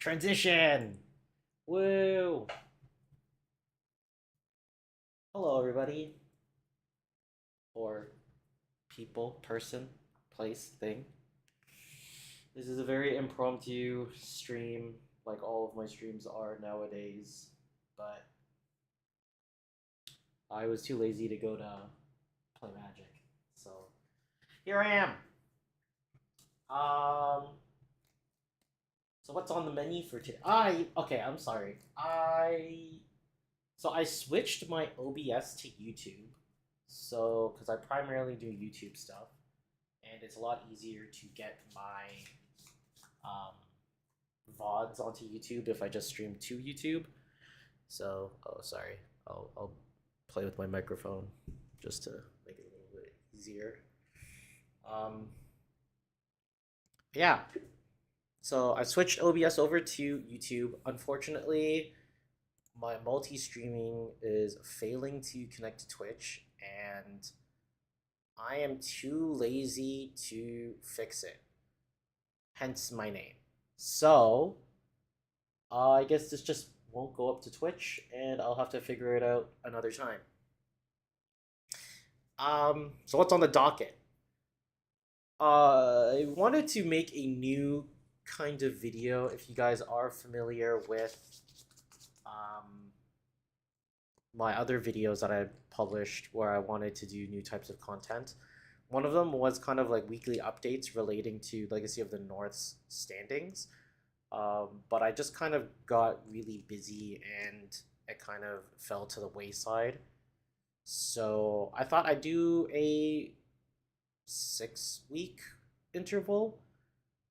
Transition! Woo! Hello, everybody. Or people, person, place, thing. This is a very impromptu stream, like all of my streams are nowadays. But I was too lazy to go to play Magic. So here I am. So what's on the menu for today? I'm sorry. I switched my OBS to YouTube. So because I primarily do YouTube stuff, and it's a lot easier to get my um, VODs onto YouTube if I just stream to YouTube. So, oh sorry, I'll play with my microphone just to make it a little bit easier. Um, yeah. So I switched OBS over to YouTube. Unfortunately, my multi-streaming is failing to connect to Twitch, and I am too lazy to fix it. Hence my name. So I guess this just won't go up to Twitch, and I'll have to figure it out another time. So what's on the docket? I wanted to make a new kind of video. If you guys are familiar with my other videos that I published where I wanted to do new types of content. One of them was kind of like weekly updates relating to Legacy of the North's standings. But I just kind of got really busy and it kind of fell to the wayside. So I thought I'd do a 6-week interval.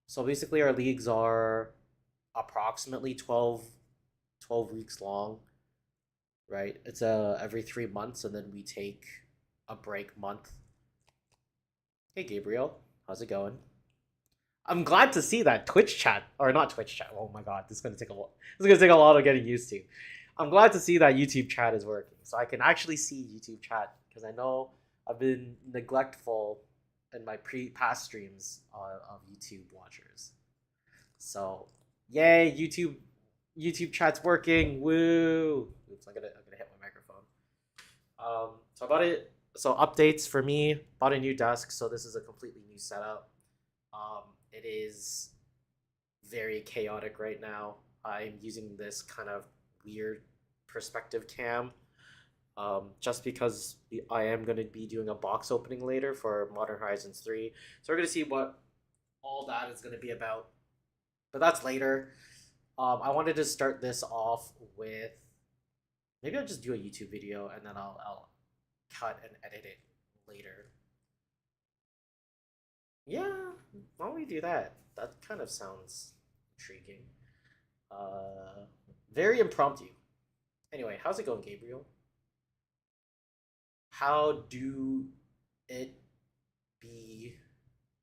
So basically our leagues are approximately 12 weeks long, right? It's every 3 months, and then we take a break month. Hey Gabriel, how's it going? I'm glad to see that Twitch chat, or not Twitch chat. Oh my god, this is gonna take a lot. This is gonna take a lot of getting used to. I'm glad to see that YouTube chat is working, so I can actually see YouTube chat because I know I've been neglectful in my past streams of YouTube watchers. So, yay, YouTube chat's working. Woo! Oops, I'm gonna hit my microphone. So I bought it. So updates for me. Bought a new desk. So this is a completely new setup. It is very chaotic right now. I'm using this kind of weird perspective cam. Just because I am going to be doing a box opening later for Modern Horizons 3. So we're going to see what all that is going to be about. But that's later. I wanted to start this off with, maybe I'll just do a YouTube video and then I'll cut and edit it later. Yeah, why don't we do that? That kind of sounds intriguing. Very impromptu. Anyway, how's it going, Gabriel? How do it be?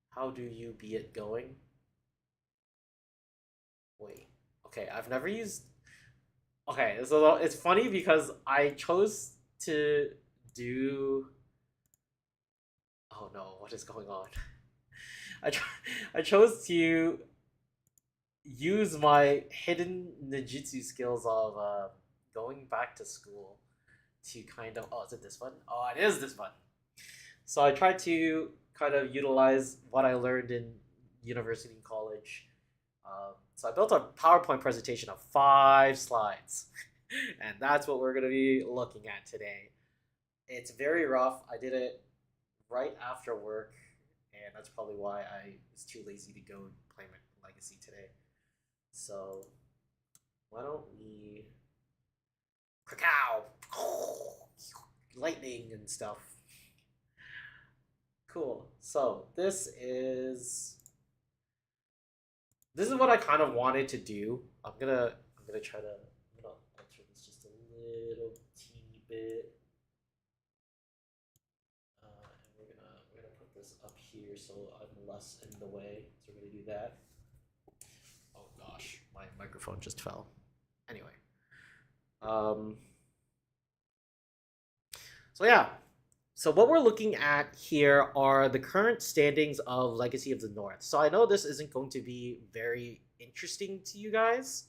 How do you be it going? Wait. Okay, I've never used. Okay, so it's funny because I chose to do. Oh no, what is going on? I I chose to use my hidden ninjutsu skills of going back to school to kind of. Oh, is it this one? Oh, it is this one. So I tried to kind of utilize what I learned in university and college. So I built a PowerPoint presentation of 5 slides, and that's what we're going to be looking at today. It's very rough. I did it right after work, and that's probably why I was too lazy to go play my Legacy today. So why don't we cacao lightning and stuff. Cool. So this is what I kind of wanted to do. I'm gonna try to alter this just a little teeny bit. And we're gonna put this up here so I'm less in the way. So we're gonna do that. Oh gosh, my microphone just fell. Anyway. So yeah. So what we're looking at here are the current standings of Legacy of the North. So I know this isn't going to be very interesting to you guys.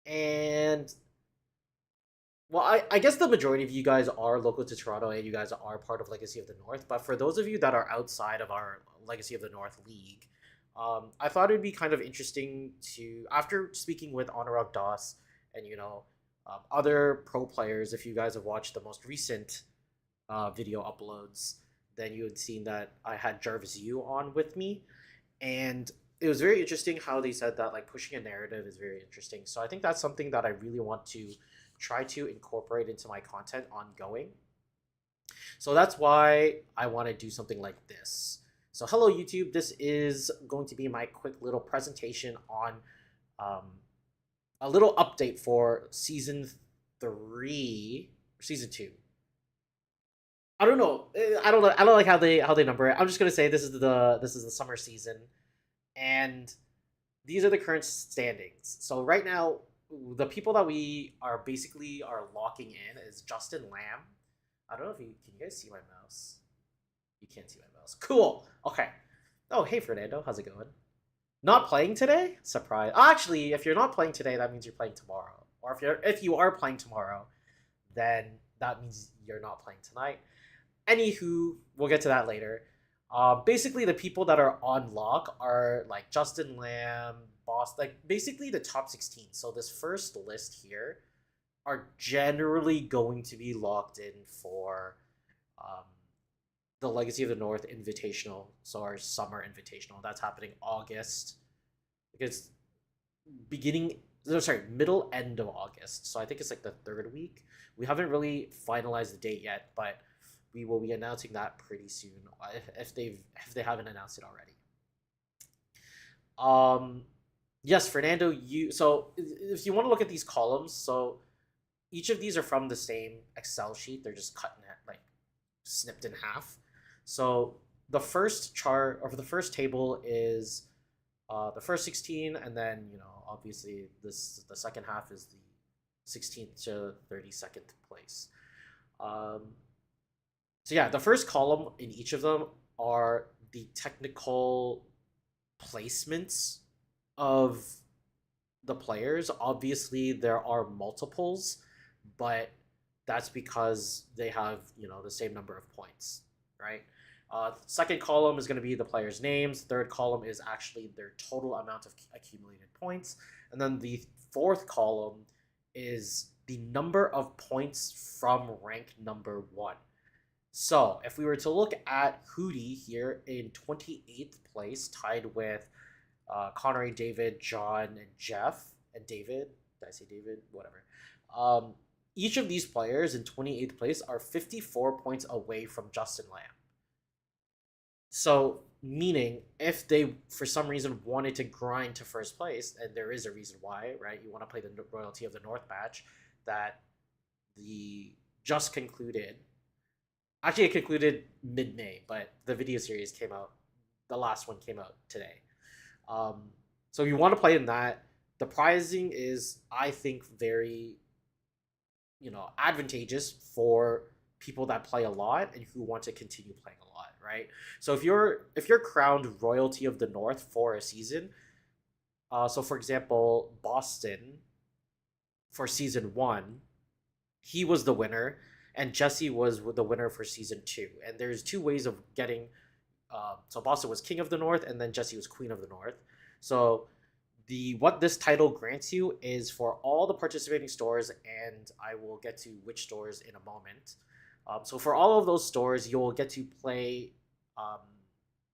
And well, I guess the majority of you guys are local to Toronto and you guys are part of Legacy of the North. But for those of you that are outside of our Legacy of the North league, I thought it would be kind of interesting to, after speaking with Anurag Das and, other pro players, if you guys have watched the most recent video uploads, then you had seen that I had Jarvis Yu on with me. And it was very interesting how they said that like pushing a narrative is very interesting. So I think that's something that I really want to try to incorporate into my content ongoing. So that's why I want to do something like this. So hello YouTube, this is going to be my quick little presentation on um, a little update for season 3 or season 2. I don't know. I don't like how they number it. I'm just gonna say this is the summer season, and these are the current standings. So right now, the people that we are basically are locking in is Justin Lamb. I don't know if you can you guys see my mouse. You can't see my mouse. Cool. Okay. Oh hey Fernando, how's it going? Not playing today? Surprise. Actually, if you're not playing today, that means you're playing tomorrow. Or if you are playing tomorrow, then that means you're not playing tonight. Anywho, we'll get to that later. Basically, the people that are on lock are like Justin Lamb, Boss, like basically the top 16. So this first list here are generally going to be locked in for um, the Legacy of the North Invitational. So our summer invitational that's happening August, because beginning, no, sorry, middle end of August. So I think it's like the third week. We haven't really finalized the date yet, but we will be announcing that pretty soon if they haven't announced it already. Yes, Fernando, you so if you want to look at these columns, so each of these are from the same Excel sheet. They're just cut in like snipped in half. So the first chart or the first table is the first 16, and then obviously the second half is the 16th to 32nd place. So yeah, the first column in each of them are the technical placements of the players. Obviously, there are multiples, but that's because they have the same number of points, right? Second column is going to be the players' names. Third column is actually their total amount of accumulated points, and then the fourth column is the number of points from rank number 1. So if we were to look at Hootie here in 28th place, tied with Connery, David, John, and Jeff, and David. Did I say David? Whatever. Each of these players in 28th place are 54 points away from Justin Lamb. So, meaning if they, for some reason, wanted to grind to first place, and there is a reason why, right? You want to play the Royalty of the North match that the just concluded. Actually, it concluded mid-May, but the video series came out. The last one came out today. So you want to play in that. The pricing is, I think, very, advantageous for people that play a lot and who want to continue playing a lot, right? So if you're crowned Royalty of the North for a season, so for example, Boston for season 1, he was the winner, and Jesse was the winner for season 2. And there's two ways of getting. So Boston was King of the North, and then Jesse was Queen of the North. So what this title grants you is for all the participating stores, and I will get to which stores in a moment. So for all of those stores, you'll get to play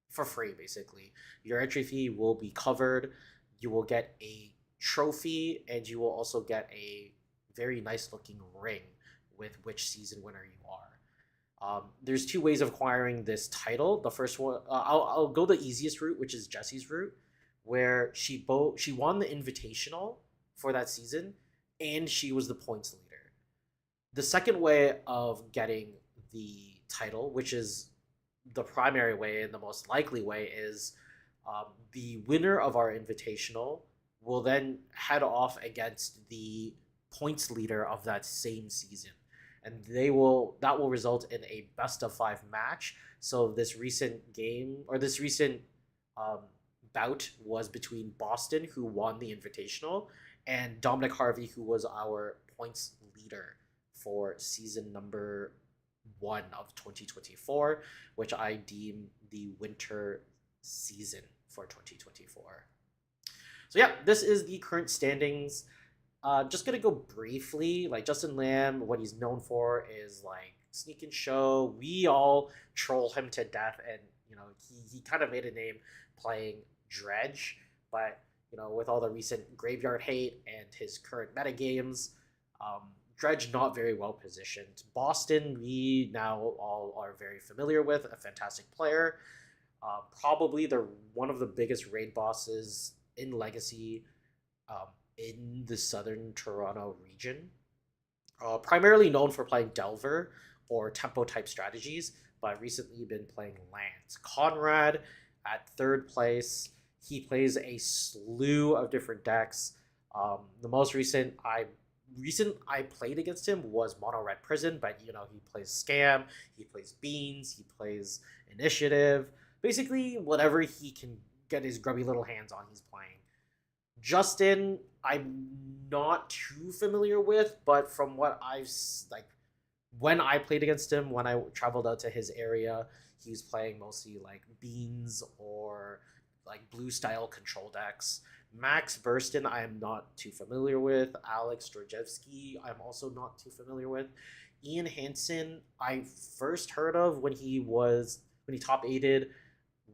for free, basically. Your entry fee will be covered. You will get a trophy, and you will also get a very nice looking ring with which season winner you are. There's two ways of acquiring this title. The first one, I'll go the easiest route, which is Jesse's route, where she won the invitational for that season, and she was the points leader. The second way of getting the title, which is the primary way and the most likely way, is the winner of our invitational will then head off against the points leader of that same season. and that will result in a best of 5 match. So this recent game, or this recent um, bout, was between Boston, who won the Invitational, and Dominic Harvey, who was our points leader for season number 1 of 2024, which I deem the winter season for 2024. So yeah, this is the current standings. Just gonna go briefly. Like Justin Lamb, what he's known for is like sneak and show. We all troll him to death, and he kind of made a name playing Dredge. But with all the recent graveyard hate and his current meta games, Dredge not very well positioned. Boston, we now all are very familiar with, a fantastic player. Probably they're one of the biggest raid bosses in Legacy, in the southern Toronto region. Primarily known for playing Delver or tempo type strategies, but recently been playing lands. Conrad at third place. He plays a slew of different decks. The most recent I played against him was Mono Red Prison, but he plays Scam, he plays Beans, he plays Initiative. Basically, whatever he can get his grubby little hands on, he's playing. Justin, I'm not too familiar with, but from what I've like, when I played against him, when I traveled out to his area, he was playing mostly like Beans or like blue style control decks. Max Burston, I am not too familiar with. Alex Drojevsky, I'm also not too familiar with. Ian Hansen, I first heard of when he top aided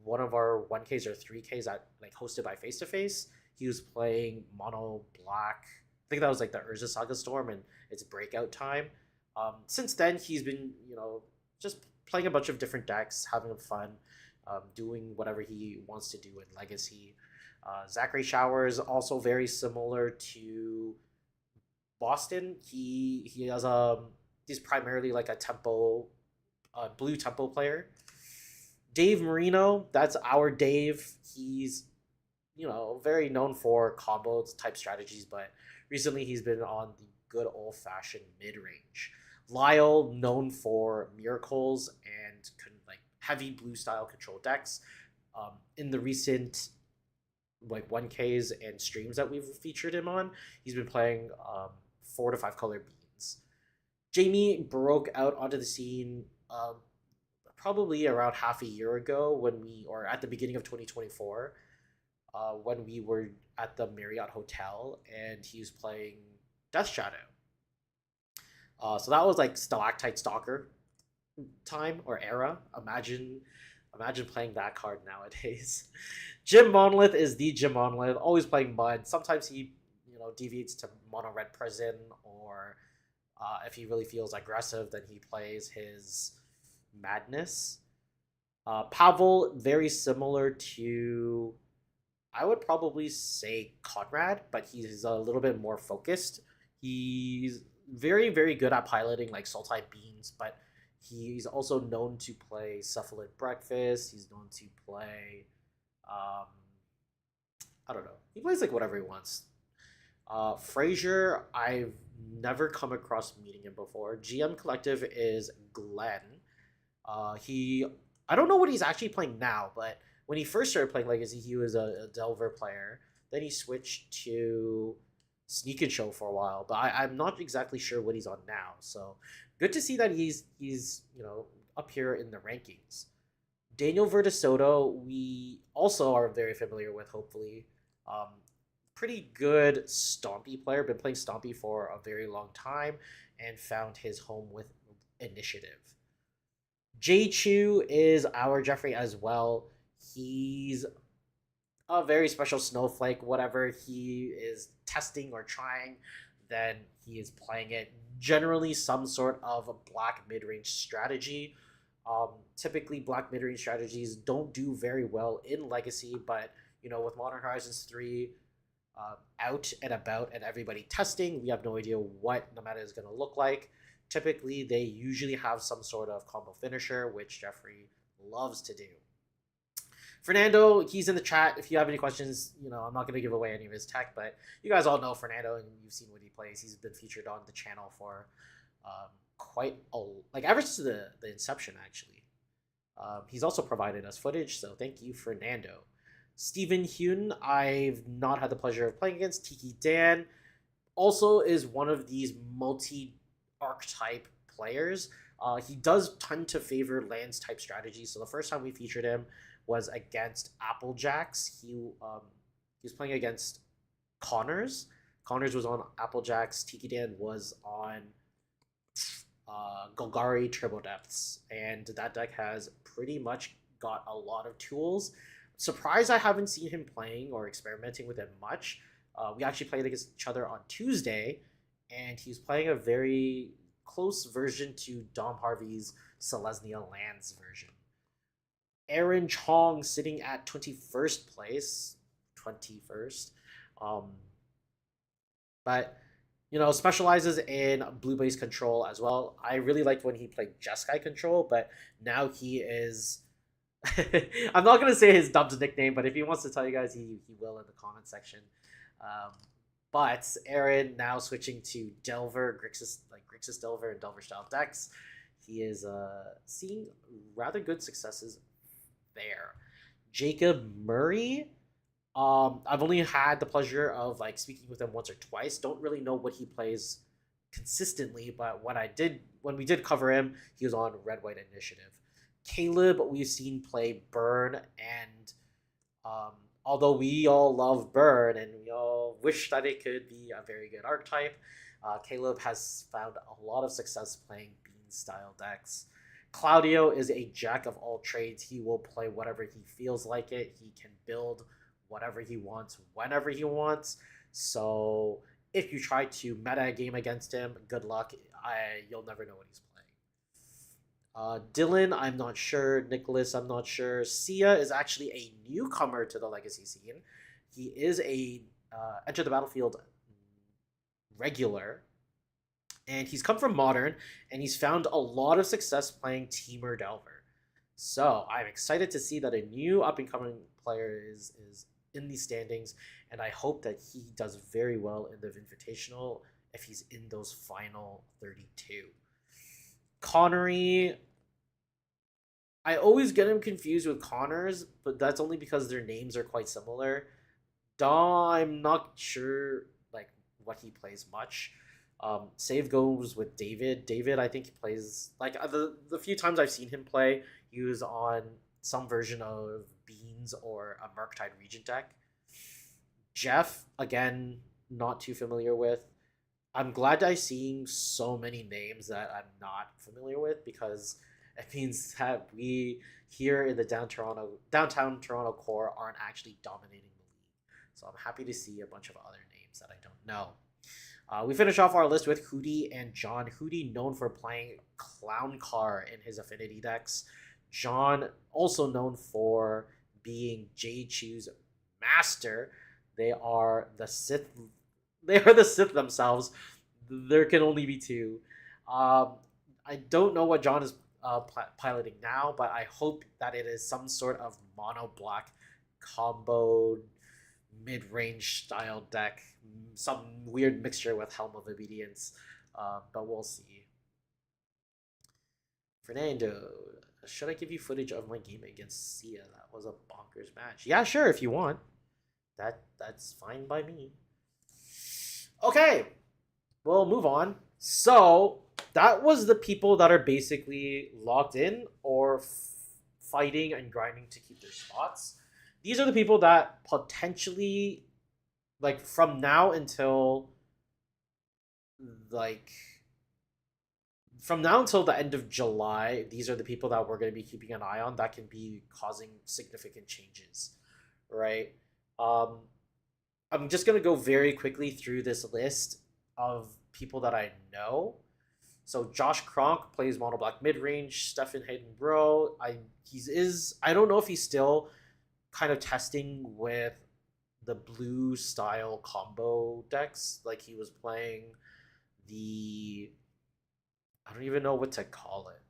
one of our 1Ks or 3Ks at like hosted by Face to Face. He was playing mono black. I think that was like the Urza Saga Storm and its breakout time. Since then, he's been just playing a bunch of different decks, having fun, doing whatever he wants to do in Legacy. Zachary Showers, also very similar to Boston. He has he's primarily like a tempo, blue tempo player. Dave Marino, that's our Dave. He's very known for combo type strategies, but recently he's been on the good old fashioned mid range. Lyle, known for miracles and like heavy blue style control decks. In the recent like 1Ks and streams that we've featured him on, he's been playing 4 to 5 color Beans. Jamie broke out onto the scene probably around half a year ago or at the beginning of 2024, when we were at the Marriott Hotel and he was playing Death Shadow. So that was like Stalactite Stalker time or era. Imagine playing that card nowadays. Jim Monolith is the Jim Monolith, always playing Mud. Sometimes he deviates to Mono Red Prison, or if he really feels aggressive, then he plays his Madness. Pavel, very similar to, I would probably say Conrad, but he's a little bit more focused. He's very, very good at piloting like Sultai Beans, but he's also known to play Cephalid Breakfast. He's known to play, I don't know. He plays like whatever he wants. Frazier, I've never come across meeting him before. GM Collective is Glenn. I don't know what he's actually playing now, but when he first started playing Legacy, he was a Delver player. Then he switched to Sneak and Show for a while, but I'm not exactly sure what he's on now. So good to see that he's up here in the rankings. Daniel Verdesoto, we also are very familiar with, hopefully. Pretty good Stompy player, been playing Stompy for a very long time and found his home with Initiative. J Chu is our Jeffrey as well. He's a very special snowflake. Whatever he is testing or trying, then he is playing it. Generally, some sort of a black mid-range strategy. Typically, black mid-range strategies don't do very well in Legacy, but with Modern Horizons 3 out and about and everybody testing, we have no idea what the meta is going to look like. Typically, they usually have some sort of combo finisher, which Jeffrey loves to do. Fernando, he's in the chat. If you have any questions, I'm not going to give away any of his tech, but you guys all know Fernando and you've seen what he plays. He's been featured on the channel for quite a like ever since the inception actually. He's also provided us footage, so thank you, Fernando. Stephen Hune, I've not had the pleasure of playing against. Tiki Dan also is one of these multi archetype players. He does tend to favor lands type strategies. So the first time we featured him was against Applejacks. He was playing against Connors. Connors was on Applejacks. Tiki Dan was on Golgari Turbo Depths, and that deck has pretty much got a lot of tools. Surprised I haven't seen him playing or experimenting with it much. We actually played against each other on Tuesday, and he was playing a very close version to Dom Harvey's Selesnya Lands version. Aaron Chong sitting at 21st place. 21st. But specializes in blue base control as well. I really liked when he played Jeskai control, but now he is. I'm not gonna say his Dubs nickname, but if he wants to tell you guys, he will in the comment section. But Aaron now switching to Delver, Grixis Delver and Delver style decks. He is seeing rather good successes there. Jacob Murray. I've only had the pleasure of speaking with him once or twice. Don't really know what he plays consistently, but when we did cover him, he was on Red White Initiative. Caleb, we've seen play Burn, and although we all love Burn and we all wish that it could be a very good archetype, Caleb has found a lot of success playing Bean style decks. Claudio is a jack of all trades. He will play whatever he feels like it. He can build whatever he wants, whenever he wants. So if you try to meta a game against him, good luck. You'll never know what he's playing. Dylan, I'm not sure. Nicholas, I'm not sure. Sia is actually a newcomer to the Legacy scene. He is a Enter the Battlefield regular, and he's come from Modern, and he's found a lot of success playing Teamer Delver. So I'm excited to see that a new up-and-coming player is in these standings, and I hope that he does very well in the Invitational if he's in those final 32. Connery, I always get him confused with Connors, but that's only because their names are quite similar. I'm not sure what he plays much. Save goes with David. David, I think he plays the few times I've seen him play, he was on some version of Beans or a Murktide Regent deck. Jeff, again, not too familiar with. I'm glad I'm seeing so many names that I'm not familiar with, because it means that we here in the downtown Toronto core aren't actually dominating the league. So I'm happy to see a bunch of other names that I don't know. We finish off our list with Hootie and John. Hootie known for playing Clown Car in his affinity decks. John also known for being J-Chew's master. They are the Sith. They are the Sith themselves. There can only be two. I don't know what John is piloting now, but I hope that it is some sort of mono black combo mid-range style deck, some weird mixture with Helm of Obedience, but we'll see. Fernando, should I give you footage of my game against Sia? That was a bonkers match. Yeah, sure, if you want. That's fine by me. Okay, we'll move on. So that was the people that are basically locked in or fighting and grinding to keep their spots. These are the people that potentially, from now until the end of July, these are the people that we're going to be keeping an eye on that can be causing significant changes, right? I'm just going to go very quickly through this list of people that I know. So Josh Kronk plays mono black mid range. Stefan Hayden Bro, I don't know if he's still kind of testing with the blue style combo decks. He was playing I don't even know what to call it.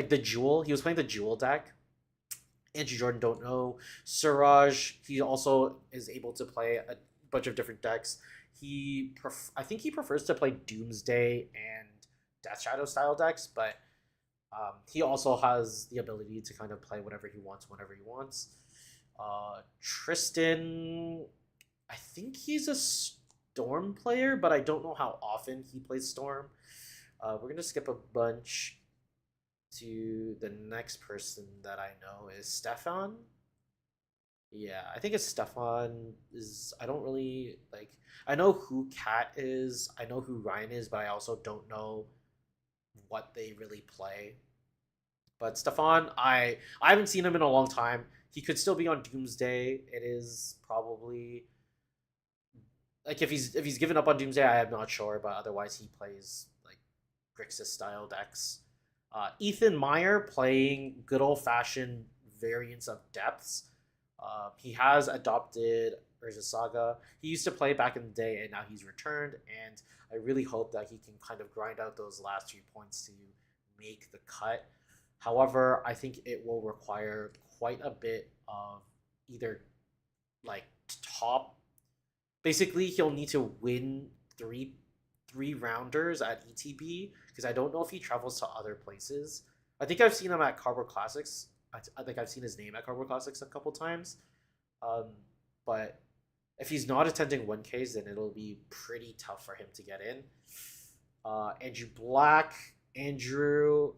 The Jewel. He was playing the Jewel deck. Andrew Jordan, don't know. Suraj, he also is able to play a bunch of different decks. I think he prefers to play Doomsday and Death Shadow style decks, but he also has the ability to kind of play whatever he wants whenever he wants. Tristan, I think he's a Storm player, but I don't know how often he plays Storm. We're gonna skip a bunch to the next person that I know is Stefan. Yeah, I think it's Stefan. Is I don't really like. I know who Kat is. I know who Ryan is, but I also don't know what they really play. But Stefan, I haven't seen him in a long time. He could still be on Doomsday. It is probably like if he's given up on Doomsday, I am not sure, but otherwise he plays like Grixis style decks. Ethan Meyer playing good old fashioned variants of depths. He has adopted Urza Saga. He used to play back in the day, and now he's returned. And I really hope that he can kind of grind out those last few points to make the cut. However, I think it will require quite a bit of either like top. Basically, he'll need to win three rounders at ETB because I don't know if he travels to other places. I think I've seen him at Cardboard Classics. I think I've seen his name at Cardboard Classics a couple times. Um, but if he's not attending 1Ks, then it'll be pretty tough for him to get in. Andrew Black, Andrew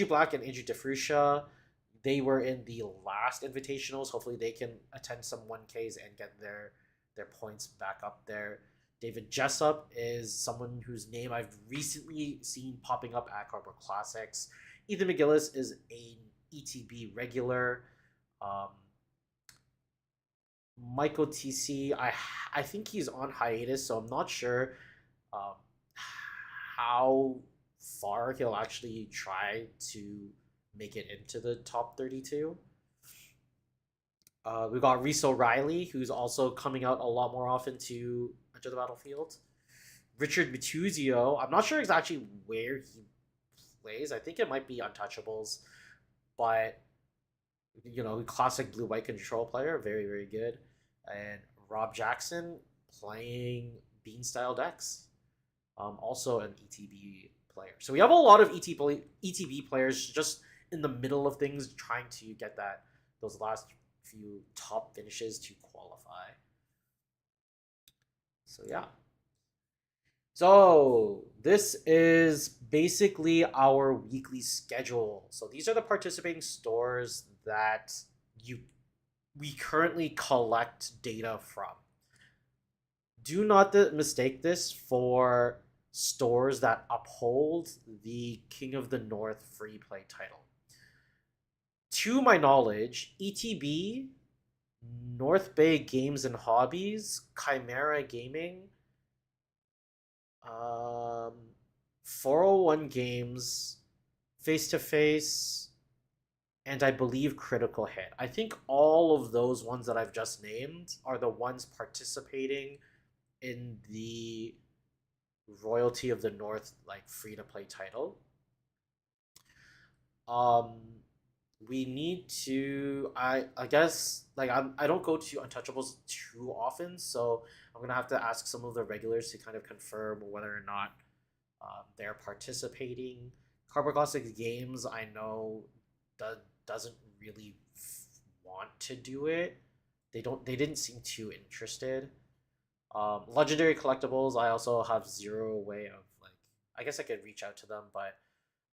Black and Andrew DeFruscia, they were in the last invitationals. Hopefully they can attend some 1Ks and get their points back up there. David Jessup is someone whose name I've recently seen popping up at Cardboard Classics. Ethan McGillis is an ETB regular. Um, Michael TC, I think he's on hiatus, so I'm not sure um, how far he'll actually try to make it into the top 32. We've got Reese O'Reilly, who's also coming out a lot more often to Enter the Battlefield. Richard Matuzio, I'm not sure exactly where he plays. I think it might be Untouchables, but classic blue-white control player, very, very good. And Rob Jackson playing Bean style decks, also an ETB player. So we have a lot of ETB players just in the middle of things, trying to get those last few top finishes to qualify. So yeah. So this is basically our weekly schedule. So these are the participating stores that we currently collect data from. Do not mistake this for stores that uphold the King of the North free play title. To my knowledge, ETB, North Bay Games and Hobbies, Chimera Gaming, 401 Games, Face to Face, and I believe Critical Hit. I think all of those ones that I've just named are the ones participating in the Royalty of the North like free to play title. We need to I guess like I don't go to Untouchables too often, so I'm gonna have to ask some of the regulars to kind of confirm whether or not they're participating. Cardboard Classic Games, I know doesn't really want to do it. They didn't seem too interested. Legendary Collectibles, I also have zero way of like. I guess I could reach out to them, but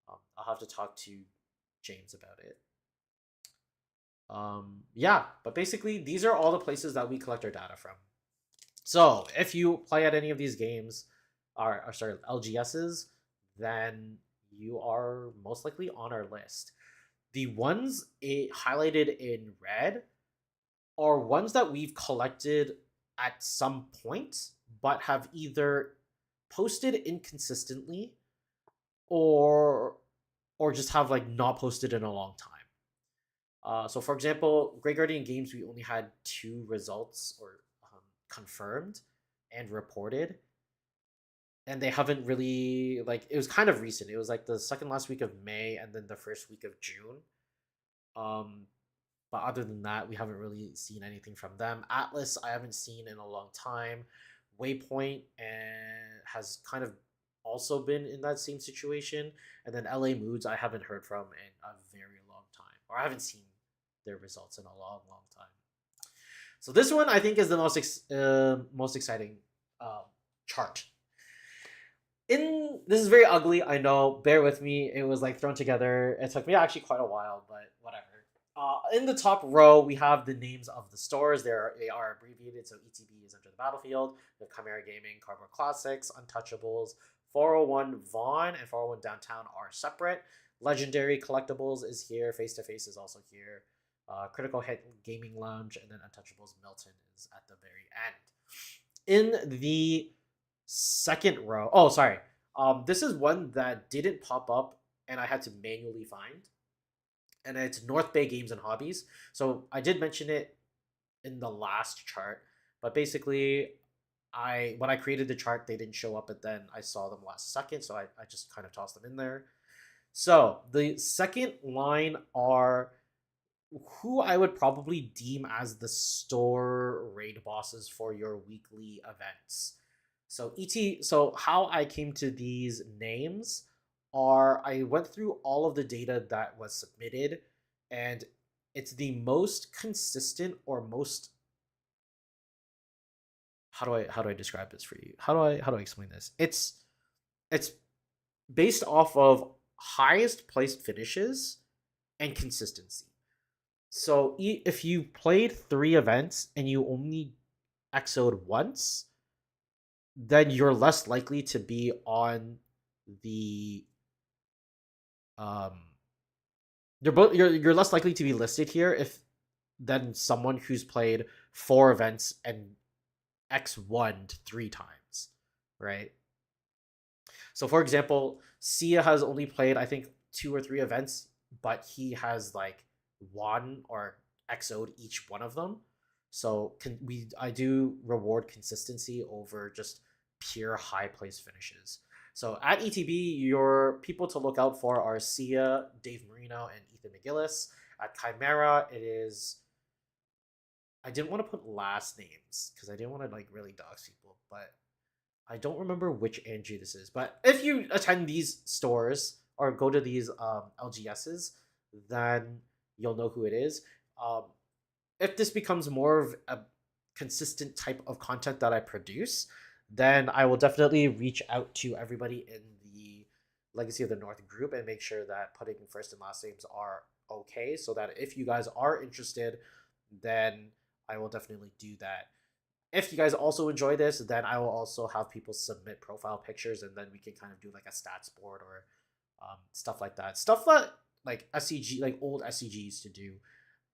I'll have to talk to James about it. Yeah, but basically these are all the places that we collect our data from. So if you play at any of these games, or sorry, LGSs, then you are most likely on our list. The ones highlighted in red are ones that we've collected at some point, but have either posted inconsistently or just have like not posted in a long time. So for example, Grey Guardian Games, we only had 2 results or confirmed and reported, and they haven't really like it was kind of recent. It was like the second last week of May and then the first week of June. But other than that, we haven't really seen anything from them. Atlas, I haven't seen in a long time. Waypoint and has kind of also been in that same situation. And then LA Moods, I haven't heard from in a very long time, or I haven't seen their results in a long, long time. So this one I think is the most exciting um, chart. In this is very ugly, I know. Bear with me. It was like thrown together. It took me actually quite a while, but whatever. In the top row, we have the names of the stores. They are abbreviated, so ETB is Enter the Battlefield. We have Chimera Gaming, Cardboard Classics, Untouchables, 401 Vaughn, and 401 Downtown are separate. Legendary Collectibles is here. Face to Face is also here. Critical Hit Gaming Lounge, and then Untouchables Milton is at the very end. In the second row, oh sorry, this is one that didn't pop up, and I had to manually find, and it's North Bay Games and Hobbies. So I did mention it in the last chart, but basically, when I created the chart, they didn't show up, but then I saw them last second, so I just kind of tossed them in there. So the second line are who I would probably deem as the store raid bosses for your weekly events. So how I came to these names are I went through all of the data that was submitted, and it's the most consistent or most, how do I describe this for you? How do I explain this? It's based off of highest placed finishes and consistency. So if you played 3 events and you only XO'd once, then you're less likely to be on the um you're less likely to be listed here if than someone who's played 4 events and X1 3 times, right? So for example, Sia has only played I think 2 or 3 events, but he has like won or XO'd each one of them. So I do reward consistency over just pure high place finishes. So at ETB, your people to look out for are Sia, Dave Marino, and Ethan McGillis. At Chimera, it is. I didn't want to put last names because I didn't want to like really dox people, but I don't remember which Angie this is. But if you attend these stores or go to these LGSs, then you'll know who it is. If this becomes more of a consistent type of content that I produce, then I will definitely reach out to everybody in the Legacy of the North group and make sure that putting first and last names are okay, so that if you guys are interested, then I will definitely do that. If you guys also enjoy this, then I will also have people submit profile pictures, and then we can kind of do like a stats board or stuff like that. Stuff that like SCG, like old SCG used to do,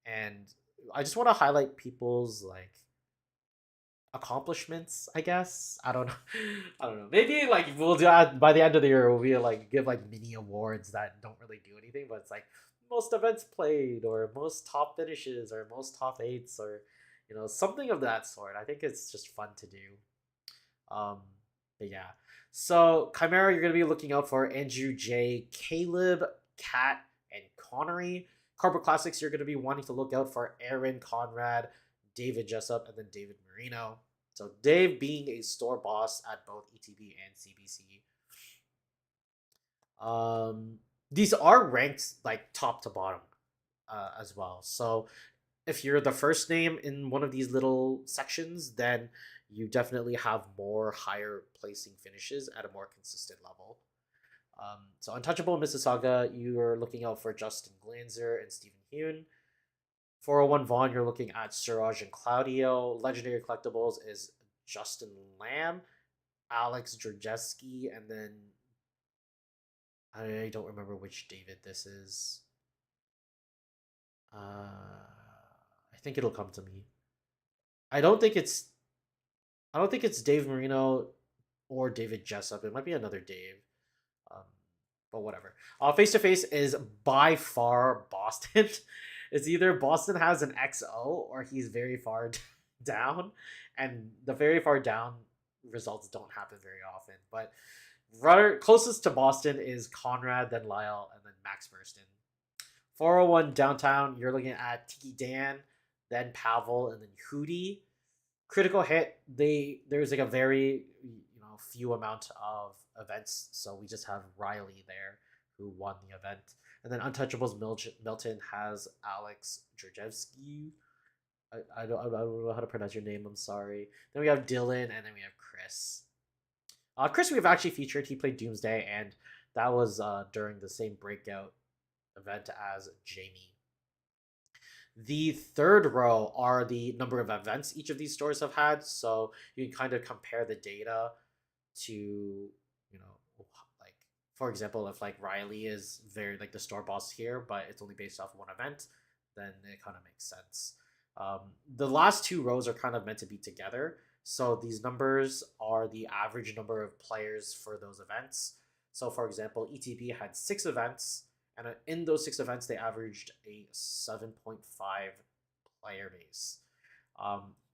and I just want to highlight people's like accomplishments, I guess. I don't know. I don't know. Maybe like we'll do by the end of the year we'll be like give like mini awards that don't really do anything, but it's like most events played or most top finishes or most top eights or something of that sort. I think it's just fun to do. But yeah. So Chimera, you're gonna be looking out for Andrew J, Caleb, Kat, and Connery. Cardboard Classics, you're gonna be wanting to look out for Aaron Conrad, David Jessup, and then David Marino. So Dave being a store boss at both ETB and CBC. These are ranked like top to bottom as well. So if you're the first name in one of these little sections, then you definitely have more higher placing finishes at a more consistent level. So Untouchable Mississauga, you're looking out for Justin Glanzer and Stephen Hune. 401 Vaughn, you're looking at Suraj and Claudio. Legendary Collectibles is Justin Lamb, Alex Drzeski, and then I don't remember which David this is. I think it'll come to me. I don't think it's Dave Marino or David Jessup. It might be another Dave. Um, but whatever. Face to face is by far Boston. It's either Boston has an XO or he's very far down, and the very far down results don't happen very often. But rather closest to Boston is Conrad, then Lyle, and then Max Burston. 401 Downtown, you're looking at Tiki Dan, then Pavel, and then Hootie. Critical Hit, there's like a very few amount of events, so we just have Riley there who won the event, and then Untouchables Milton has Alex Georgievsky. I don't know how to pronounce your name. I'm sorry. Then we have Dylan, and then we have Chris. Chris, we've actually featured. He played Doomsday, and that was during the same breakout event as Jamie. The third row are the number of events each of these stores have had. So you can kind of compare the data to, like, for example, if like Riley is very like the store boss here, but it's only based off one event, then it kind of makes sense. The last two rows are kind of meant to be together. So these numbers are the average number of players for those events. So, for example, ETB had 6 events, and in those 6 events, they averaged a 7.5 player base.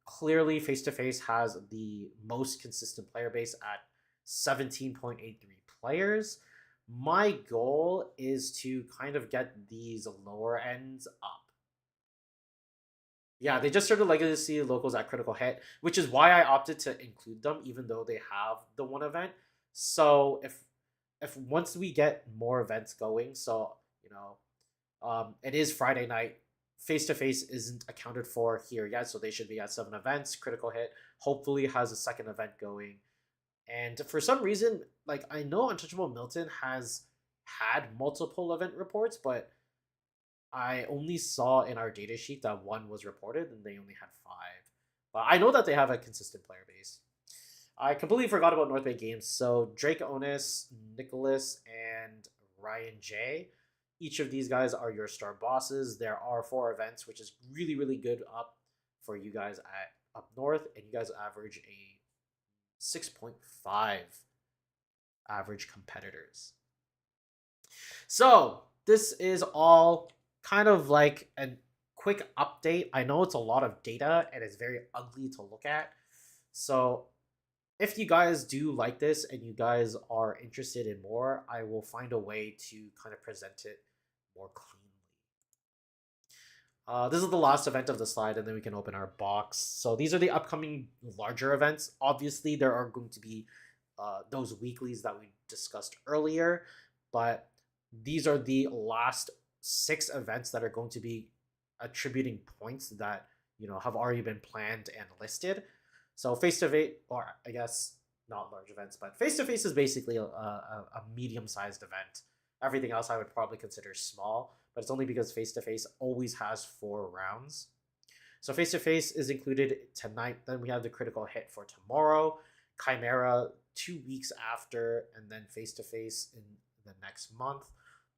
Clearly, Face to Face has the most consistent player base at 17.83 players. My goal is to kind of get these lower ends up. Yeah, they just started Legacy locals at Critical Hit, which is why I opted to include them, even though they have the one event. So if once we get more events going, so it is Friday night. Face to Face isn't accounted for here yet, so they should be at 7 events. Critical Hit hopefully has a second event going, and for some reason, like I know Untouchable Milton has had multiple event reports, but I only saw in our data sheet that one was reported and they only had 5. But I know that they have a consistent player base. I completely forgot about North Bay Games. So Drake Onis, Nicholas, and Ryan J. Each of these guys are your star bosses. There are 4 events, which is really, really good up for you guys at up north, and you guys average a 6.5 average competitors. So this is all kind of like a quick update. I know it's a lot of data and it's very ugly to look at. So if you guys do like this and you guys are interested in more, I will find a way to kind of present it more cleanly. This is the last event of the slide, and then we can open our box. So these are the upcoming larger events. Obviously, there are going to be those weeklies that we discussed earlier, but these are the last 6 events that are going to be attributing points that have already been planned and listed. So face to face, or I guess not large events, but face to face is basically a medium-sized event. Everything else I would probably consider small, but it's only because face to face always has 4 rounds. So face to face is included tonight. Then we have the Critical Hit for tomorrow, Chimera 2 weeks after, and then face to face in the next month.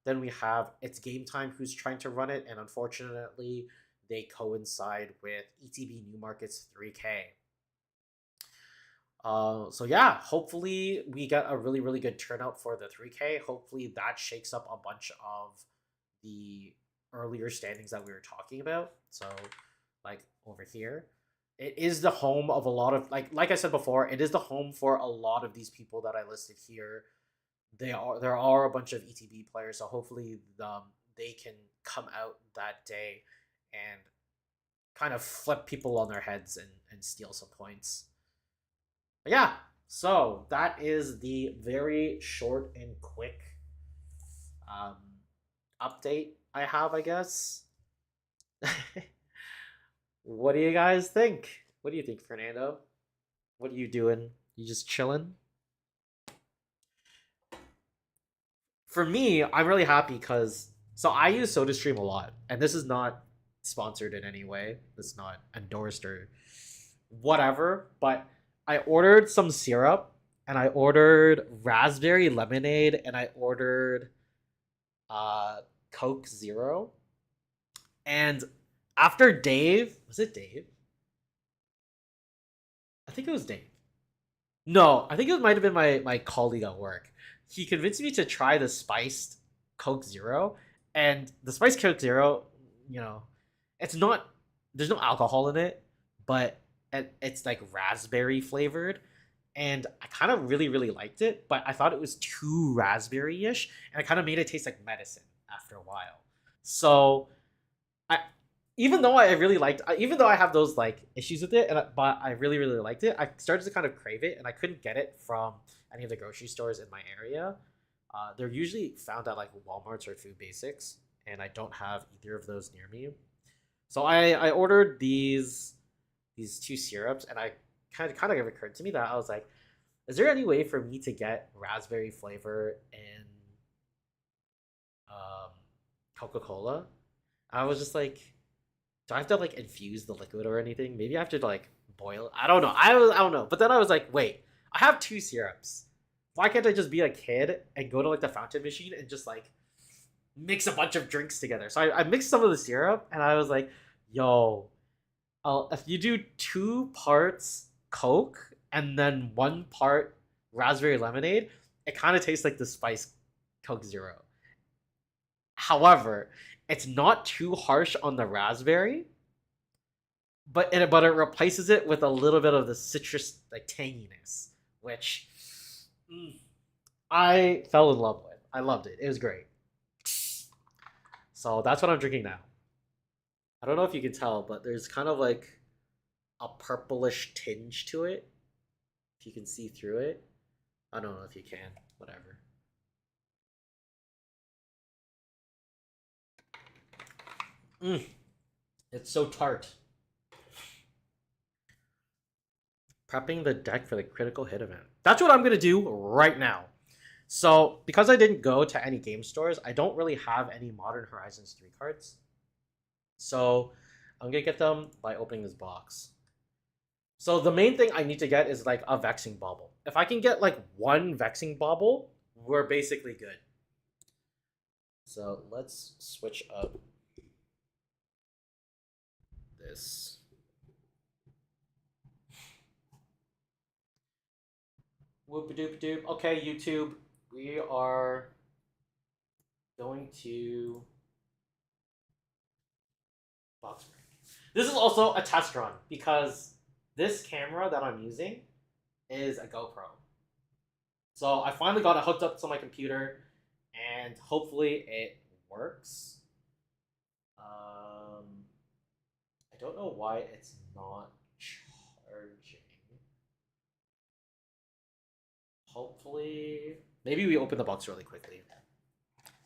Then we have It's Game Time, who's trying to run it, and unfortunately, they coincide with ETB Newmarket's 3K. So yeah, hopefully we get a really, really good turnout for the 3K. Hopefully that shakes up a bunch of the earlier standings that we were talking about. So like over here, it is the home of a lot of like I said before, it is the home for a lot of these people that I listed here. There are a bunch of ETB players, so hopefully they can come out that day and kind of flip people on their heads and steal some points. But yeah, so that is the very short and quick um, update I have, I guess. What do you guys think? What do you think, Fernando? What are you doing? You just chilling? For me, I'm really happy because I use SodaStream a lot, and this is not sponsored in any way. It's not endorsed or whatever. But I ordered some syrup, and I ordered raspberry lemonade, and I ordered Coke Zero. And after Dave, was it Dave? I think it was Dave. No, I think it might have been my colleague at work. He convinced me to try the spiced Coke Zero, and the spiced Coke Zero, you know, it's not. There's no alcohol in it, but it's like raspberry flavored, and I kind of really really liked it. But I thought it was too raspberry ish, and it kind of made it taste like medicine after a while. So I even though I really liked, even though I have those like issues with it, but I really really liked it. I started to kind of crave it, and I couldn't get it from any of the grocery stores in my area. They're usually found at like Walmart's or Food Basics, and I don't have either of those near me. So I ordered these two syrups, and I kind of occurred to me that I was like, is there any way for me to get raspberry flavor in um, Coca Cola? I was just like, do I have to like infuse the liquid or anything? Maybe I have to like boil it. I don't know. I don't know. But then I was like, wait, I have two syrups. Why can't I just be a kid and go to like the fountain machine and just like mix a bunch of drinks together? So I mixed some of the syrup, and I was like, yo, if you do 2 parts Coke and then 1 part raspberry lemonade, it kind of tastes like the spice Coke Zero. However, it's not too harsh on the raspberry, but it replaces it with a little bit of the citrus like tanginess, which I fell in love with. I loved it. It was great. So that's what I'm drinking now. I don't know if you can tell, but there's kind of like a purplish tinge to it. If you can see through it. I don't know if you can. Whatever. Mm, it's so tart. Prepping the deck for the critical hit event. That's what I'm gonna do right now. So, because I didn't go to any game stores, I don't really have any Modern Horizons 3 cards. So, I'm gonna get them by opening this box. So, the main thing I need to get is like a Vexing Bauble. If I can get like one Vexing Bauble, we're basically good. So, let's switch up this. Whoop a doop doop. Okay, YouTube, we are going to box break. This is also a test run because this camera that I'm using is a GoPro. So I finally got it hooked up to my computer, and hopefully it works. I don't know why it's not charging. Hopefully, maybe we open the box really quickly.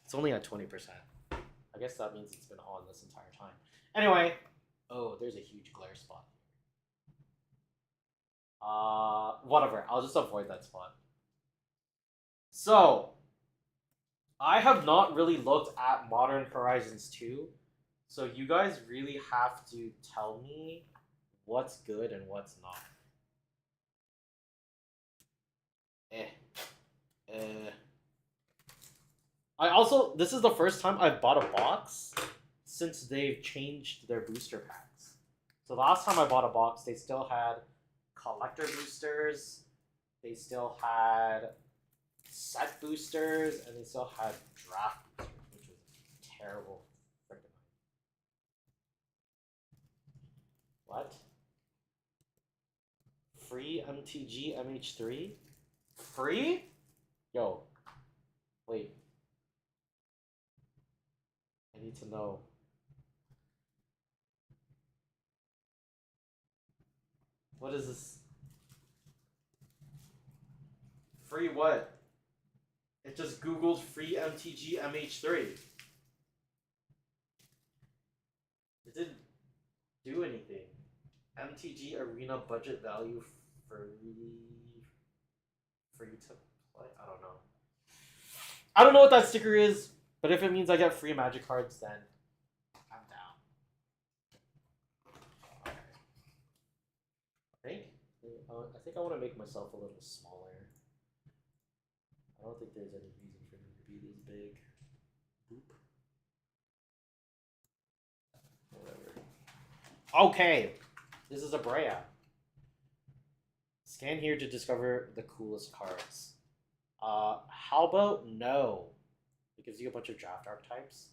It's only at 20%. I guess that means it's been on this entire time. Anyway, oh, there's a huge glare spot. Whatever. I'll just avoid that spot. So, I have not really looked at Modern Horizons 2, so you guys really have to tell me what's good and what's not. Eh. Eh. This is the first time I've bought a box since they've changed their booster packs. So the last time I bought a box, they still had collector boosters, they still had set boosters, and they still had draft boosters, which was terrible. Freaking what? Free MTG MH3? Free? Yo, wait. I need to know. What is this? Free what? It just Googled free MTG MH3. It didn't do anything. MTG Arena budget value free to play. I don't know. I don't know what that sticker is, but if it means I get free Magic cards, then I'm down. Okay. I think I want to make myself a little smaller. I don't think there's any reason for me to be this big. Boop. Whatever. Okay, this is a Brea. Scan here to discover the coolest cards. How about no? It gives you a bunch of draft archetypes.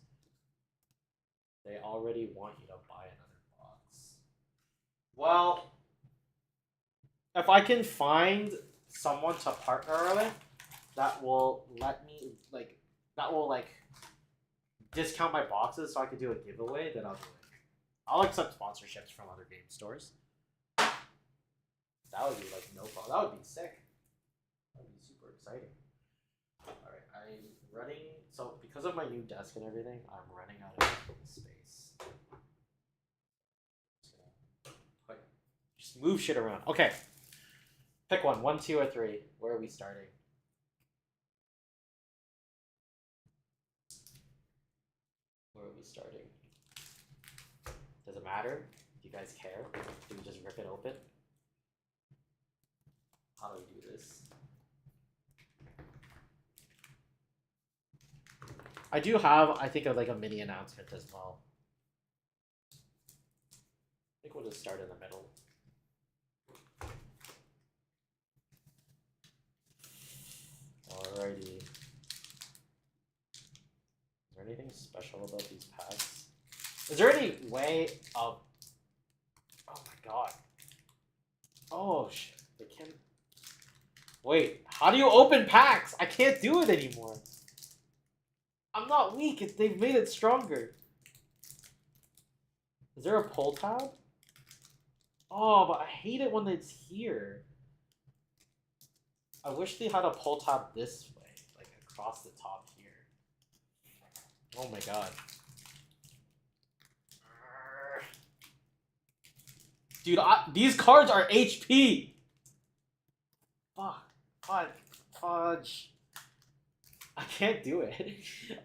They already want you to buy another box. Well, if I can find someone to partner with that will let me that will discount my boxes so I can do a giveaway, then I'll do it. I'll accept sponsorships from other game stores. That would be like no problem. That would be sick. That would be super exciting. Alright, I'm running. So, because of my new desk and everything, I'm running out of space. Just move shit around. Okay. Pick one. 1, 2, or 3. Where are we starting? Where are we starting? Does it matter? Do you guys care? Do we just rip it open? How do we do this? I do have, I think, like a mini announcement as well. I think we'll just start in the middle. Alrighty. Is there anything special about these packs? Is there any way of... Oh my god. Oh shit. They can't... Wait, how do you open packs? I can't do it anymore. I'm not weak. They've made it stronger. Is there a pull tab? Oh, but I hate it when it's here. I wish they had a pull tab this way, like across the top here. Oh my god. Dude, these cards are HP! Fuck. Fudge. I can't do it.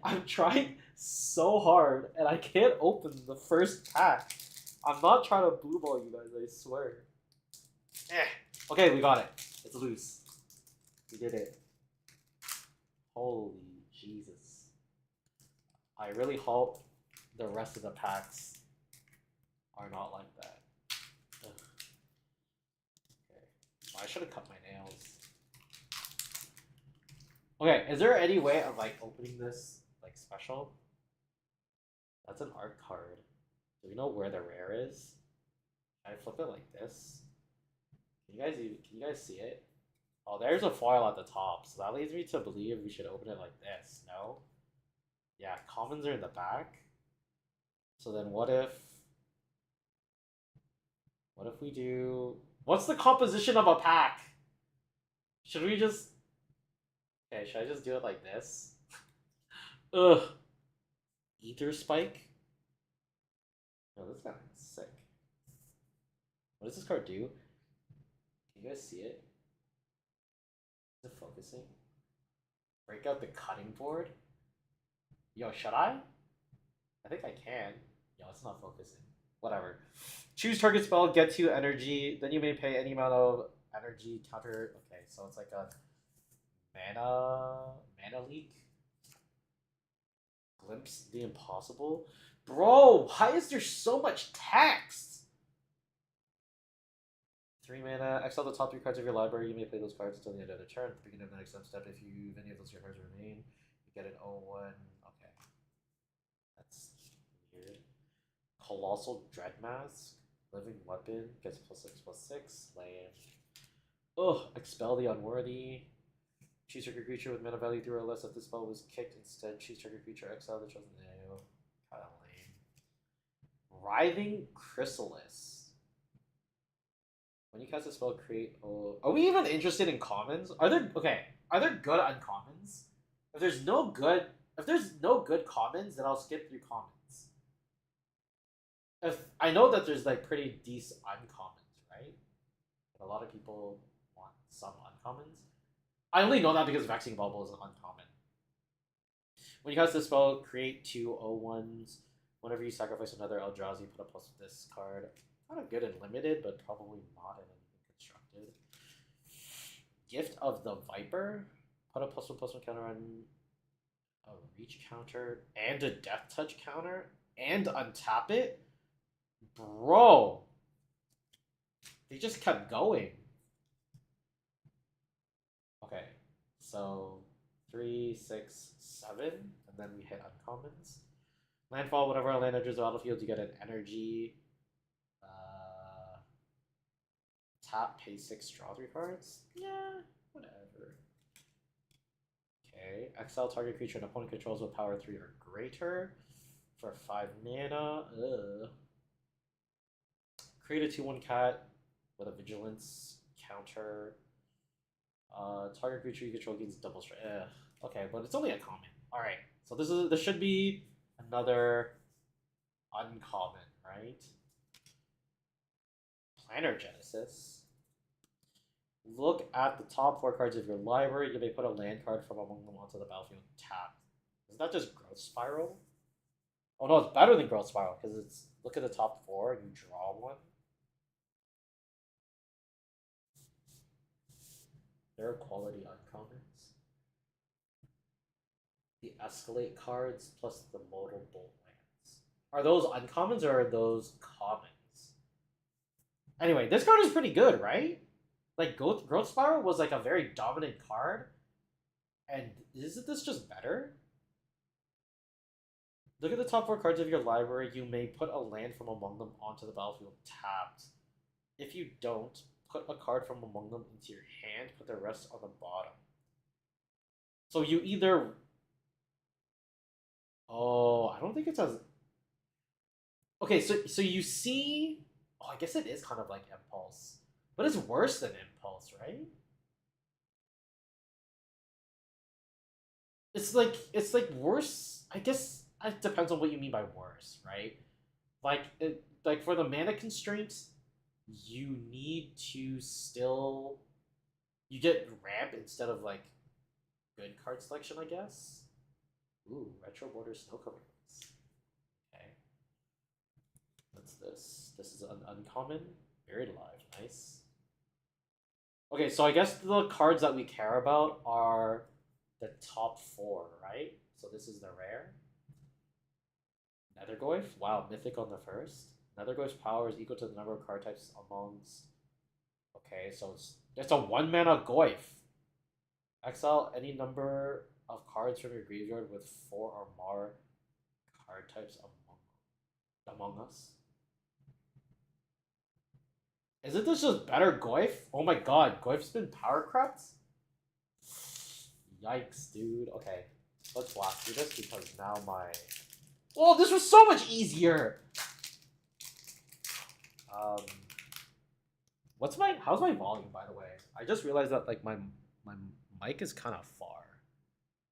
I'm trying so hard, and I can't open the first pack. I'm not trying to blue ball you guys, I swear. Okay, we got it. It's loose. We did it. Holy Jesus. I really hope the rest of the packs are not like that. Ugh. Okay. Oh, I should have cut my nails. Okay, is there any way of like opening this like special? That's an art card. Do we know where the rare is? Can I flip it like this? Can you guys see it? Oh, there's a foil at the top, so that leads me to believe we should open it like this. No? Yeah, commons are in the back. So then what if we do... What's the composition of a pack? Should we just... Okay, should I just do it like this? Ugh. Ether Spike? Oh, this guy is sick. What does this card do? Can you guys see it? Is it focusing? Break out the cutting board? Yo, should I? I think I can. Yo, it's not focusing. Whatever. Choose target spell, get 2 energy, then you may pay any amount of energy counter. Okay, so it's like a mana leak. Glimpse the impossible. Bro, why is there so much text? 3 mana. Exile the top 3 cards of your library. You may play those cards until the end of the turn. At the beginning of the next step, if any of those cards remain, you get an 0-1. Okay. That's weird. Colossal Dreadmask. Living Weapon. Gets +6/+6. Lame. Ugh. Expel the Unworthy. Choose target creature with mana value 3 or less. If the spell was kicked instead, choose target creature, exile the chosen name. Kinda lame. Writhing Chrysalis. When you cast a spell, create. Oh, are we even interested in commons? Are there good uncommons? If there's no good commons, then I'll skip through commons. If I know that there's like pretty decent uncommons, right? But a lot of people want some uncommons. I only know that because Vexing Bubble is uncommon. When you cast this spell, create 2 0-1s. Whenever you sacrifice another Eldrazi, put a plus with this card. Kind of good in limited, but probably not in anything constructed. Gift of the Viper. Put a +1/+1 counter on a reach counter and a death touch counter and untap it. Bro. They just kept going. Okay, so 3, 6, 7, and then we hit uncommons. Landfall, whenever a land enters the battlefield, you get an energy. Tap, pay 6, draw 3 cards. Yeah, whatever. Okay, exile target creature an opponent controls with power 3 or greater for 5 mana. Ugh. Create a 2/1 cat with a vigilance counter. Target creature you control gains double strike. Okay, but it's only a common. All right, so this should be another uncommon, right? Planner Genesis. Look at the top 4 cards of your library. You may put a land card from among them onto the battlefield tapped. Is that just Growth Spiral? Oh no, it's better than Growth Spiral because it's look at the top 4 and you draw one. They're quality uncommons. The Escalate cards plus the Modal Bolt lands. Are those uncommons or are those commons? Anyway, this card is pretty good, right? Like Growth Spiral was like a very dominant card. And isn't this just better? Look at the top 4 cards of your library. You may put a land from among them onto the battlefield tapped. If you don't, put a card from among them into your hand, put the rest on the bottom. So you either... Oh, I don't think it's as... Okay, so you see... Oh, I guess it is kind of like Impulse. But it's worse than Impulse, right? It's like worse. I guess it depends on what you mean by worse, right? Like for the mana constraints, you need to still you get ramp instead of like good card selection, I guess. Ooh, retro border snow cover. Okay. What's this? This is an uncommon. Buried Alive. Nice. Okay, so I guess the cards that we care about are the top 4, right? So this is the rare. Nethergoyf. Wow, mythic on the first. Nethergoyf's power is equal to the number of card types amongst. Okay, so it's a 1-mana Goyf. Exile any number of cards from your graveyard with 4 or more card types among us. Isn't this just better Goyf? Oh my god, Goyf's been power crept? Yikes, dude. Okay, let's blast through this because now my... Oh, this was so much easier! How's my volume, by the way? I just realized that like my mic is kind of far.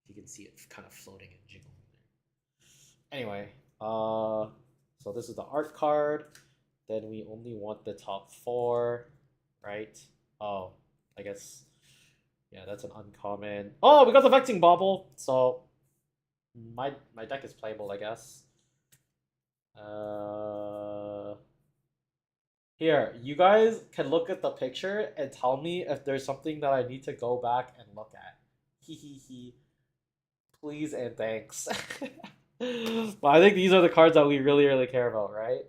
You can see it kind of floating and jiggling there. Anyway, so this is the art card. Then we only want the top 4, right? Oh, I guess, yeah, that's an uncommon. Oh, we got the Vexing Bauble, so my deck is playable, I guess. Here, you guys can look at the picture and tell me if there's something that I need to go back and look at. Hee. Please and thanks. But I think these are the cards that we really care about, right?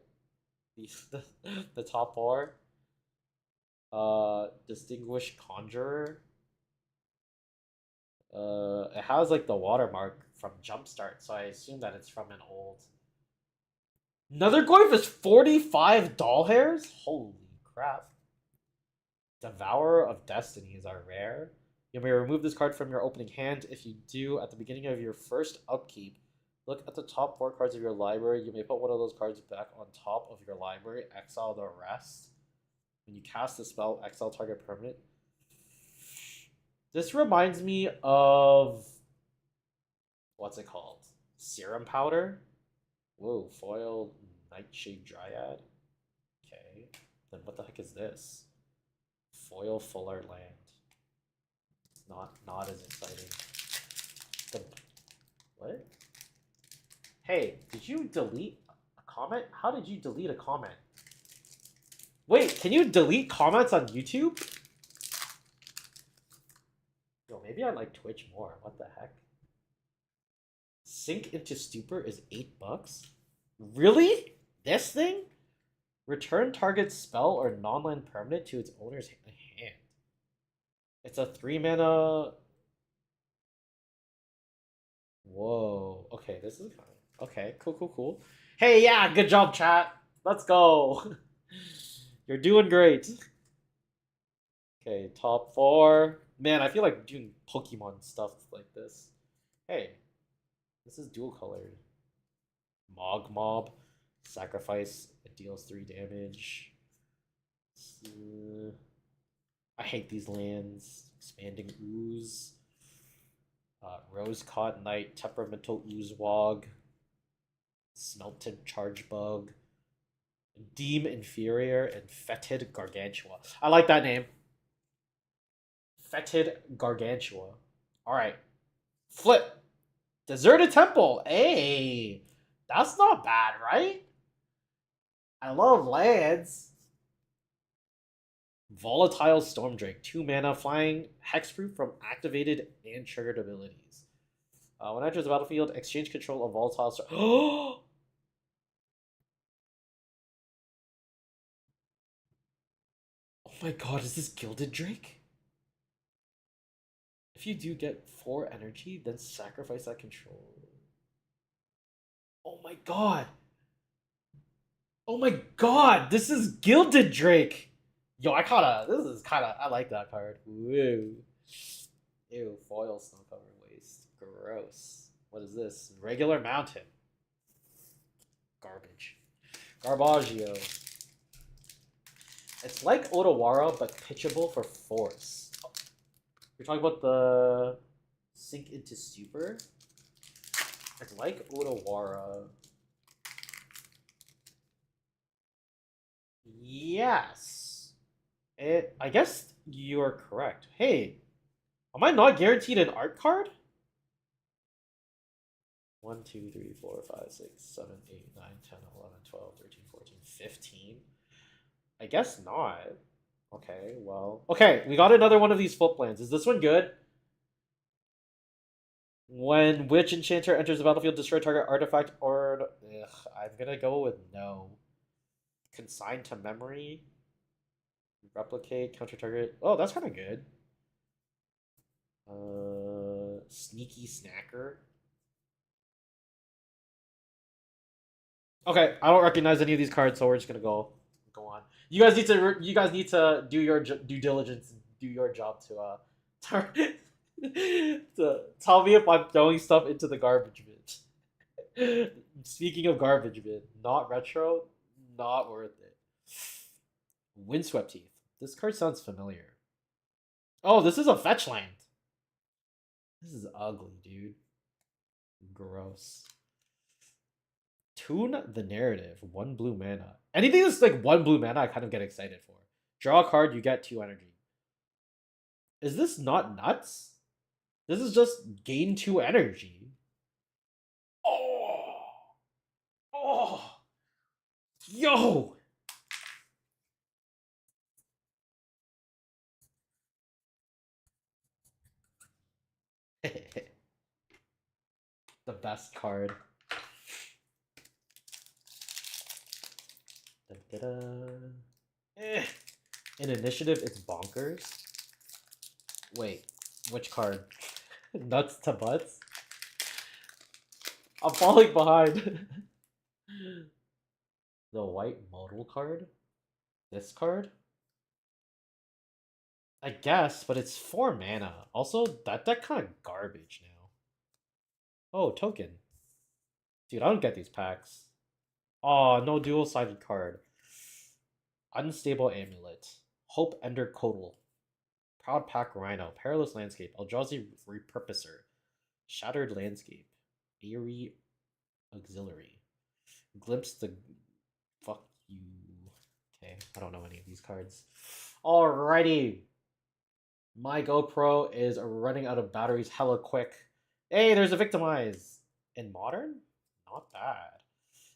The top 4. Distinguished Conjurer. It has like the watermark from Jumpstart, so I assume that it's from an old. Nethergoyf is 45 doll hairs? Holy crap. Devourer of Destiny is our rare. You may remove this card from your opening hand. If you do, at the beginning of your first upkeep, look at the top 4 cards of your library. You may put one of those cards back on top of your library. Exile the rest. When you cast the spell, exile target permanent. This reminds me of... What's it called? Serum Powder? Whoa, foil Nightshade Dryad. Okay. Then what the heck is this? Foil Fuller Land. Not as exciting. What? Hey, did you delete a comment? How did you delete a comment? Wait, can you delete comments on YouTube? Yo, maybe I like Twitch more. What the heck? Sink into Stupor is $8? Really? This thing? Return target spell or non-land permanent to its owner's hand. It's a 3-mana... Whoa. Okay, this is kind of... Okay, cool. Hey, yeah, good job, chat. Let's go. You're doing great. Okay, top 4. Man, I feel like doing Pokemon stuff like this. Hey, this is dual colored. Mob. Sacrifice. It deals 3 damage. I hate these lands. Expanding Ooze. Rose Caught Knight, Temperamental Oozewog, Smelted Charge Bug, Deem Inferior, and Fetid Gargantua. I like that name. Fetid Gargantua. Alright. Flip. Deserted Temple. Hey. That's not bad, right? I love lands. Volatile Stormdrake. 2 mana flying hexproof from activated and triggered abilities. When it enters the battlefield, exchange control of volatile storm. Oh my god, is this Gilded Drake? If you do get 4 energy, then sacrifice that control. Oh my god. Oh my god, this is Gilded Drake. Yo, I like that card. Woo. Ew, foil snow cover waste. Gross. What is this? Regular mountain. Garbage. Garbaggio. It's like Otawara, but pitchable for force. You're talking about the Sink into Stupor? It's like Otawara. Yes. I guess you are correct. Hey, am I not guaranteed an art card? 1, 2, 3, 4, 5, 6, 7, 8, 9, 10, 11, 12, 13, 14, 15. I guess not. Okay, well. Okay, we got another one of these flip lands. Is this one good? When Witch Enchanter enters the battlefield, destroy target artifact or... Ugh, I'm gonna go with no. Consign to memory. Replicate, counter target. Oh, that's kind of good. Sneaky Snacker. Okay, I don't recognize any of these cards, so we're just gonna go on. You guys need to do your due diligence, do your job to tell me if I'm throwing stuff into the garbage bin. Speaking of garbage bin, not retro, not worth it. Windswept Teeth. This card sounds familiar. Oh, this is a fetch land. This is ugly, dude. Gross. Tune the Narrative. 1 blue mana. Anything that's like 1 blue mana, I kind of get excited for. Draw a card, you get 2 energy. Is this not nuts? This is just gain 2 energy. Oh! Oh! Yo! The best card. In initiative, it's bonkers. Wait, which card? Nuts to butts? I'm falling behind. The white modal card? This card? I guess, but it's 4 mana. Also, that deck kind of garbage now. Oh, token. Dude, I don't get these packs. Oh, no dual-sided card. Unstable Amulet. Hope Ender Kodal. Proud Pack Rhino. Perilous Landscape. Eldrazi Repurposer. Shattered Landscape. Eerie Auxiliary. Glimpse the... Fuck you. Okay, I don't know any of these cards. Alrighty. My GoPro is running out of batteries hella quick. Hey, there's a Victimize. In Modern? Not bad.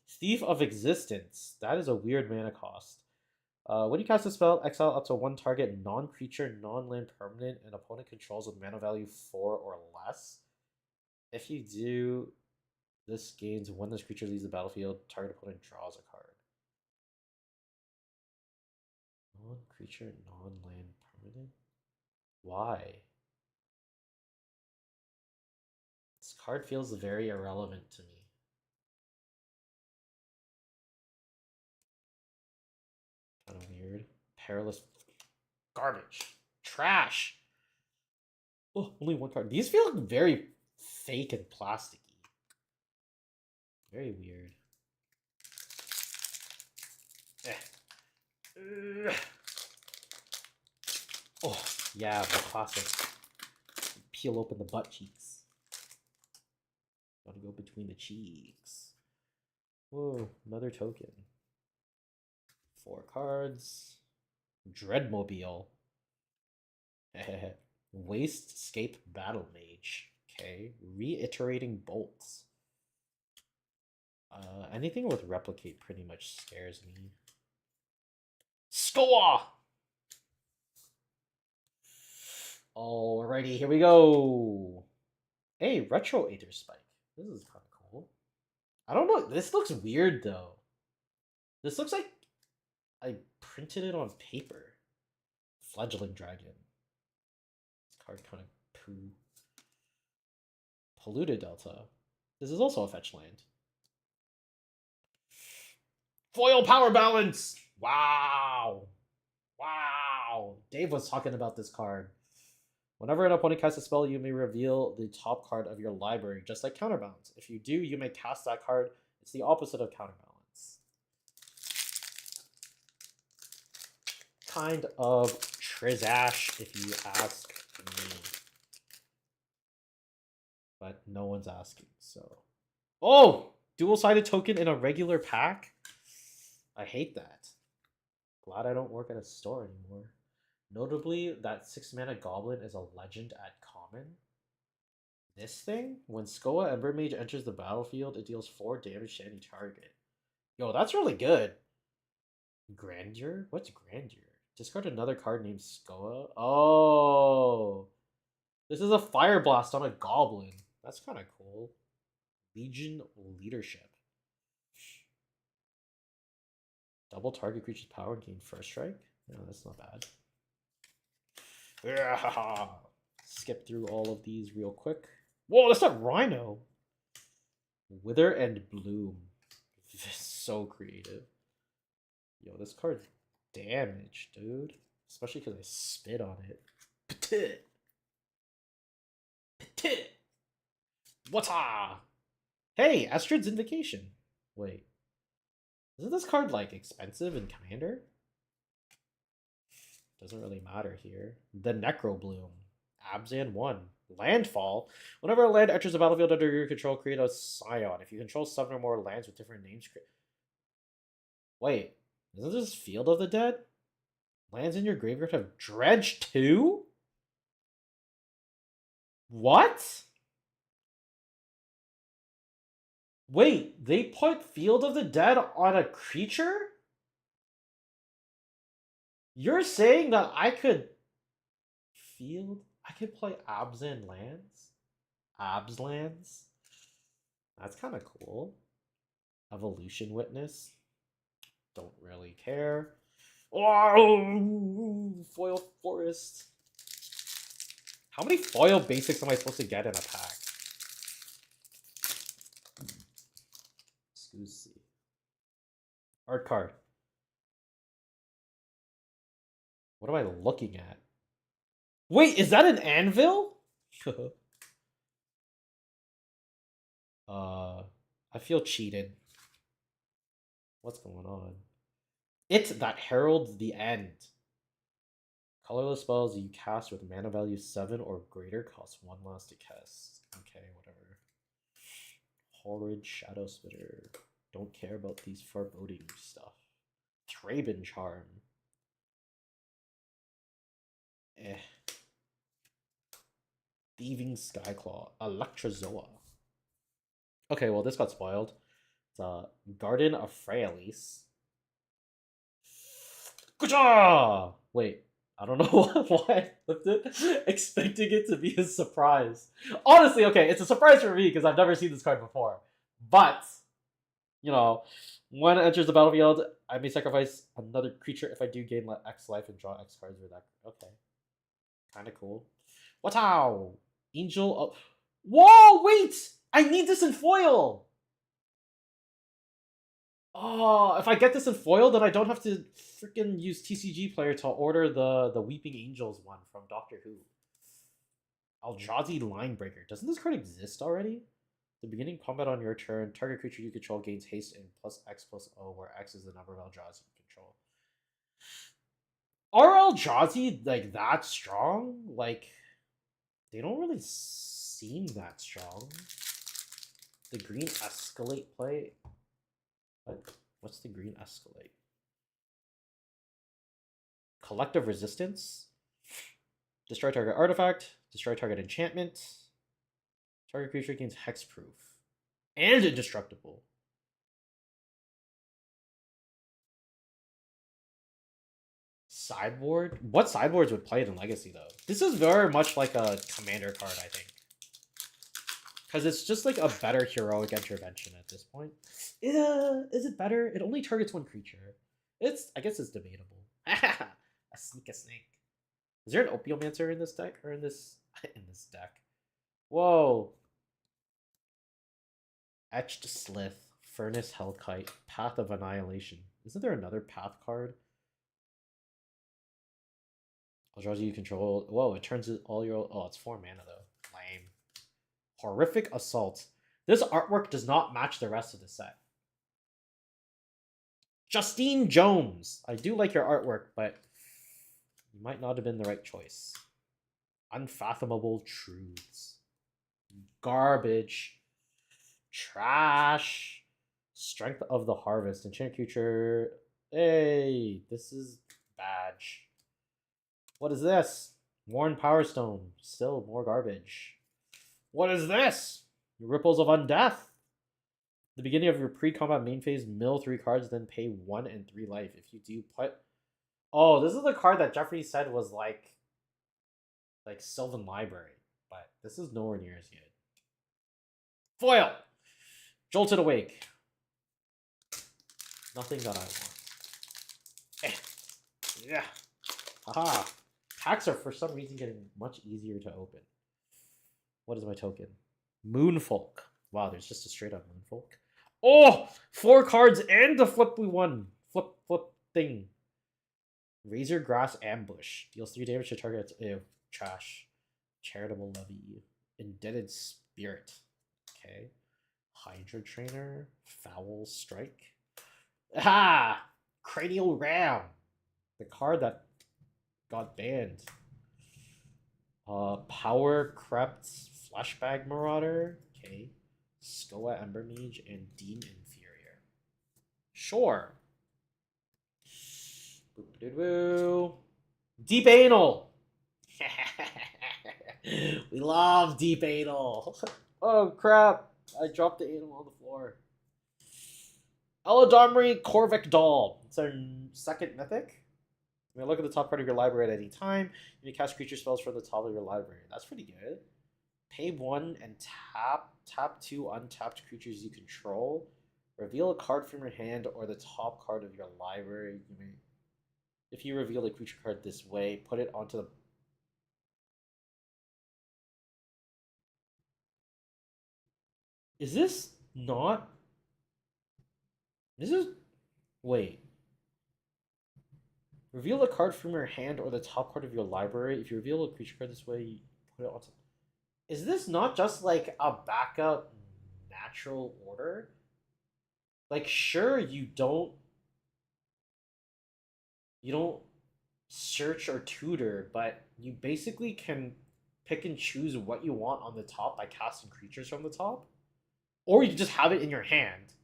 Thief of Existence. That is a weird mana cost. When you cast a spell, exile up to 1 target non-creature, non-land permanent an opponent controls with mana value 4 or less. If you do, this gains when this creature leaves the battlefield, target opponent draws a card. Non-creature, non-land permanent? Why? This card feels very irrelevant to me. Kind of weird. Perilous. Garbage. Trash. Oh, only 1 card. These feel very fake and plasticky. Very weird. Yeah, the classic. Peel open the butt cheeks. Gotta go between the cheeks. Whoa, another token. 4 cards. Dreadmobile. Wastscape Battle Mage. Okay. Reiterating Bolts. Anything with Replicate pretty much scares me. Score! Alrighty, here we go. Hey, Retro Aether Spike. This is kind of cool. I don't know. This looks weird, though. This looks like I printed it on paper. Fledgling Dragon. This card kind of poo. Polluted Delta. This is also a fetch land. Foil Power Balance! Wow! Wow! Dave was talking about this card. Whenever an opponent casts a spell, you may reveal the top card of your library, just like Counterbalance. If you do, you may cast that card. It's the opposite of Counterbalance. Kind of Trizash, if you ask me. But no one's asking, so... Oh! Dual-sided token in a regular pack? I hate that. Glad I don't work at a store anymore. Notably, that 6-mana goblin is a legend at common. This thing? When Skoa Ember Mage enters the battlefield, it deals 4 damage to any target. Yo, that's really good. Grandeur? What's Grandeur? Discard another card named Skoa. Oh! This is a Fire Blast on a goblin. That's kind of cool. Legion Leadership. Double target creature's power and gain first strike? No, that's not bad. Skip through all of these real quick. Whoa, that's not Rhino. Wither and Bloom. This is so creative. Yo, this card's damage, dude. Especially because I spit on it. Petit. Petit. What's-a? Hey, Astrid's Invocation. Wait. Isn't this card, like, expensive in Commander? Doesn't really matter here. The Necrobloom. Abzan 1. Landfall. Whenever a land enters the battlefield under your control, create a Scion. If you control 7 or more lands with different names... Wait. Isn't this Field of the Dead? Lands in your graveyard have Dredge 2? What? Wait, they put Field of the Dead on a creature? You're saying that I could play Abzan lands? Abs lands? That's kind of cool. Evolution Witness. Don't really care. Oh, Foil Forest. How many foil basics am I supposed to get in a pack? Excuse me. Art card. What am I looking at? Wait, is that an anvil? I feel cheated. What's going on? It's that heralds the end. Colorless spells you cast with mana value 7 or greater cost 1 less to cast. Okay, whatever. Horrid Shadow Spitter. Don't care about these foreboding stuff. Thraben Charm. Thieving Skyclaw. Electrozoa. Okay, well, this got spoiled. It's a Garden of Fraelis. Gotcha! Wait, I don't know why I flipped it, expecting it to be a surprise. Honestly, okay, it's a surprise for me because I've never seen this card before. But, you know, when it enters the battlefield, I may sacrifice another creature if I do gain X life and draw X cards with that. Okay. Kind of cool. Wow! Angel of... Whoa, wait! I need this in foil! Oh, if I get this in foil, then I don't have to freaking use TCG Player to order the Weeping Angels one from Doctor Who. Eldrazi Linebreaker. Doesn't this card exist already? The beginning combat on your turn, target creature you control gains haste and +X+O, where X is the number of Eldrazi you control. Are Eldrazi like that strong? Like, they don't really seem that strong. The green escalate play. What's the green escalate? Collective resistance. Destroy target artifact. Destroy target enchantment. Target creature gains hexproof. And indestructible. Sideboard? What sideboards would play it in Legacy, though? This is very much like a commander card, I think. Because it's just like a better heroic intervention at this point. Is it better? It only targets one creature. I guess it's debatable. A snake. Is there an Opiomancer in this deck? Or in this deck? Whoa. Etched Slith. Furnace Hellkite. Path of Annihilation. Isn't there another path card? Eldrazi you control. Whoa, it turns all your. Oh, it's 4 mana though. Lame. Horrific Assault. This artwork does not match the rest of the set. Justine Jones. I do like your artwork, but you might not have been the right choice. Unfathomable Truths. Garbage. Trash. Strength of the Harvest. Enchant creature. Hey, this is badge. What is this? Worn Power Stone. Still more garbage. What is this? Ripples of Undeath. The beginning of your pre-combat main phase, mill 3 cards, then pay 1 and 3 life. If you do put... Oh, this is the card that Jeffrey said was like Sylvan Library. But this is nowhere near as good. Foil! Jolted Awake. Nothing that I want. Yeah. Haha. Packs are for some reason getting much easier to open. What is my token? Moonfolk. Wow, there's just a straight up Moonfolk. Oh! 4 cards and the flip we won. Flip thing. Razor Grass Ambush. Deals 3 damage to target. Ew. Trash. Charitable Levy. Indebted Spirit. Okay. Hydra Trainer. Foul Strike. Ah! Cranial Ram. The card that got banned. Power Crept Flashbag Marauder. Okay. Skoa Ember Mage and Dean Inferior. Sure. Boop-a-doo-doo. Deep Anal. We love Deep Anal. Oh crap. I dropped the anal on the floor. Eladamri Korvik Doll. It's our second mythic. You may look at the top part of your library at any time. You may cast creature spells from the top of your library. That's pretty good. Pay 1 and tap 2 untapped creatures you control. Reveal a card from your hand or the top card of your library. You may, if you reveal a creature card this way, put it onto the... Is this not... This is... Wait. Reveal a card from your hand or the top card of your library. If you reveal a creature card this way, you put it onto... Is this not just like a backup natural order? Like, sure, you don't search or tutor, but you basically can pick and choose what you want on the top by casting creatures from the top. Or you just have it in your hand.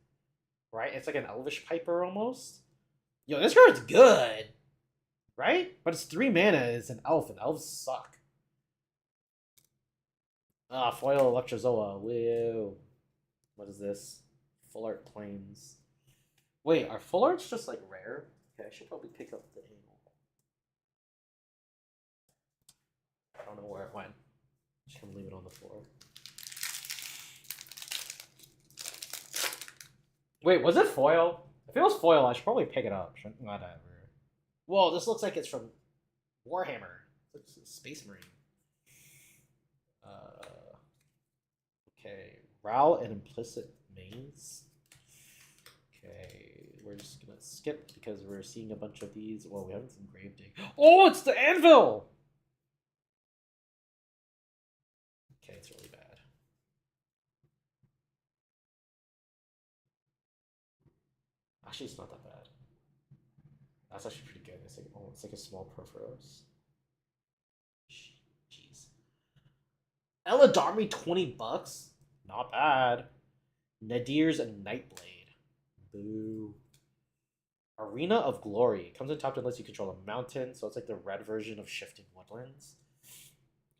Right? It's like an Elvish Piper almost. Yo, this card's good. Right? But it's 3 mana, it's an elf, and elves suck. Ah, foil Electrozoa. Whoa. What is this? Full art planes. Wait, are full arts just like rare? Okay, I should probably pick up the anal. I don't know where it went. Just gonna leave it on the floor. Wait, was it foil? If it was foil, I should probably pick it up. Whatever. Whoa, this looks like it's from Warhammer. It's like Space Marine. Okay, Ral and Implicit Maze. Okay, we're just gonna skip because we're seeing a bunch of these. Well, we haven't seen Gravedigg. Oh, it's the Anvil! Okay, it's really bad. Actually, it's not that bad. That's actually pretty good. It's like a small Perforos. Jeez. Eladarmi, $20. Not bad. Nadir's Nightblade. Boo. Arena of Glory. Comes in top unless you control a mountain, so it's like the red version of Shifting Woodlands.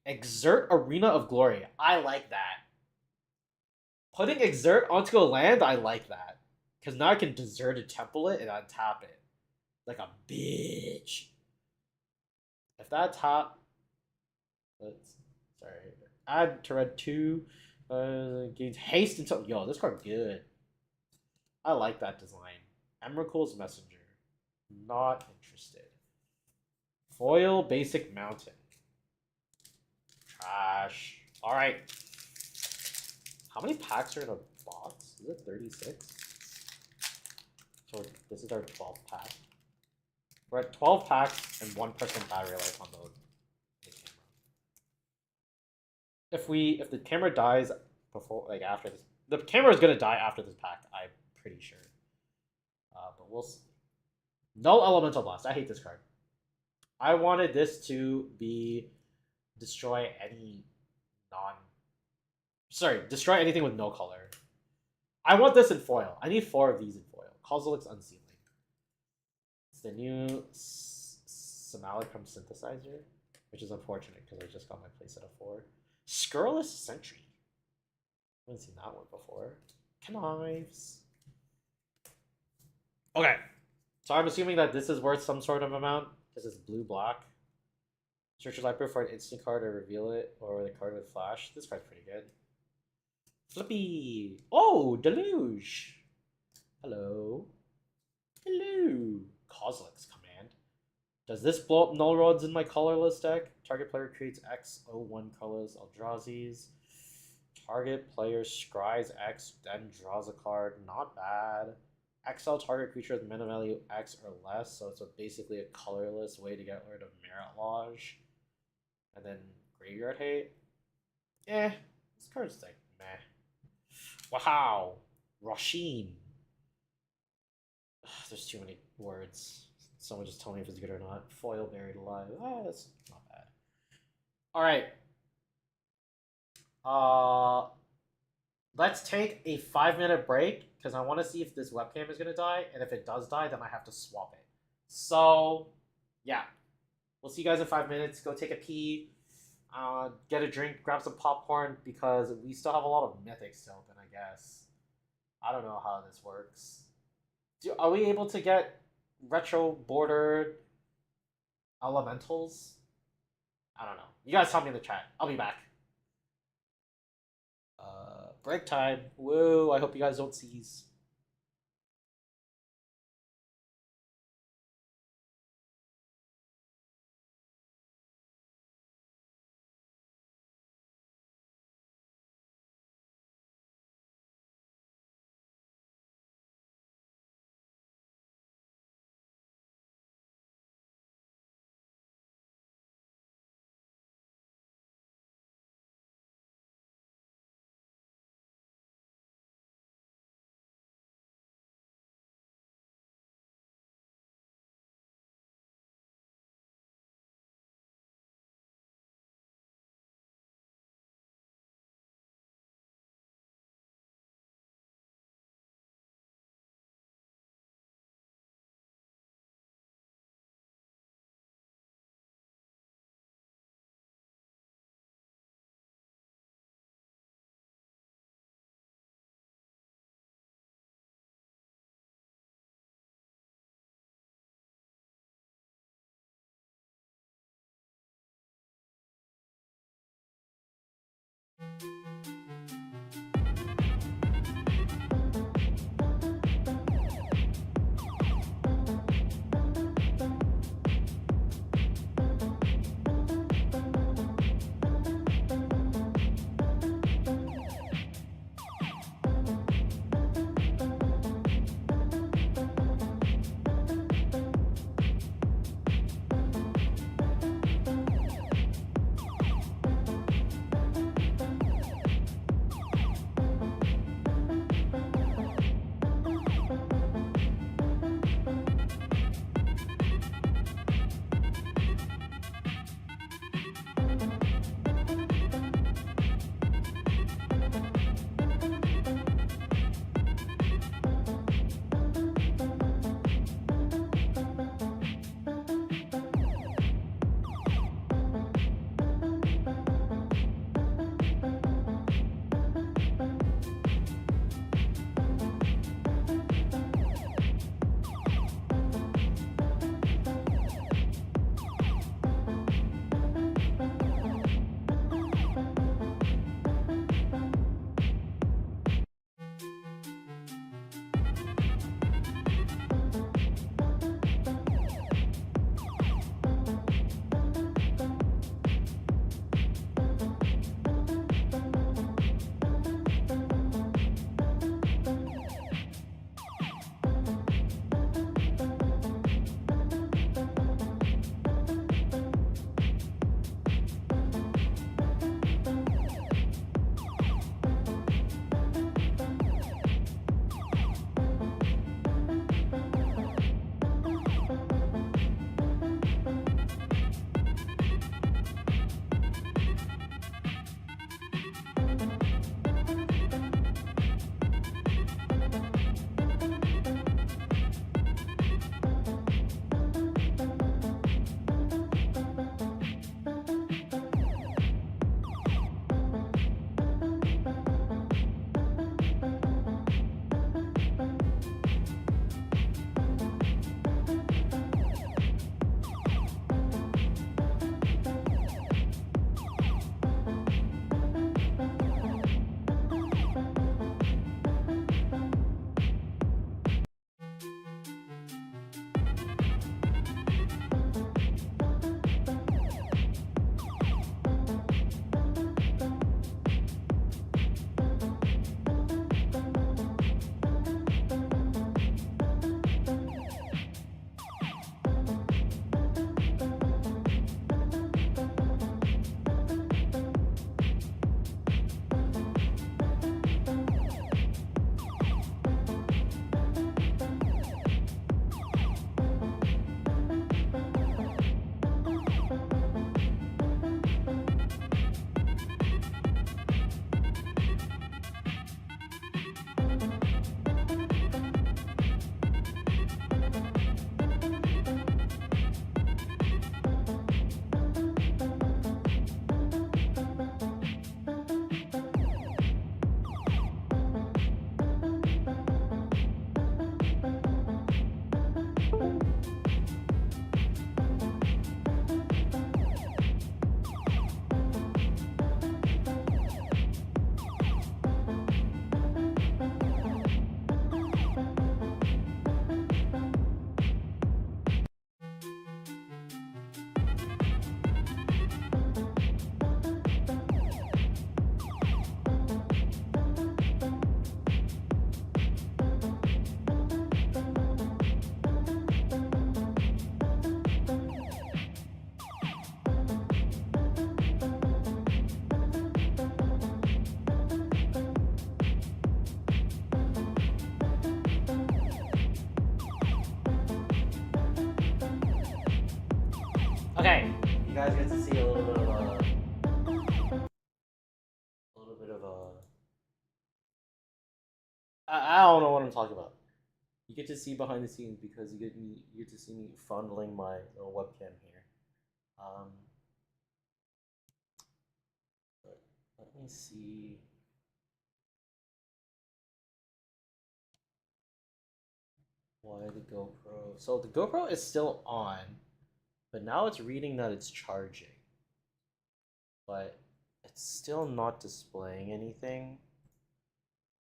Exert Arena of Glory. I like that. Putting Exert onto a land, I like that. Because now I can desert a temple it and untap it. Like a bitch. If that top... Sorry. Add to red 2. Gains haste until... Yo, this card good. I like that design. Emrakul's Messenger. Not interested. Foil Basic Mountain. Trash. Alright. How many packs are in a box? Is it 36? So this is our 12th pack. We're at 12 packs and 1% battery life on the camera. If the camera dies before, like after this, the camera is gonna die after this pack. I'm pretty sure. But we'll see. No Elemental Blast. I hate this card. I wanted this to be destroy any destroy anything with no color. I want this in foil. I need 4 of these in foil. Kozilek's Unsealing. It's the new Simulacrum Synthesizer, which is unfortunate because I just got my playset of 4. Scurrilous Sentry. I haven't seen that one before. Knives. Okay. So I'm assuming that this is worth some sort of amount because it's blue-black. Search your library for an instant card or reveal it, or the card with flash. This card's pretty good. Flippy. Oh, Deluge. Hello. Hello. Kozilek's Command. Does this blow up null rods in my colorless deck? Target player creates X01 colors Eldrazi's. Target player scries X, then draws a card. Not bad. Exile target creature with mana value X or less, so it's basically a colorless way to get rid of Merit Lodge. And then Graveyard Hate. This card's like meh. Wow. Roshin. There's too many words. Someone just tell me if it's good or not. Foil Buried Alive. That's not bad. Alright. Let's take a 5-minute break because I want to see if this webcam is going to die. And if it does die, then I have to swap it. So, yeah. We'll see you guys in 5 minutes. Go take a pee. Get a drink. Grab some popcorn because we still have a lot of mythics to open, I guess. I don't know how this works. Are we able to get retro bordered elementals? I don't know. You guys tell me in the chat. I'll be back. Break time. Woo, I hope you guys don't seize. Okay, you guys get to see a little bit of I don't know what I'm talking about. You get to see behind the scenes because you get to see me fondling my little webcam here. Um, but let me see. Why the GoPro? So the GoPro is still on, but now it's reading that it's charging. But it's still not displaying anything,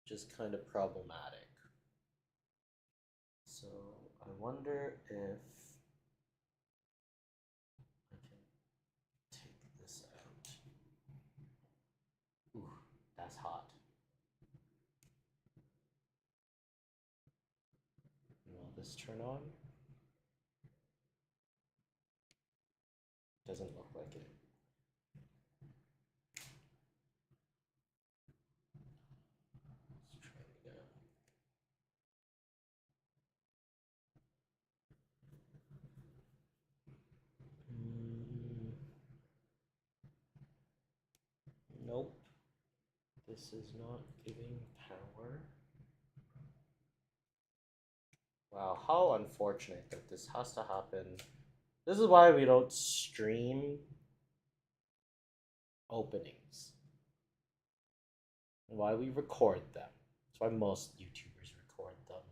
which is kind of problematic. So I wonder if I can take this out. Ooh, that's hot. Will this turn on? Doesn't look like it. Let's try it again. Nope. This is not giving power. Wow, how unfortunate that this has to happen. This is why we don't stream openings. Why we record them. That's why most YouTubers record them.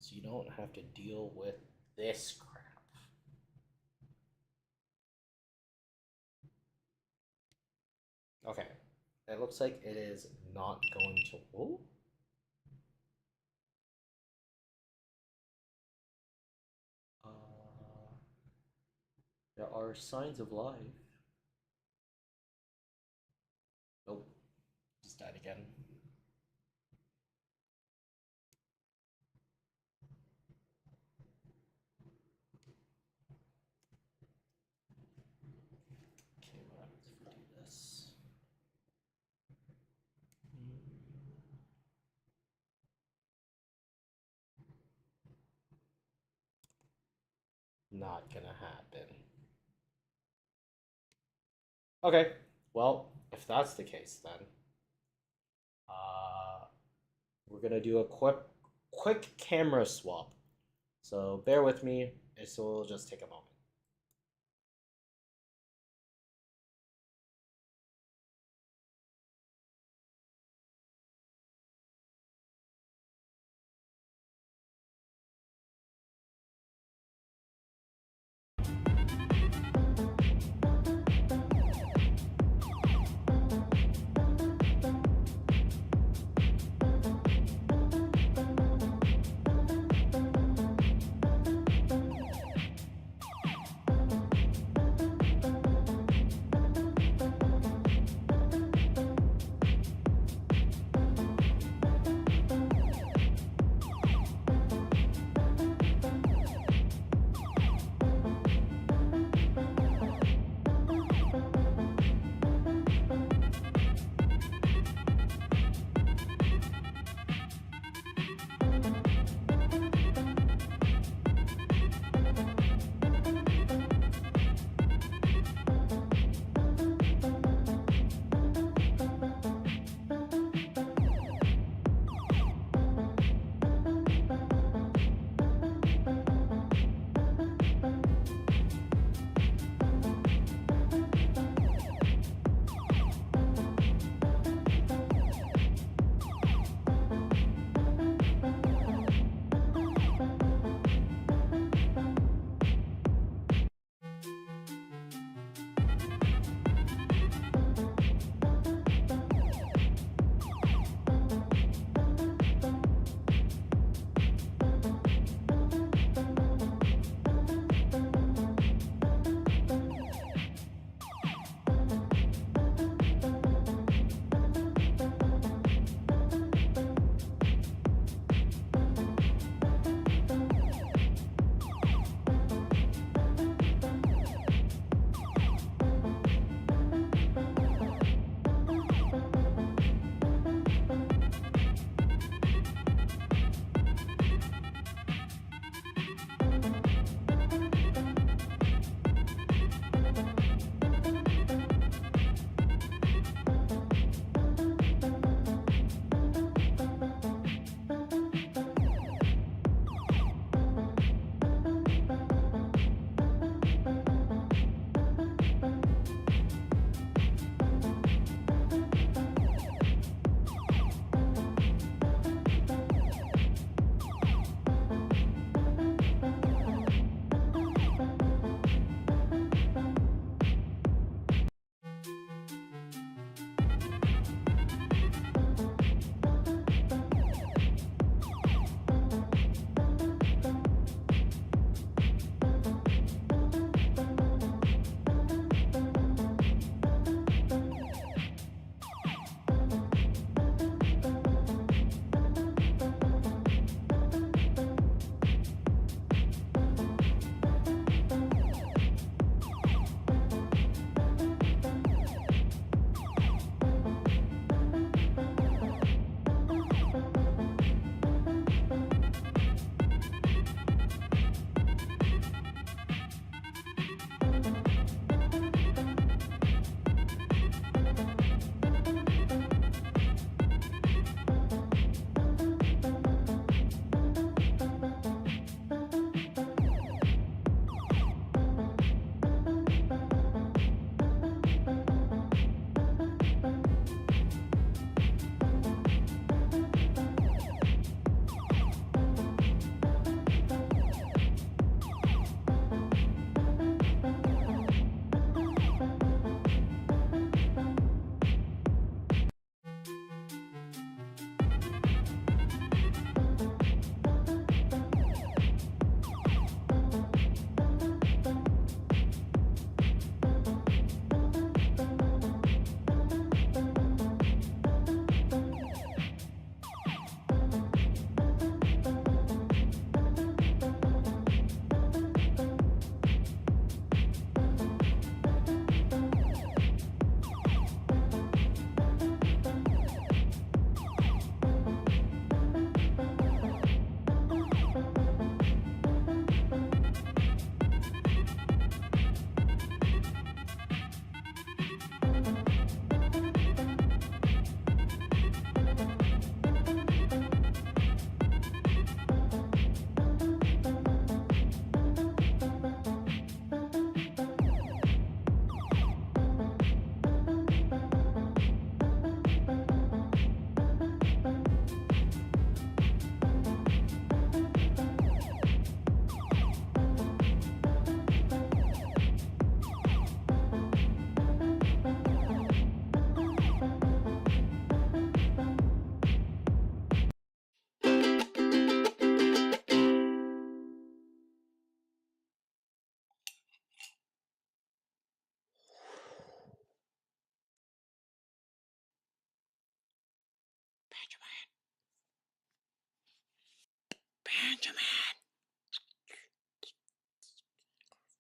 So you don't have to deal with this crap. Okay. It looks like it is not going to. Oh? There are signs of life. Nope. Just died again. Okay, what happens if we do this? Not gonna happen. Okay, well, if that's the case, then we're gonna do a quick camera swap. So bear with me. This will just take a moment.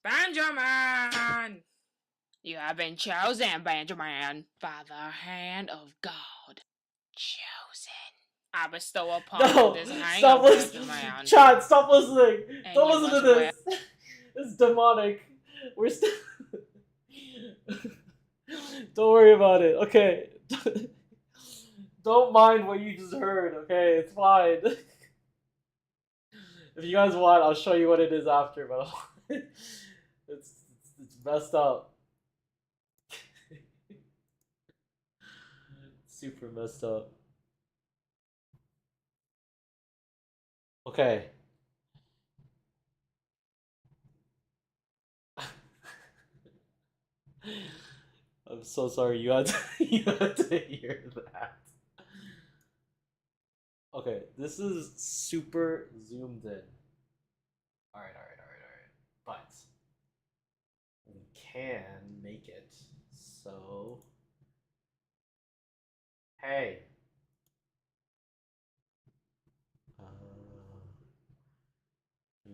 Benjamin! You have been chosen, Benjamin, by the hand of God. Chosen. I bestow upon you this ring of Benjamin. Chad, stop listening. And Don't you listen to must wear. this. It's demonic. We're still. Don't worry about it. Okay. Don't mind what you just heard. Okay, it's fine. If you guys want, I'll show you what it is after. But it's messed up. Super messed up. Okay. I'm so sorry you had to, you had to hear that. Okay, this is super zoomed in. Alright. But we can make it so. Hey.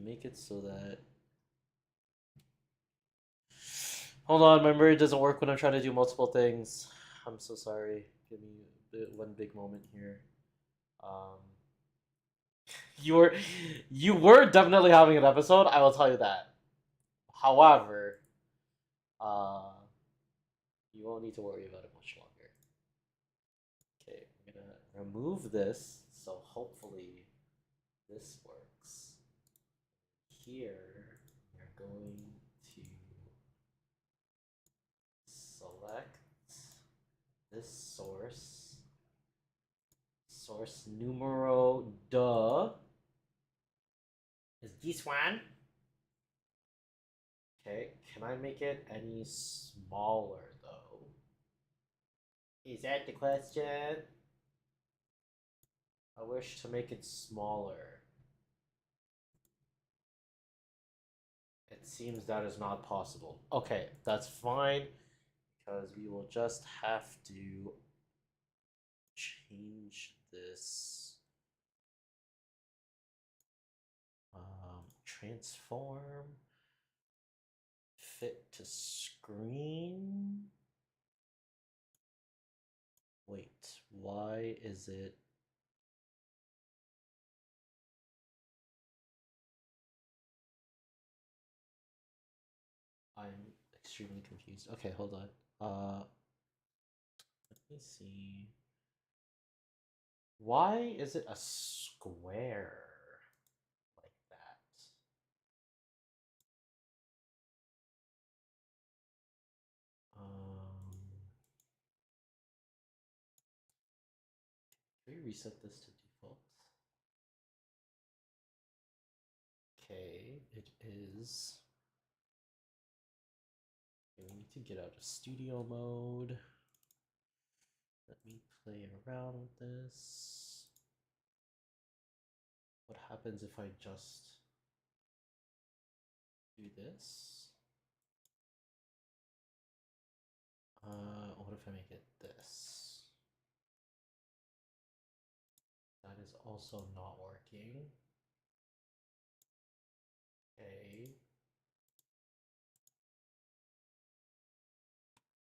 Make it so that. Hold on, remember it doesn't work when I'm trying to do multiple things. I'm so sorry. Give me one big moment here. Um, you were definitely having an episode. I will tell you that. However, uh, you won't need to worry about it much longer. Okay, I'm gonna remove this, so hopefully this works. Here, we're going to select this source numero duh is this one. Okay, can I make it any smaller though? Is that the question? I wish to make it smaller. It seems that is not possible. Okay, that's fine because we will just have to change this transform fit to screen. Wait, why is it? I'm extremely confused. Okay, hold on. Let me see. Why is it a square like that? Can we reset this to default? Okay, it is. Okay, we need to get out of studio mode. Let me play around with this. What happens if I just do this? What if I make it this? That is also not working. Okay.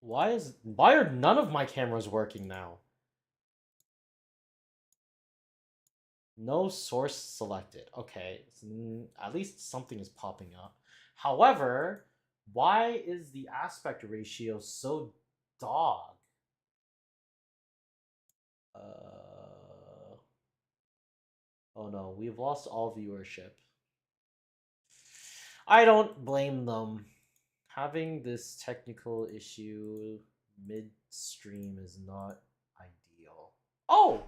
Why are none of my cameras working now? No source selected. Okay, at least something is popping up. However, why is the aspect ratio so dog? Oh no, we've lost all viewership. I don't blame them. Having this technical issue midstream is not ideal. Oh!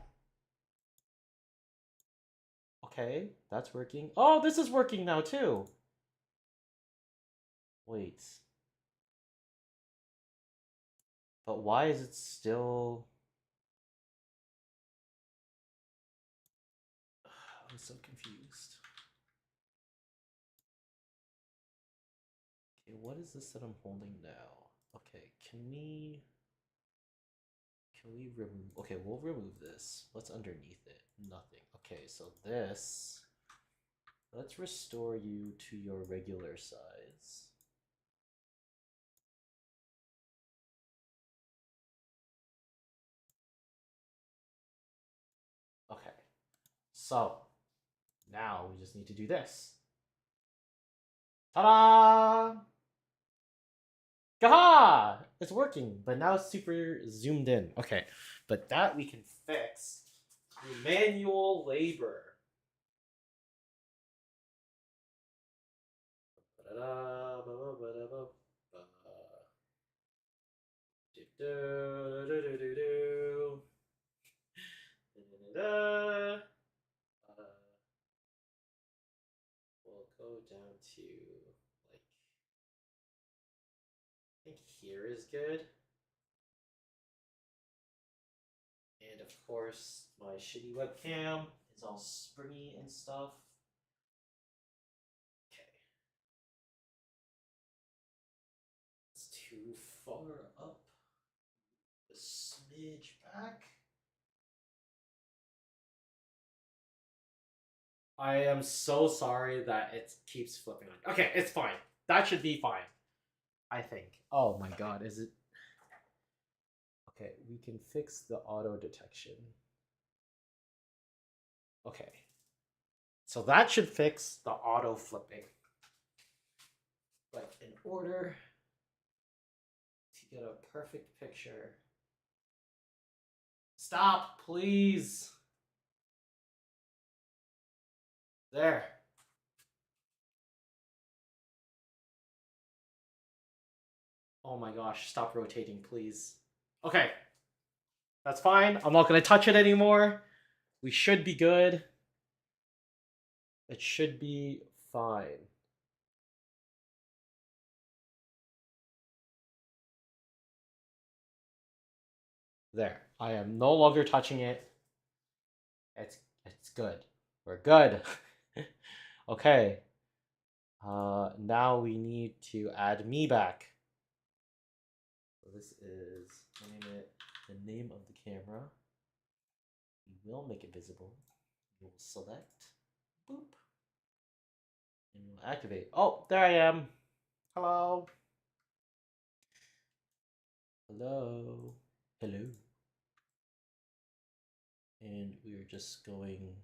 Okay, that's working. Oh, this is working now too. Wait. But why is it still... I'm so confused. Okay, what is this that I'm holding now? Okay, can Can we remove? Okay, we'll remove this. What's underneath it? Nothing. Okay, so this. Let's restore you to your regular size. Okay, so now we just need to do this. Ta-da! Gaha! It's working, but now it's super zoomed in. Okay, but that we can fix through manual labor. We'll go down to like I think here is good. And of course, my shitty webcam is all springy and stuff. Okay. It's too far up. A smidge back. I am so sorry that it keeps flipping on. Okay, it's fine. That should be fine. I think. Oh my god, is it? Okay, we can fix the auto detection. Okay. So that should fix the auto flipping. Like in order to get a perfect picture. Stop, please. There. Oh my gosh, stop rotating, please. Okay. That's fine. I'm not going to touch it anymore. We should be good. It should be fine. There. I am no longer touching it. It's good. We're good. Okay. Now we need to add me back. So this is name it the name of the camera. We will make it visible. We will select. Boop. And we'll activate. Oh, there I am. Hello. Hello. Hello. And we're just going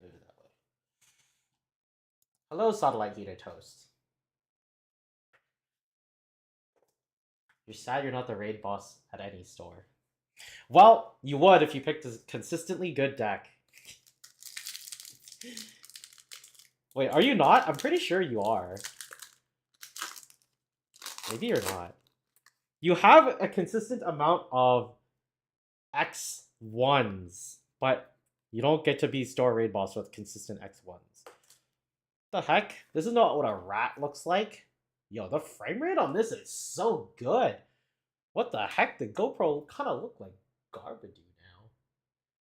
that way. Hello, Satellite Gator Toast. You're sad you're not the raid boss at any store. Well, you would if you picked a consistently good deck. Wait, are you not? I'm pretty sure you are. Maybe you're not. You have a consistent amount of X1s, but you don't get to be store raid boss with consistent X1s. The heck? This is not what a rat looks like. Yo, the frame rate on this is so good. What the heck? The GoPro kind of look like garbage now.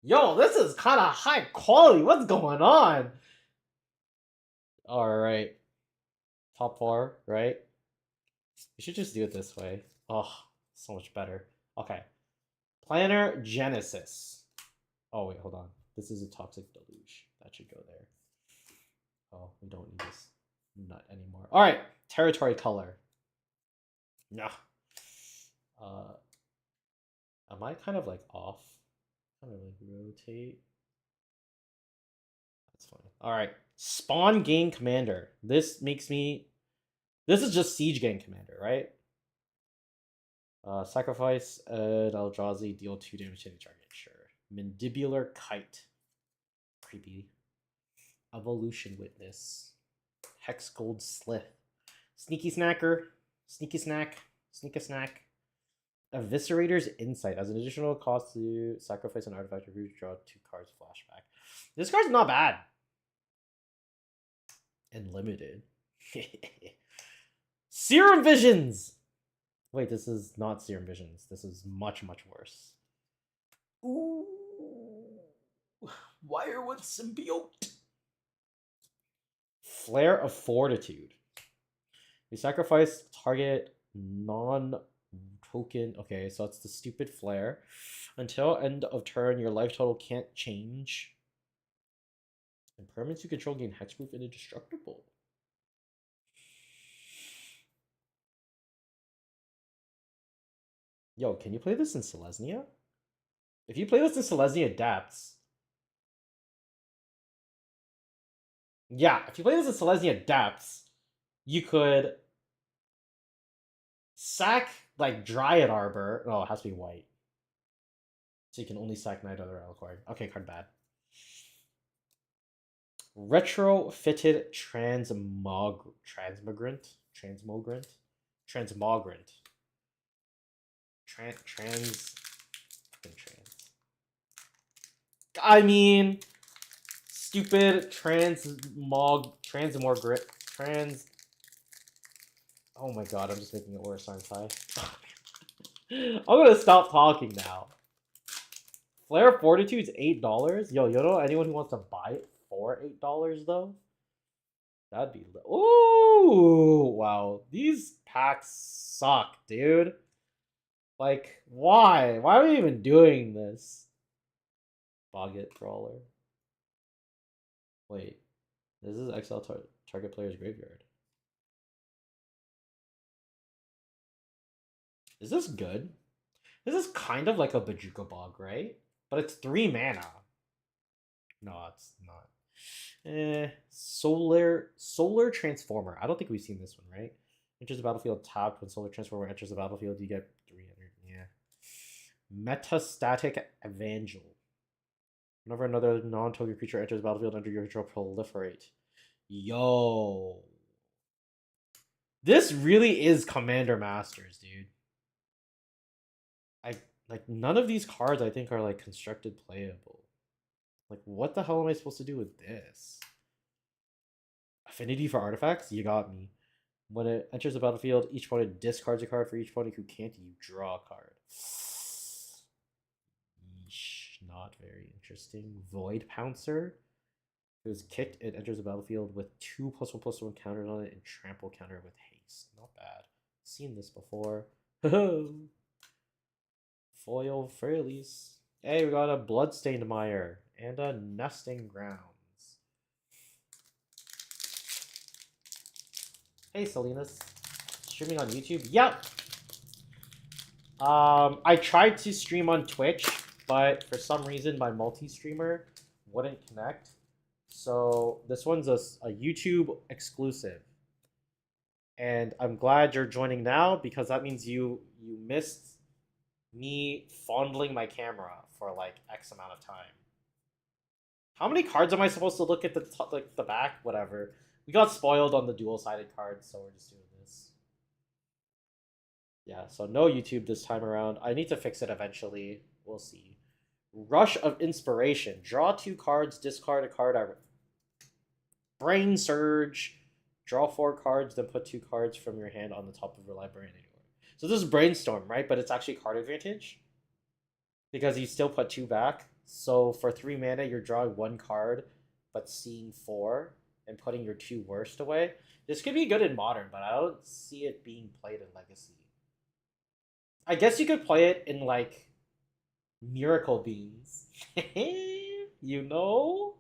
Yo, this is kind of high quality. What's going on? All right. Top 4, right? We should just do it this way. Oh, so much better. Okay. Planner Genesis. Oh, wait, hold on. This is a Toxic Deluge. That should go there. Oh, we don't need this nut anymore. All right. Territory color. Nah. Am I kind of like off? Kind of like rotate. That's fine. All right. Spawn Gang Commander. This makes me. This is just Siege Gang Commander, right? Sacrifice Eldrazi, deal 2 damage to the target. Sure. Mandibular Kite. Creepy. Evolution Witness. Hex Gold Slith. Sneaky Snacker. Sneaky Snack. Sneak a Snack. Eviscerator's Insight. As an additional cost to sacrifice an artifact, or draw 2 cards flashback. This card's not bad. And limited. Serum Visions! Wait, this is not Serum Visions. This is much, much worse. Ooh. Wirewood Symbiote. Flare of Fortitude. You sacrifice target non-token. Okay, so it's the stupid flare. Until end of turn, your life total can't change. And permanents you control gain hexproof and indestructible. Yo, can you play this in Selesnya? If you play this in Selesnya Depths. Yeah, if you play this in Selesnya Depths, you could sack like Dryad Arbor. Oh, it has to be white. So you can only sack Knight Other Alcor. Okay, card bad. Retrofitted transmogrant. I mean, stupid transmogrant. Oh my god, I'm just making it worse, aren't I? I'm gonna stop talking now. Flare Fortitude's $8. Yo, you know anyone who wants to buy it for $8 though? That'd be ooh, wow. These packs suck, dude. Like, why? Why are we even doing this? Boggett Brawler. Wait, this is XL target player's graveyard. Is this good? This is kind of like a Bajuka Bog, right? But it's 3 mana. No, it's not. Solar Transformer. I don't think we've seen this one, right? Enters the battlefield tapped. When Solar Transformer enters the battlefield, you get 300. Yeah. Metastatic Evangel. Whenever another non-token creature enters the battlefield under your control, proliferate. Yo. This really is Commander Masters, dude. Like none of these cards I think are like constructed playable. Like what the hell am I supposed to do with this? Affinity for artifacts? You got me. When it enters the battlefield, each opponent discards a card. For each opponent who can't, you draw a card. Yeesh, not very interesting. Void Pouncer. If it was kicked, it enters the battlefield with 2+1/+1 counters on it and trample counter with haste. Not bad. Seen this before. Foil Frailes. Hey, we got a Bloodstained Mire and a Nesting Grounds. Hey, Salinas. Streaming on YouTube? Yep. I tried to stream on Twitch, but for some reason my multi-streamer wouldn't connect. So this one's a YouTube exclusive. And I'm glad you're joining now because that means you missed me fondling my camera for like X amount of time. How many cards am I supposed to look at the top, like the back? Whatever. We got spoiled on the dual-sided cards, so we're just doing this. Yeah, so no YouTube this time around. I need to fix it eventually. We'll see. Rush of Inspiration. Draw 2 cards, discard a card. Brain Surge. Draw 4 cards, then put 2 cards from your hand on the top of your library anywhere. So this is Brainstorm, right? But it's actually card advantage. Because you still put 2 back. So for 3 mana, you're drawing 1 card, but seeing 4 and putting your 2 worst away. This could be good in Modern, but I don't see it being played in Legacy. I guess you could play it in, like, Miracle Beans. You know?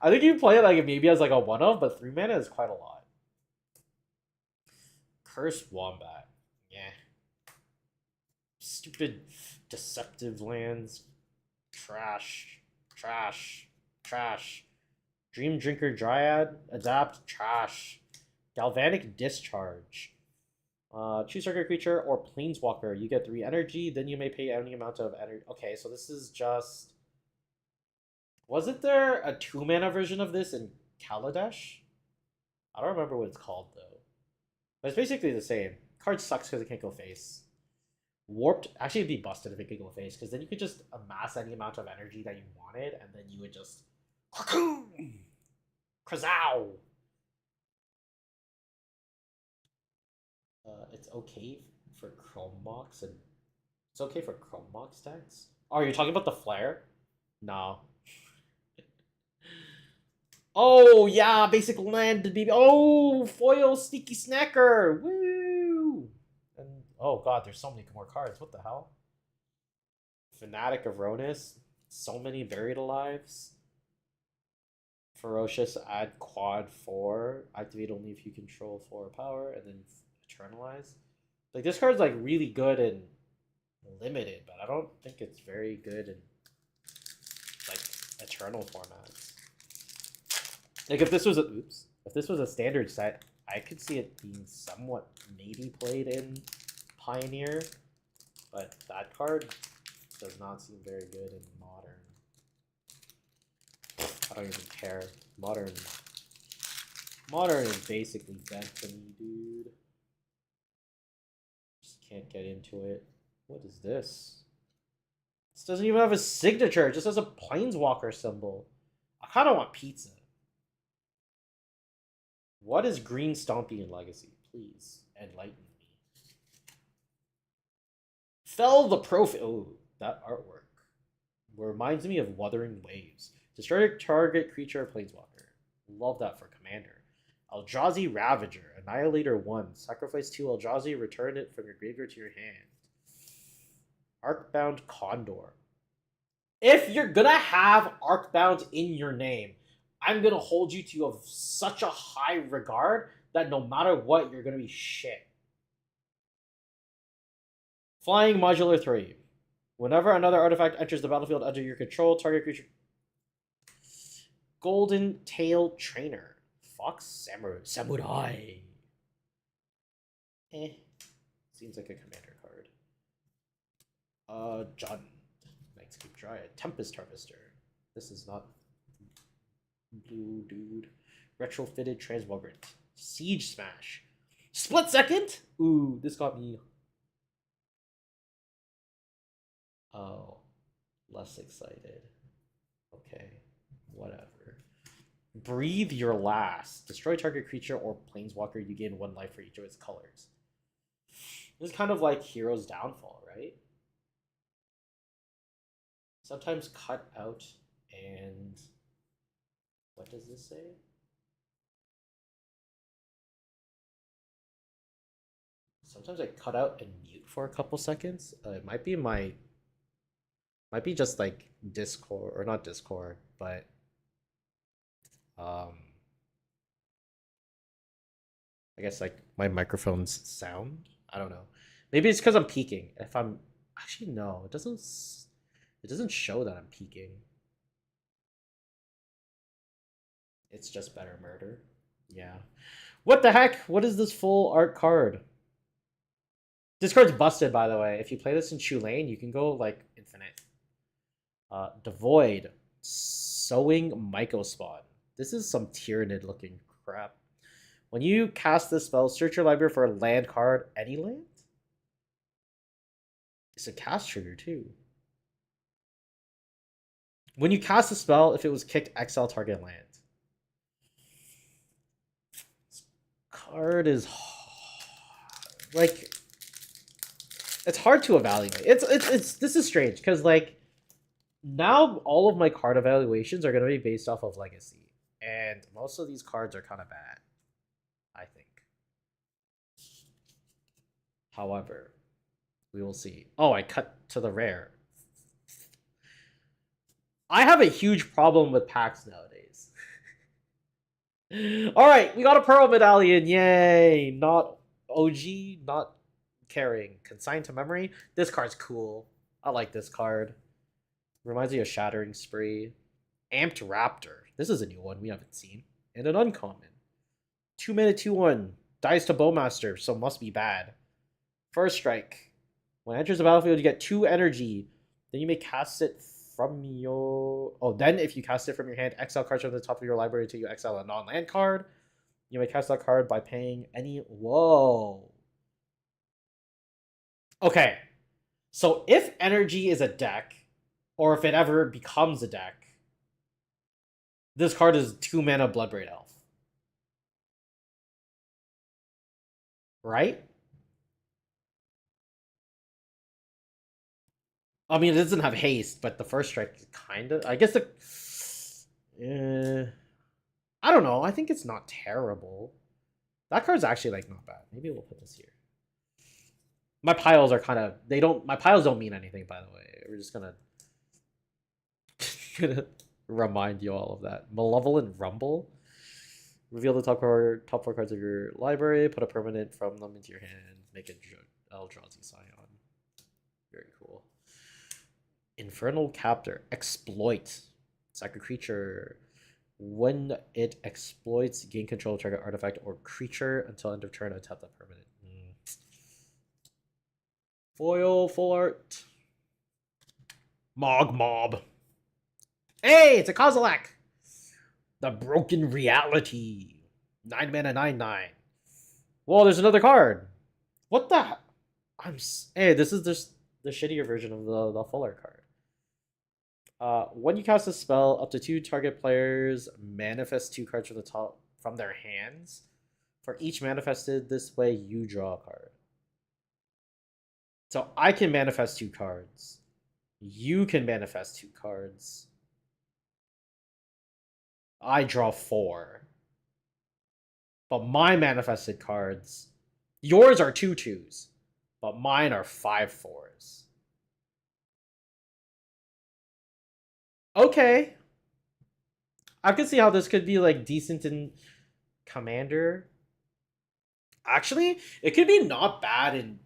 I think you play it, like, maybe as, like, a one-off, but 3 mana is quite a lot. Cursed Wombat. Yeah. Stupid Deceptive Lands. Trash. Trash. Trash. Dream Drinker Dryad. Adapt. Trash. Galvanic Discharge. Choose target creature or planeswalker. You get 3 energy, then you may pay any amount of energy. Okay, so this is just... Wasn't there a 2 mana version of this in Kaladesh? I don't remember what it's called though. But it's basically the same. Card sucks because it can't go face. Warped, actually it'd be busted if it could go face, because then you could just amass any amount of energy that you wanted, and then you would just... Krazow! It's okay for Chrome Mox and it's okay for Chrome Mox decks. Oh, you're talking about the flare? No. Oh yeah, basic land baby. Oh, foil sneaky snacker. Woo! Oh god, there's so many more cards. What the hell? Fanatic of Ronus. So many buried alives. Ferocious add quad 4. Activate only if you control 4 power, and then eternalize. Like this card's like really good and limited, but I don't think it's very good in like eternal formats. Like if this was a standard set, I could see it being somewhat maybe played in Pioneer, but that card does not seem very good in Modern. I don't even care. Modern is basically dead to me, dude. Just can't get into it. What is this? This doesn't even have a signature. It just has a Planeswalker symbol. I kind of want pizza. What is Green Stompy in Legacy? Please enlighten me. Fell the Profit. Oh, that artwork reminds me of Wuthering Waves. Destroy a target creature or Planeswalker. Love that for Commander. Eldrazi Ravager. Annihilator 1. Sacrifice 2 Eldrazi. Return it from your graveyard to your hand. Arcbound Condor. If you're gonna have Arcbound in your name, I'm gonna hold you to of such a high regard that no matter what, you're gonna be shit. Flying Modular 3. Whenever another artifact enters the battlefield under your control, target creature. Golden Tail Trainer. Fox Samurai. Seems like a commander card. John. Knight's Keep Dryad. Tempest Harvester. This is not blue, dude. Retrofitted Transmogrant. Siege Smash. Split Second? Ooh, this got me. Oh, less excited. Okay, whatever. Breathe Your Last. Destroy target creature or planeswalker. You gain 1 life for each of its colors. This is kind of like Hero's Downfall, right? Sometimes cut out and... What does this say? Sometimes I cut out and mute for a couple seconds. It might be just like Discord, or not Discord, but I guess like my microphone's sound. I don't know. Maybe it's because I'm peaking. If I'm actually no, it doesn't show that I'm peaking. It's just better murder. Yeah. What the heck? What is this full art card? This card's busted, by the way. If you play this in Shoe Lane, you can go like infinite. Devoid. Sowing Mycospawn. This is some Tyranid looking crap. When you cast this spell, search your library for a land card. Any land? It's a cast trigger too. When you cast a spell, if it was kicked, exile target land. This card is like it's hard to evaluate. It's this is strange because like now all of my card evaluations are going to be based off of Legacy, and most of these cards are kind of bad, I think. However, we will see. Oh, I cut to the rare. I have a huge problem with packs nowadays. All right, we got a Pearl Medallion. Yay! Not OG, not carrying. Consigned to Memory. This card's cool. I like this card. Reminds me of Shattering Spree. Amped Raptor. This is a new one we haven't seen. And an uncommon. 2-mana 2/1. Dies to Bowmaster, so must be bad. First Strike. When it enters the battlefield, you get 2 energy. Then you may cast it from your... Oh, then if you cast it from your hand, exile cards from the top of your library until you exile a non-land card. You may cast that card by paying any... Whoa. Okay. So if energy is a deck, or if it ever becomes a deck, this card is 2-mana Bloodbraid Elf. Right? I mean, it doesn't have haste, but the first strike kind of... I guess the... I don't know. I think it's not terrible. That card's actually, like, not bad. Maybe we'll put this here. My piles are kind of my piles don't mean anything, by the way. We're just gonna gonna remind you all of that. Malevolent Rumble. Reveal the top four cards of your library. Put a permanent from them into your hand. Make a Eldrazi Scion. Very cool. Infernal Captor. Exploit. Sack a creature. When it exploits, gain control of target artifact or creature until end of turn. Untap that permanent. Foil, full art. Mog Mob. Hey, it's a Kozilek. The Broken Reality. 9 mana, 9/9. Whoa, there's another card. What the? Hey, this is just the shittier version of the full art card. When you cast a spell, up to 2 target players manifest 2 cards from the top from their hands. For each manifested this way, you draw a card. So I can manifest 2 cards. You can manifest 2 cards. I draw 4. But my manifested cards, yours are 2/2s, but mine are 5/4s. Okay. I can see how this could be like decent in Commander. Actually, it could be not bad in.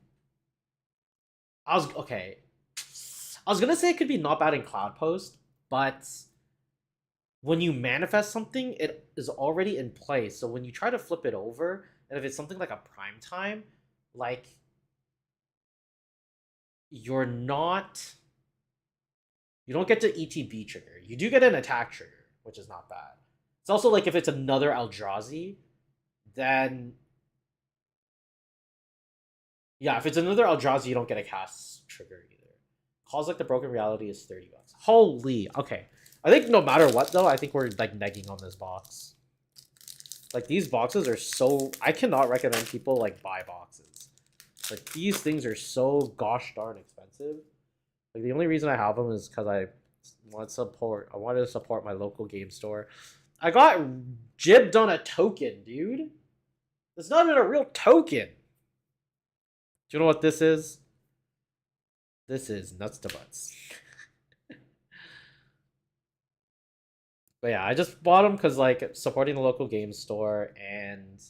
I was gonna say it could be not bad in Cloud Post, but when you manifest something, it is already in place. So when you try to flip it over, and if it's something like a prime time, like you don't get to ETB trigger. You do get an attack trigger, which is not bad. It's also like if it's another Eldrazi, then yeah, if it's another Eldrazi, you don't get a cast trigger either. Calls like the Broken Reality is $30. Holy, okay. I think no matter what though, I think we're like negging on this box. Like these boxes are so I cannot recommend people like buy boxes. Like these things are so gosh darn expensive. Like the only reason I have them is because I wanted to support my local game store. I got jibbed on a token, dude. It's not even a real token. Do you know what this is? This is nuts to butts. But yeah, I just bought them because like supporting the local game store, and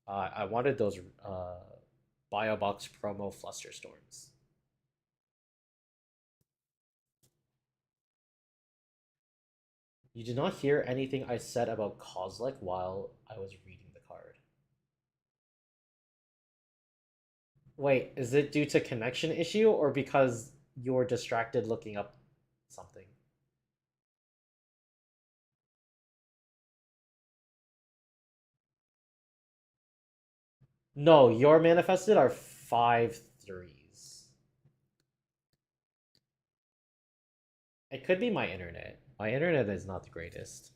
I wanted those BioBox promo Flusterstorms. You did not hear anything I said about Kozilek while I was reading the card. Wait, is it due to connection issue or because you're distracted looking up something? No, your manifested are 5/3s. It could be my internet. My internet is not the greatest.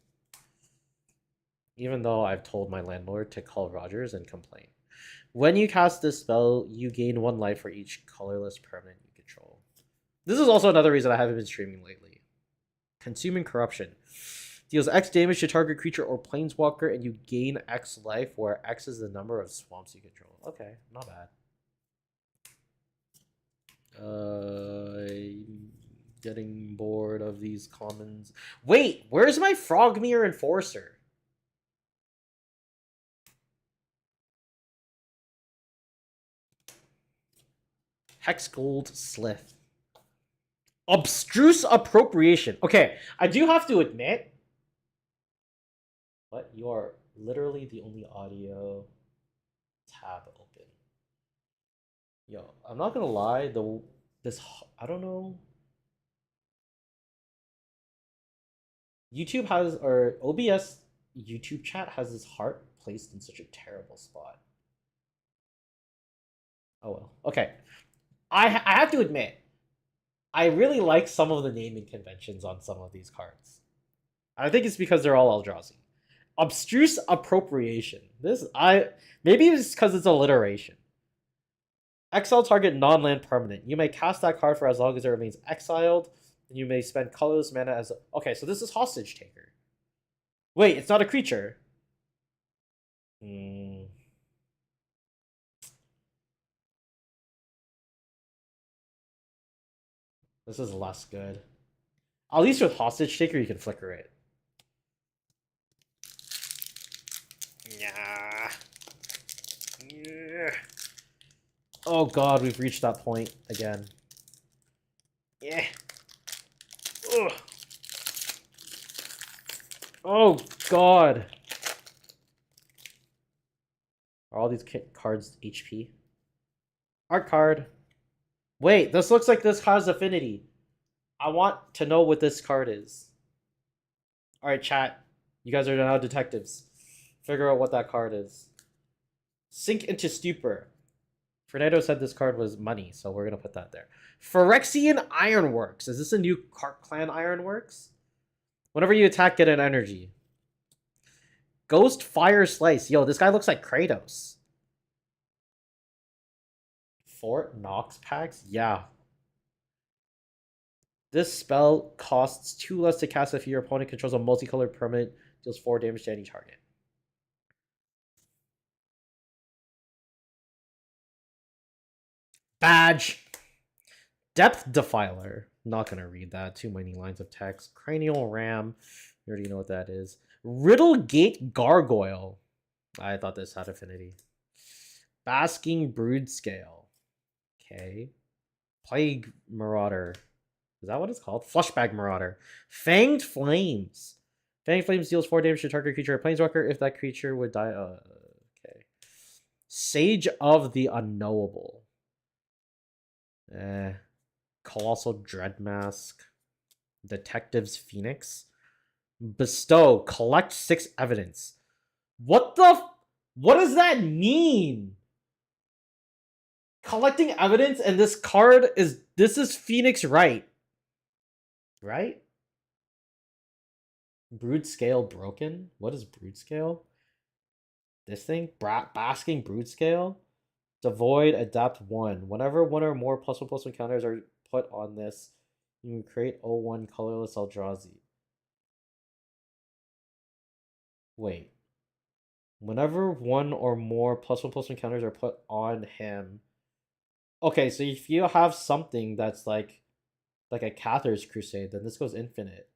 Even though I've told my landlord to call Rogers and complain. When you cast this spell, you gain 1 life for each colorless permanent you control. This is also another reason I haven't been streaming lately. Consuming Corruption. Deals X damage to target creature or planeswalker, and you gain X life, where X is the number of swamps you control. Okay, not bad. Getting bored of these commons. Wait, where's my Frogmere Enforcer? Hex Gold Slith. Abstruse Appropriation. Okay, I do have to admit, but you are literally the only audio tab open. Yo, I'm not gonna lie, I don't know. YouTube has, or OBS YouTube chat has his heart placed in such a terrible spot. Oh well. Okay. I have to admit, I really like some of the naming conventions on some of these cards. I think it's because they're all Eldrazi. Abstruse Appropriation. Maybe it's because it's alliteration. Exile target non-land permanent. You may cast that card for as long as it remains exiled, and you may spend colorless mana as. Okay, so this is Hostage Taker. Wait, it's not a creature. This is less good. At least with Hostage Taker, you can flicker it. Yeah. Oh god, we've reached that point again. Yeah. Ugh. Oh god. Are all these cards HP? Art card. Wait, this looks like this has affinity. I want to know what this card is. Alright, chat. You guys are now detectives. Figure out what that card is. Sink into Stupor. Fernando said this card was money, so we're going to put that there. Phyrexian Ironworks. Is this a new clan Ironworks? Whenever you attack, get an energy. Ghost Fire Slice. Yo, this guy looks like Kratos. Fort Knox packs? Yeah. This spell costs 2 less to cast if your opponent controls a multicolored permanent, deals 4 damage to any target. Badge. Depth Defiler. Not gonna read that. Too many lines of text. Cranial Ram. You already know what that is. Riddlegate Gargoyle. I thought this had affinity. Basking Brood Scale. Okay. Plague Marauder. Is that what it's called? Flushbag Marauder. Fanged Flames. Fanged Flames deals 4 damage to target creature or planeswalker if that creature would die. Okay. Sage of the Unknowable. Colossal Dreadmask. Detective's Phoenix. Bestow. Collect 6 evidence. What does that mean? Collecting evidence, and this card is Phoenix Right. Right? Brood Scale broken? What is Brood Scale? This thing? Basking Brood Scale? Devoid Adapt 1. Whenever 1 or more +1/+1 counters are put on this, you can create 0/1 colorless Eldrazi. Wait. Whenever 1 or more +1/+1 counters are put on him. Okay, so if you have something that's like a Cathar's Crusade, then this goes infinite.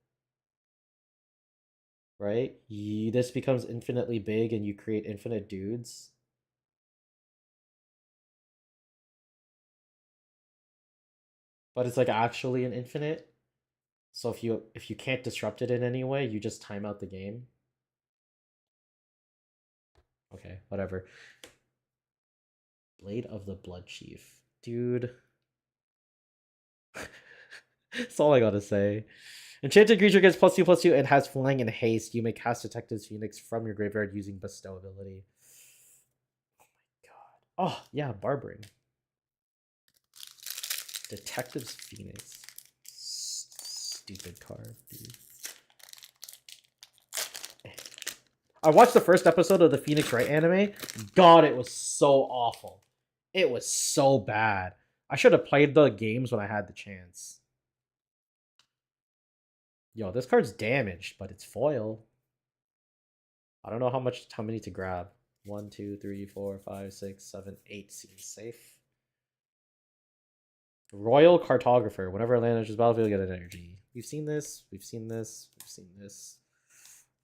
Right? This becomes infinitely big and you create infinite dudes. But it's like actually an infinite. So if you can't disrupt it in any way, you just time out the game. Okay, whatever. Blade of the Blood Chief. Dude. That's all I gotta say. Enchanted creature gets +2/+2 and has flying and haste. You may cast Detective's Phoenix from your graveyard using Bestow ability. Oh my god. Oh, yeah, Barbering. Detective's Phoenix. Stupid card, dude. I watched the first episode of the Phoenix Wright anime. God, it was so awful. It was so bad. I should have played the games when I had the chance. Yo, this card's damaged, but it's foil. I don't know how many to grab. 1, 2, 3, 4, 5, 6, 7, 8 seems safe. Royal Cartographer. Whenever a land enters battlefield, you get an energy. We've seen this. We've seen this. We've seen this.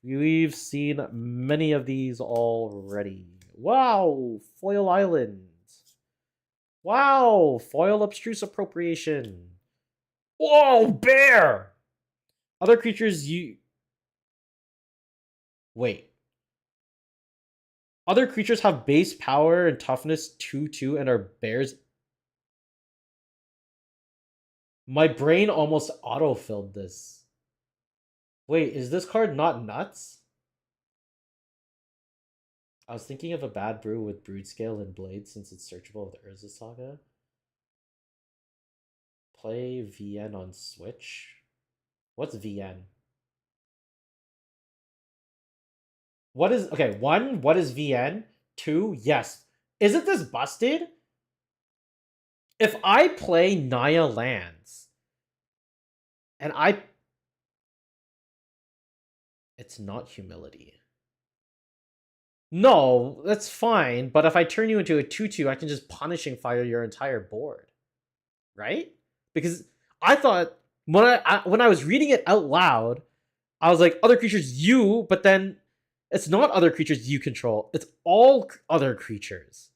We've seen many of these already. Wow! Foil Island. Wow! Foil Abstruse Appropriation. Whoa! Bear! Other creatures you... Wait. Other creatures have base power and toughness 2/2 and are bears. My brain almost auto-filled this. Wait, is this card not nuts? I was thinking of a bad brew with Brood Scale and Blade since it's searchable with Urza Saga. Play VN on Switch. What's VN? What is... Okay, 1, what is VN? 2, yes. Isn't this busted? If I play Naya lands, and it's not humility. No, that's fine, but if I turn you into a 2/2, I can just Punishing Fire your entire board. Right? Because I thought when I was reading it out loud, I was like, other creatures you, but then it's not other creatures you control. It's all other creatures.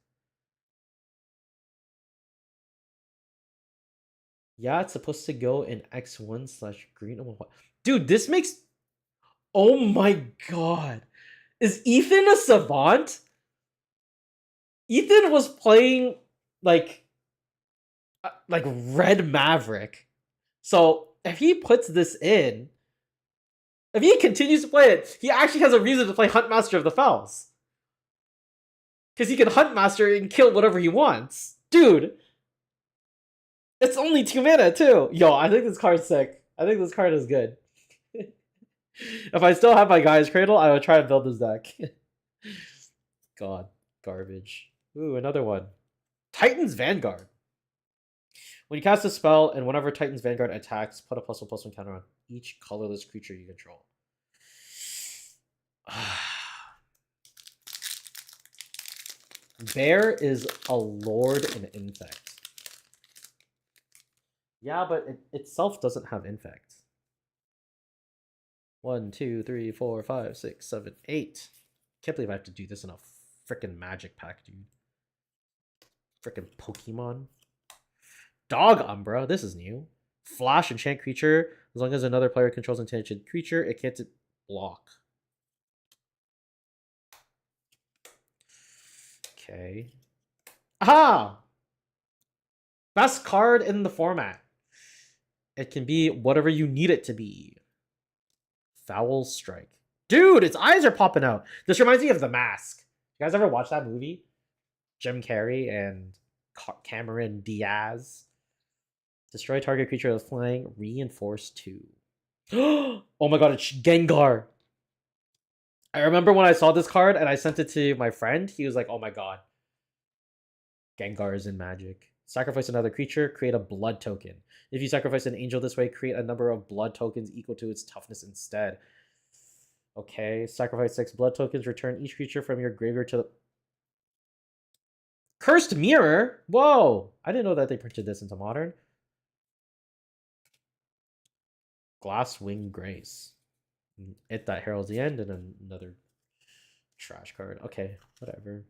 Yeah, it's supposed to go in X1/green. Dude, this makes. Oh my god. Is Ethan a savant? Ethan was playing like Red Maverick. So if he puts this in, if he continues to play it, he actually has a reason to play Huntmaster of the Fells. Because he can Huntmaster and kill whatever he wants. Dude, it's only 2 mana too. Yo, I think this card's sick. I think this card is good. If I still have my Guy's Cradle, I would try and build this deck. God, garbage. Ooh, another one. Titan's Vanguard. When you cast a spell and whenever Titan's Vanguard attacks, put a +1/+1 counter on each colorless creature you control. Bear is a lord and infect. Yeah, but it itself doesn't have infect. 1, 2, 3, 4, 5, 6, 7, 8. Can't believe I have to do this in a freaking magic pack, dude. Freaking Pokemon. Dog Umbra, this is new. Flash enchant creature. As long as another player controls enchanted creature, it can't block. Okay. Aha! Best card in the format. It can be whatever you need it to be. Foul Strike. Dude, its eyes are popping out. This reminds me of The Mask. You guys ever watch that movie? Jim Carrey and Cameron Diaz. Destroy target creature with flying. Reinforce 2. Oh my god, it's Gengar. I remember when I saw this card and I sent it to my friend. He was like, oh my god. Gengar is in Magic. Sacrifice another creature, create a blood token. If you sacrifice an angel this way, create a number of blood tokens equal to its toughness instead. Okay, sacrifice 6 blood tokens, return each creature from your graveyard to the... Cursed Mirror? Whoa! I didn't know that they printed this into Modern. Glasswing Grace. It that heralds the end, and another trash card. Okay, whatever.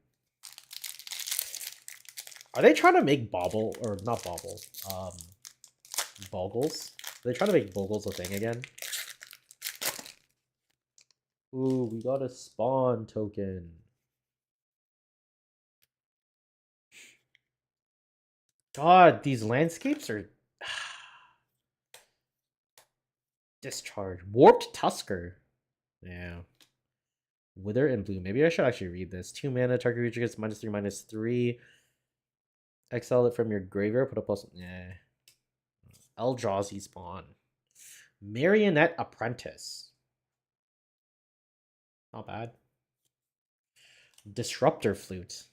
Are they trying to make Bobble, or not Bobble, Boggles? Are they trying to make Boggles a thing again? Ooh, we got a spawn token. God, these landscapes are... Discharge. Warped Tusker. Yeah. Wither and Blue. Maybe I should actually read this. 2 mana, target creature gets -3/-3. Exile it from your graveyard, put a plus... Yeah. Eldrazi spawn. Marionette Apprentice. Not bad. Disruptor Flute.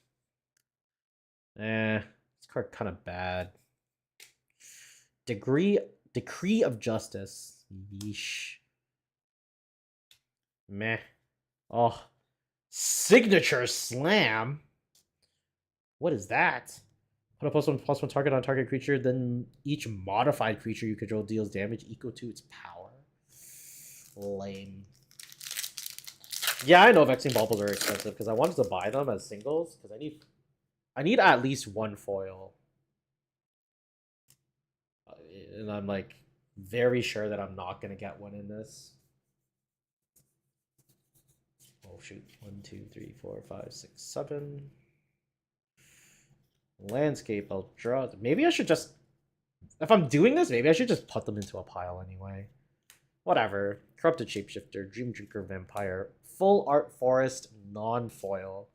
This card kind of bad. Decree of Justice. Yeesh. Meh. Oh. Signature Slam? What is that? Put a +1/+1 target on target creature, then each modified creature you control deals damage equal to its power. Lame. Yeah, I know Vexing Baubles are expensive because I wanted to buy them as singles because I need at least one foil. And I'm like very sure that I'm not gonna get one in this. Oh shoot. 1, 2, 3, 4, 5, 6, 7. Landscape, I'll draw. Maybe I should just, if I'm doing this, maybe I should just put them into a pile anyway. Whatever. Corrupted Shapeshifter, Dream Drinker Vampire, Full Art Forest, non-foil.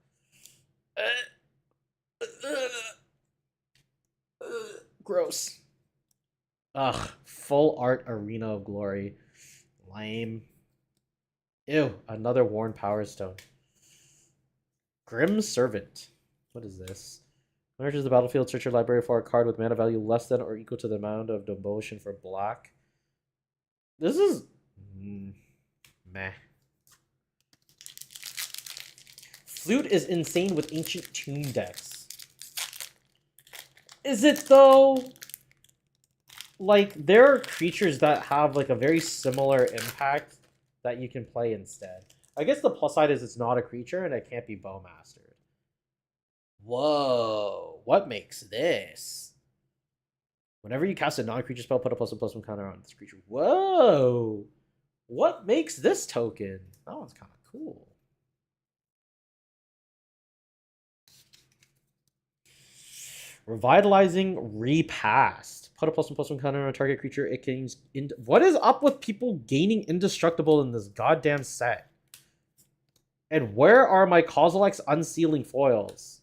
Gross. Ugh. Full Art Arena of Glory. Lame. Ew. Another Worn Power Stone. Grim Servant. What is this? When enters the battlefield, search your library for a card with mana value less than or equal to the amount of devotion for black. This is... meh. Flute is insane with Ancient Tomb decks. Is it though? like there are creatures that have like a very similar impact that you can play instead. I guess the plus side is it's not a creature and it can't be bowmastered. Whoa, what makes this? Whenever you cast a non-creature spell, put a +1/+1 counter on this creature. Whoa! What makes this token? That one's kind of cool. Revitalizing Repast. Put a +1/+1 counter on a target creature. It gains. What is up with people gaining indestructible in this goddamn set? And where are my Kozilek's unsealing foils?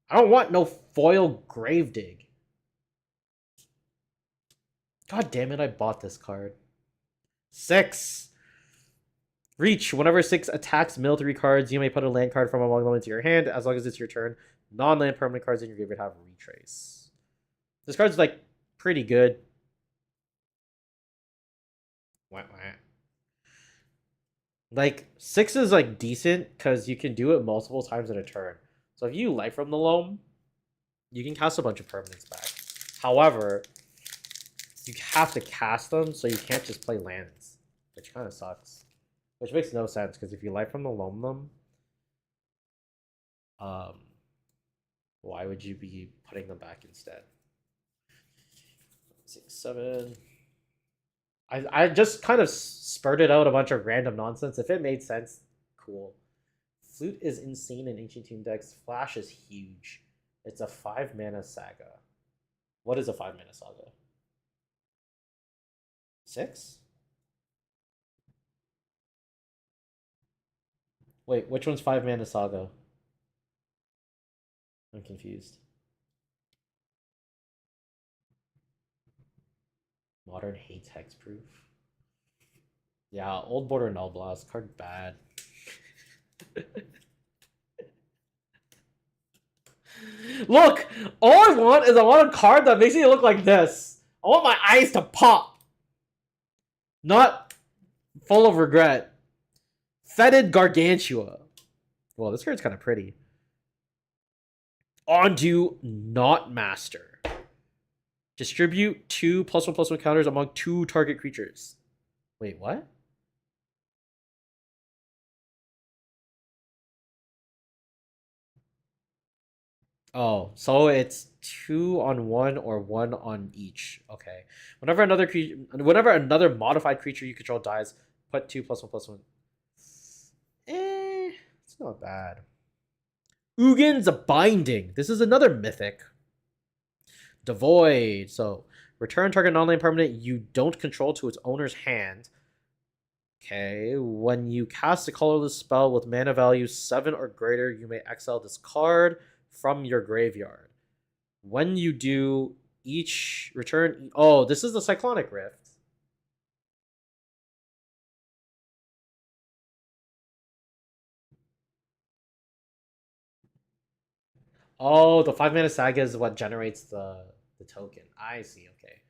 I don't want no foil Gravedig. God damn it, I bought this card. 6. Reach. Whenever 6 attacks mill 3 cards, you may put a land card from among them into your hand, as long as it's your turn. Non-land permanent cards in your graveyard have retrace. This card's like pretty good. Like 6 is like decent because you can do it multiple times in a turn. So if you Life from the Loam, you can cast a bunch of permanents back. However, you have to cast them, so you can't just play lands, which kind of sucks. Which makes no sense because if you Life from the Loam them, why would you be putting them back instead? 6, 7. I just kind of spurted out a bunch of random nonsense. If it made sense, cool. Flute is insane in Ancient Tomb decks. Flash is huge. It's a 5-mana saga. What is a 5-mana saga? 6? Wait, which one's 5-mana saga? I'm confused. Modern hates hexproof. Yeah, Old Border Null Blast. Card bad. Look! All I want is I want a card that makes me look like this. I want my eyes to pop. Not full of regret. Fetid Gargantua. Well, this card's kind of pretty. Onto Not Master. Distribute 2 +1/+1 counters among 2 target creatures. Wait, what? Oh, so it's 2 on 1 or 1 on each. Okay. Whenever another modified creature you control dies, put 2 +1/+1. It's not bad. Ugin's Binding. This is another mythic. Devoid. So return target non-land permanent you don't control to its owner's hand. Okay. When you cast a colorless spell with mana value 7 or greater, you may exile this card from your graveyard. When you do, each return. Oh, this is the Cyclonic Rift. Oh, the 5-mana saga is what generates the token. I see. Okay.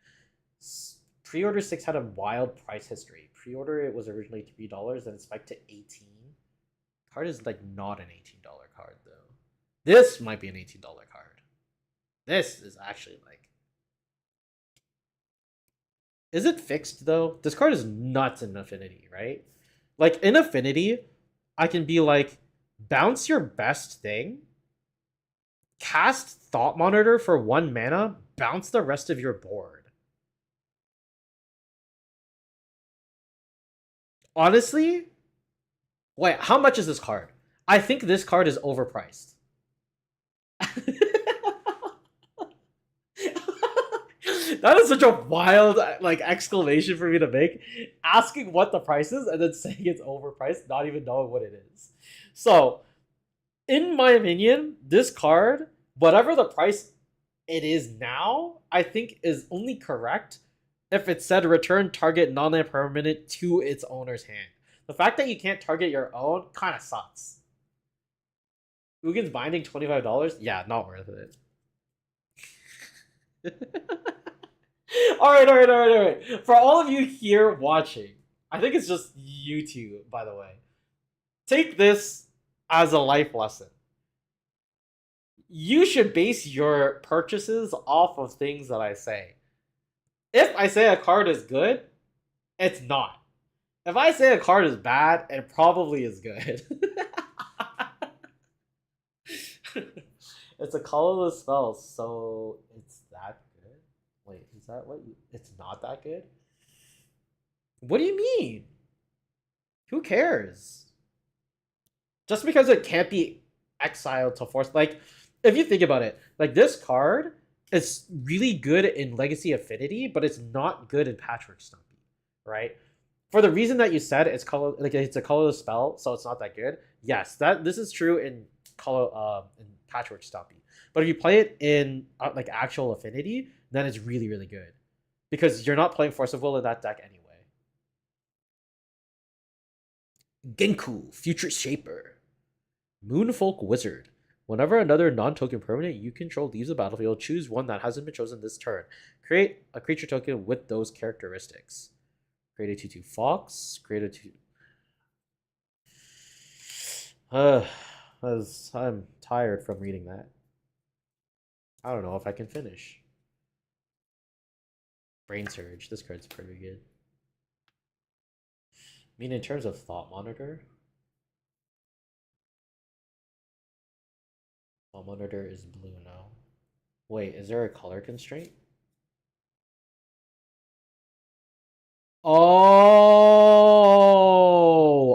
Pre-order 6 had a wild price history. Pre-order it was originally $3, then it spiked to 18. Card is like not an $18 card though. This might be an $18 card. This is actually like. Is it fixed though? This card is nuts in Affinity, right? Like in Affinity, I can be like, bounce your best thing, cast Thought Monitor for 1 mana, bounce the rest of your board. Honestly, wait, how much is this card? I think this card is overpriced. That is such a wild like exclamation for me to make. Asking what the price is and then saying it's overpriced, not even knowing what it is. So, in my opinion, this card, whatever the price it is now, I think is only correct if it said return target non-land permanent to its owner's hand. The fact that you can't target your own kind of sucks. Ugin's Binding $25? Yeah, not worth it. Alright. For all of you here watching, I think it's just YouTube, by the way. Take this as a life lesson. you should base your purchases off of things that I say. If I say a card is good, it's not. If I say a card is bad, it probably is good. It's a colorless spell, so it's that good. Wait, is that what you? It's not that good. What do you mean? Who cares? Just because it can't be exiled to force, like, if you think about it, like this card is really good in Legacy Affinity, but it's not good in Patchwork Stumpy, right? For the reason that you said, it's color, like it's a colorless spell, so it's not that good. Yes, that this is true in in Patchwork Stumpy. But if you play it in like actual Affinity, then it's really really good because you're not playing Force of Will in that deck anyway. Genku, Future Shaper, Moonfolk Wizard. Whenever another non-token permanent you control leaves the battlefield, choose one that hasn't been chosen this turn. Create a creature token with those characteristics. Create a 2/2 Fox. Create a 2. I'm tired from reading that. I don't know if I can finish. Brain Surge. This card's pretty good. I mean, in terms of Thought Monitor, Thought Monitor is blue now. Wait, is there a color constraint? Oh,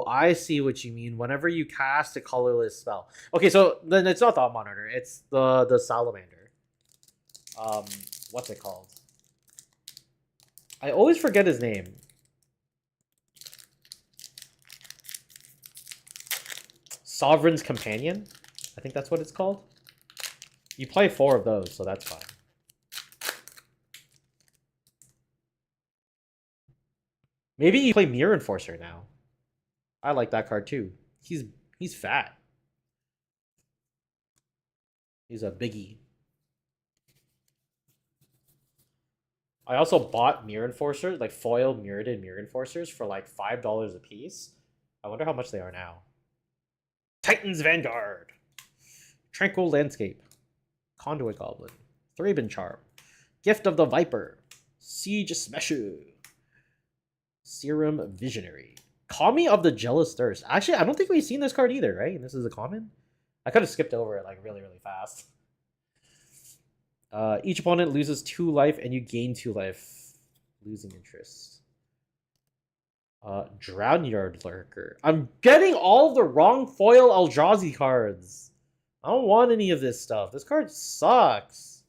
I see what you mean. Whenever you cast a colorless spell. Okay, so then it's not Thought Monitor. It's the Salamander. Um, what's it called? I always forget his name. Sovereign's Companion? I think that's what it's called. You play 4 of those, so that's fine. Maybe you play Mirror Enforcer now. I like that card too. He's fat. He's a biggie. I also bought Mirror Enforcer, like foil mirrored Mirror Enforcers for like $5 a piece. I wonder how much they are now. Titan's Vanguard. Tranquil Landscape. Conduit Goblin. Thraben Charm. Gift of the Viper. Siege Smeshu. Serum Visionary. Kami of the Jealous Thirst. Actually, I don't think we've seen this card either, right? And this is a common? I could have skipped over it like really, really fast. Each opponent loses 2 life and you gain 2 life. Losing interest. Drownyard Lurker. I'm getting all the wrong foil Eldrazi cards. I don't want any of this stuff. This card sucks.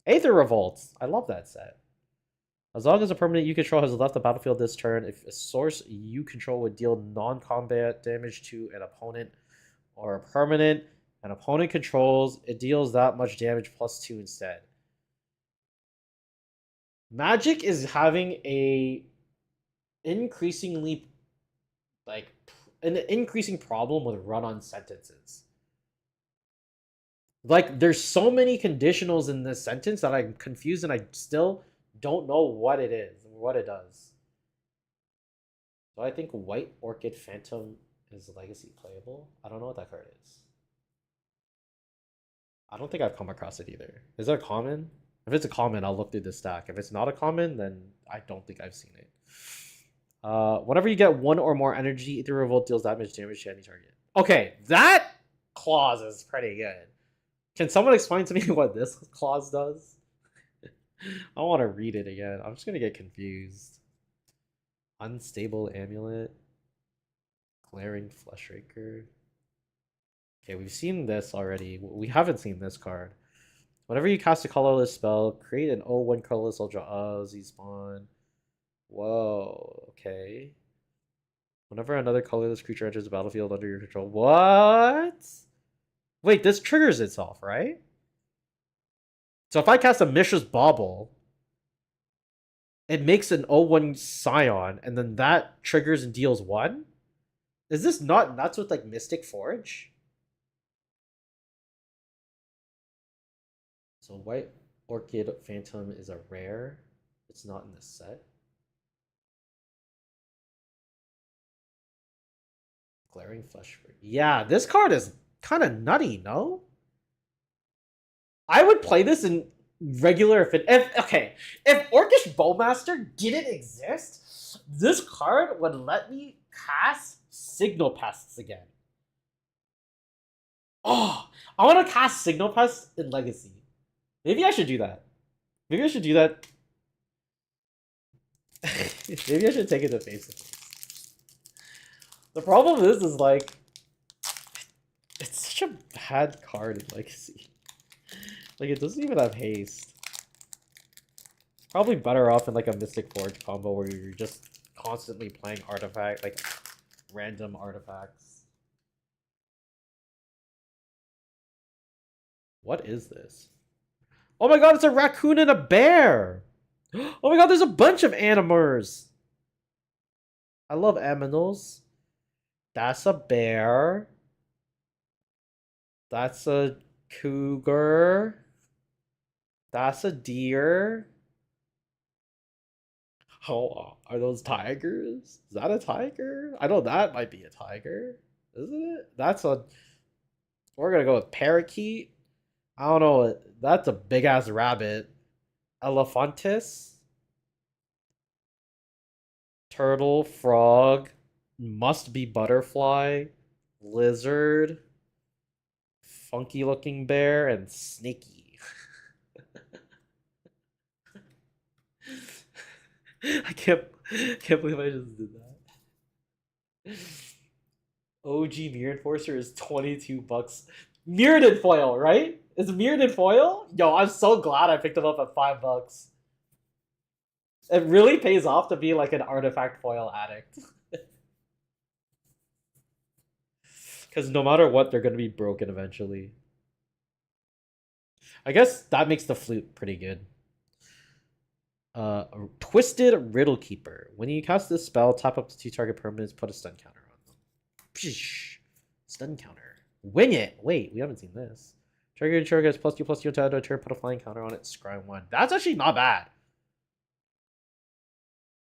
Aether Revolt. I love that set. As long as a permanent you control has left the battlefield this turn, if a source you control would deal non-combat damage to an opponent or a permanent an opponent controls, it deals that much damage plus 2 instead. Magic is having a increasingly like an increasing problem with run-on sentences. Like there's so many conditionals in this sentence that I'm confused and I still don't know what it is, what it does. So I think White Orchid Phantom is legacy playable. I don't know what that card is. I don't think I've come across it either. Is it a common? If it's a common, I'll look through the stack. If it's not a common, then I don't think I've seen it. Whenever you get 1 or more energy, Ether Revolt deals damage to any target. Okay, that clause is pretty good. Can someone explain to me what this clause does? I want to read it again. I'm just going to get confused. Unstable Amulet. Glaring Fleshraker. Okay, we've seen this already. We haven't seen this card. Whenever you cast a colorless spell, create an 0/1 colorless Ultra Z spawn. Whoa, okay. Whenever another colorless creature enters the battlefield under your control. What? Wait, this triggers itself, right? So if I cast a Mishra's Bauble, it makes an 0/1 Scion, and then that triggers and deals 1? Is this not nuts with like Mystic Forge? So White Orchid Phantom is a rare. It's not in this set. Glaring Flesh. Yeah, this card is kind of nutty, no? I would play this in regular if Orcish Bowmaster didn't exist, this card would let me cast Signal Pests again. Oh, I want to cast Signal Pests in Legacy. Maybe I should do that. Maybe I should do that. Maybe I should take it to face to face. The problem is like, it's such a bad card in Legacy. Like, it doesn't even have haste. Probably better off in like a Mystic Forge combo where you're just constantly playing artifact, like random artifacts. What is this? Oh my god, it's a raccoon and a bear! Oh my god, there's a bunch of animals! I love aminals. That's a bear. That's a cougar. That's a deer. Oh, are those tigers? Is that a tiger? I know that might be a tiger. Isn't it? That's a... We're gonna go with parakeet. I don't know. That's a big ass rabbit. Elephantus. Turtle, frog. Must be butterfly. Lizard. Funky looking bear. And snaky. I can't believe I just did that. OG Mirror Enforcer is 22 bucks. Mirrored foil, right? Is Mirrored foil? Yo, I'm so glad I picked him up at $5. It really pays off to be like an artifact foil addict. Because no matter what, they're going to be broken eventually. I guess that makes the flute pretty good. Twisted Riddle Keeper. When you cast this spell, tap up to 2 target permanents, put a stun counter on them. Psh, stun counter. Wing it! Wait, we haven't seen this. Trigger gets +2/+2 until a turn, put a flying counter on it, scry 1. That's actually not bad.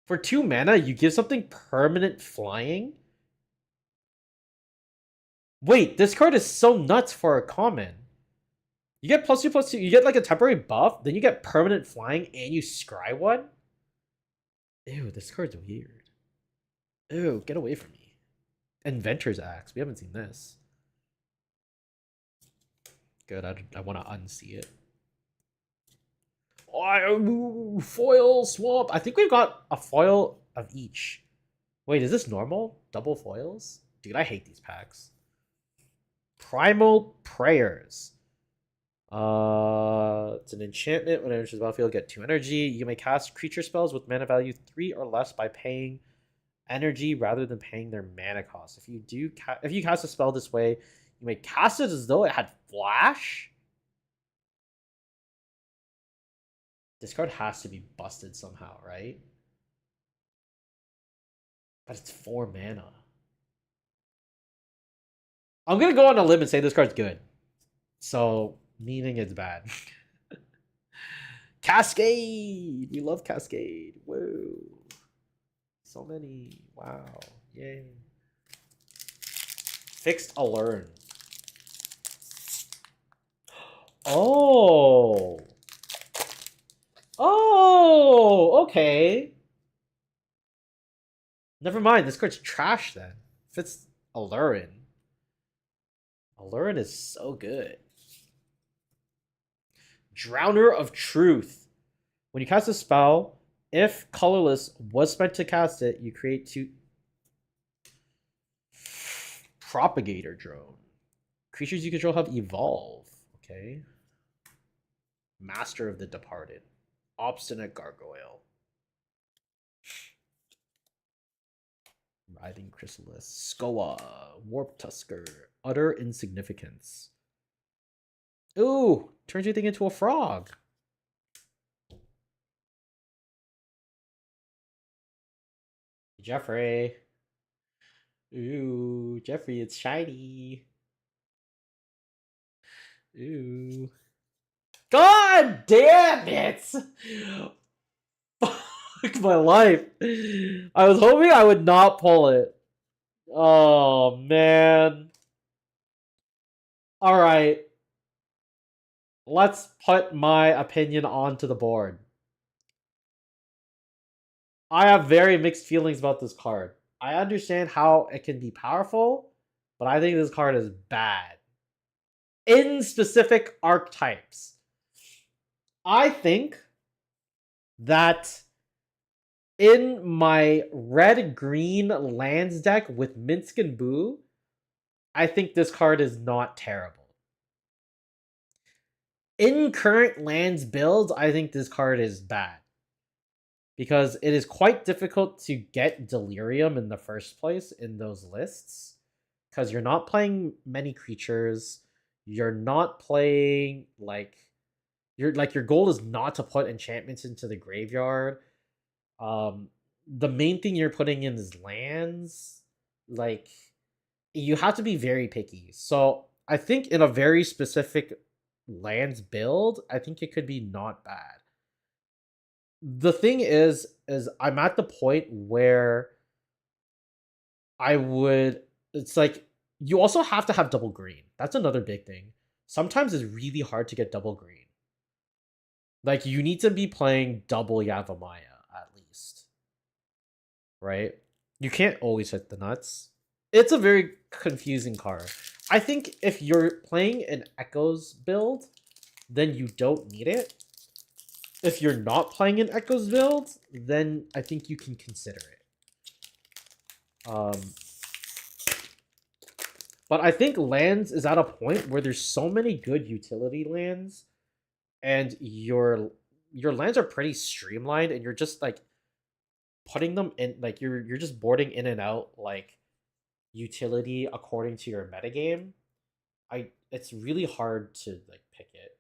For 2 mana, you give something permanent flying? Wait, this card is so nuts for a common. You get +2/+2, you get like a temporary buff, then you get permanent flying and you scry 1? Ew, this card's weird. Ew, get away from me. Inventor's Axe, we haven't seen this. Good, I want to unsee it. Oh, foil swamp. I think we've got a foil of each. Wait, is this normal? Double foils? Dude, I hate these packs. Primal Prayers. It's an enchantment. When it enters the battlefield, get 2 energy. You may cast creature spells with mana value 3 or less by paying energy rather than paying their mana cost. If you cast a spell this way, you may cast it as though it had flash. This card has to be busted somehow, right? But it's 4 mana. I'm gonna go on a limb and say this card's good. So, meaning it's bad. Cascade! We love Cascade. Whoa. So many. Wow. Yay. Fixed Allurn. Oh. Oh, okay. Never mind. This card's trash then. Fits Allurn. Allurn is so good. Drowner of Truth. When you cast a spell, if colorless was spent to cast it, you create 2 Propagator Drone. Creatures you control have evolve. Okay. Master of the Departed. Obstinate Gargoyle. Writhing Chrysalis. Skoa. Warp Tusker. Utter Insignificance. Ooh! Turns your thing into a frog. Jeffrey. Ooh, Jeffrey, it's shiny. Ooh. God damn it! Fuck my life. I was hoping I would not pull it. Oh, man. All right, let's put my opinion onto the board. I have very mixed feelings about this card. I understand how it can be powerful, but I think this card is bad. In specific archetypes, I think that in my red green lands deck with Minsk and Boo, I think this card is not terrible. In current lands builds, I think this card is bad. Because it is quite difficult to get Delirium in the first place in those lists. Because you're not playing many creatures. You're not playing your goal is not to put enchantments into the graveyard. The main thing you're putting in is lands. Like, you have to be very picky. So I think in a very specific lands build, I think it could be not bad. The thing is I'm at the point where I would it's like you also have to have double green. That's another big thing. Sometimes it's really hard to get double green. Like, you need to be playing double Yavimaya at least. Right? You can't always hit the nuts. It's a very confusing card. I think if you're playing an Echoes build, then you don't need it. If you're not playing an Echoes build, then I think you can consider it. But I think lands is at a point where there's so many good utility lands, and your lands are pretty streamlined, and you're just like putting them in, like you're just boarding in and out like utility according to your metagame. It's really hard to like pick it.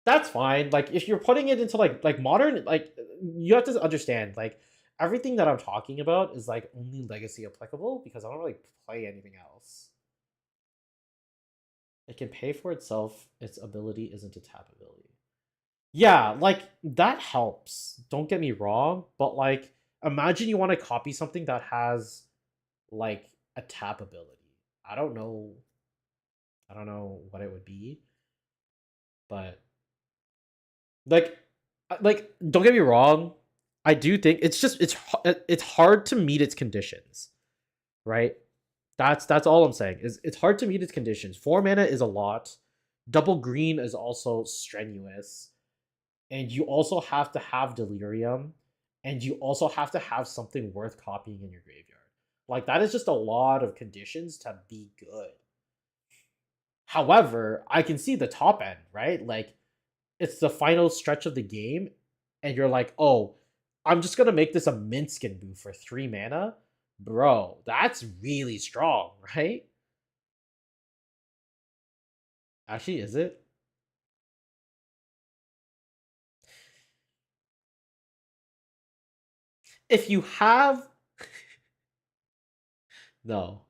That's fine. Like, if you're putting it into like modern, like, you have to understand, like, everything that I'm talking about is like only legacy applicable because I don't really play anything else. It can pay for itself. Its ability isn't a tap ability. Yeah, like, that helps. Don't get me wrong, but like, imagine you want to copy something that has like a tap ability. I don't know. I don't know what it would be, but like don't get me wrong, I do think it's hard to meet its conditions, right? That's all I'm saying. Is it's hard to meet its conditions. 4 mana is a lot. Double green is also strenuous, and you also have to have Delirium, and you also have to have something worth copying in your graveyard. Like, that is just a lot of conditions to be good. However, I can see the top end, right? Like, it's the final stretch of the game, and you're like, oh, I'm just gonna make this a Minskin Boo for 3 mana. Bro, that's really strong, right? Actually, is it? If you have no.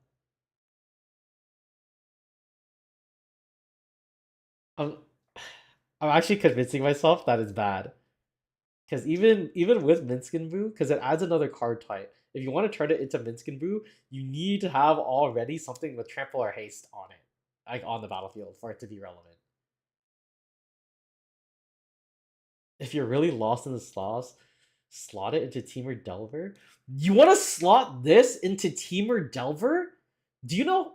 I'm I'm actually convincing myself that it's bad. Because even with Minskin Boo, because it adds another card type. If you want to turn it into Minskin Boo, you need to have already something with trample or haste on it, like on the battlefield, for it to be relevant. If you're really lost in the sauce, slot it into Teamer Delver. You want to slot this into Teamer Delver? Do you know,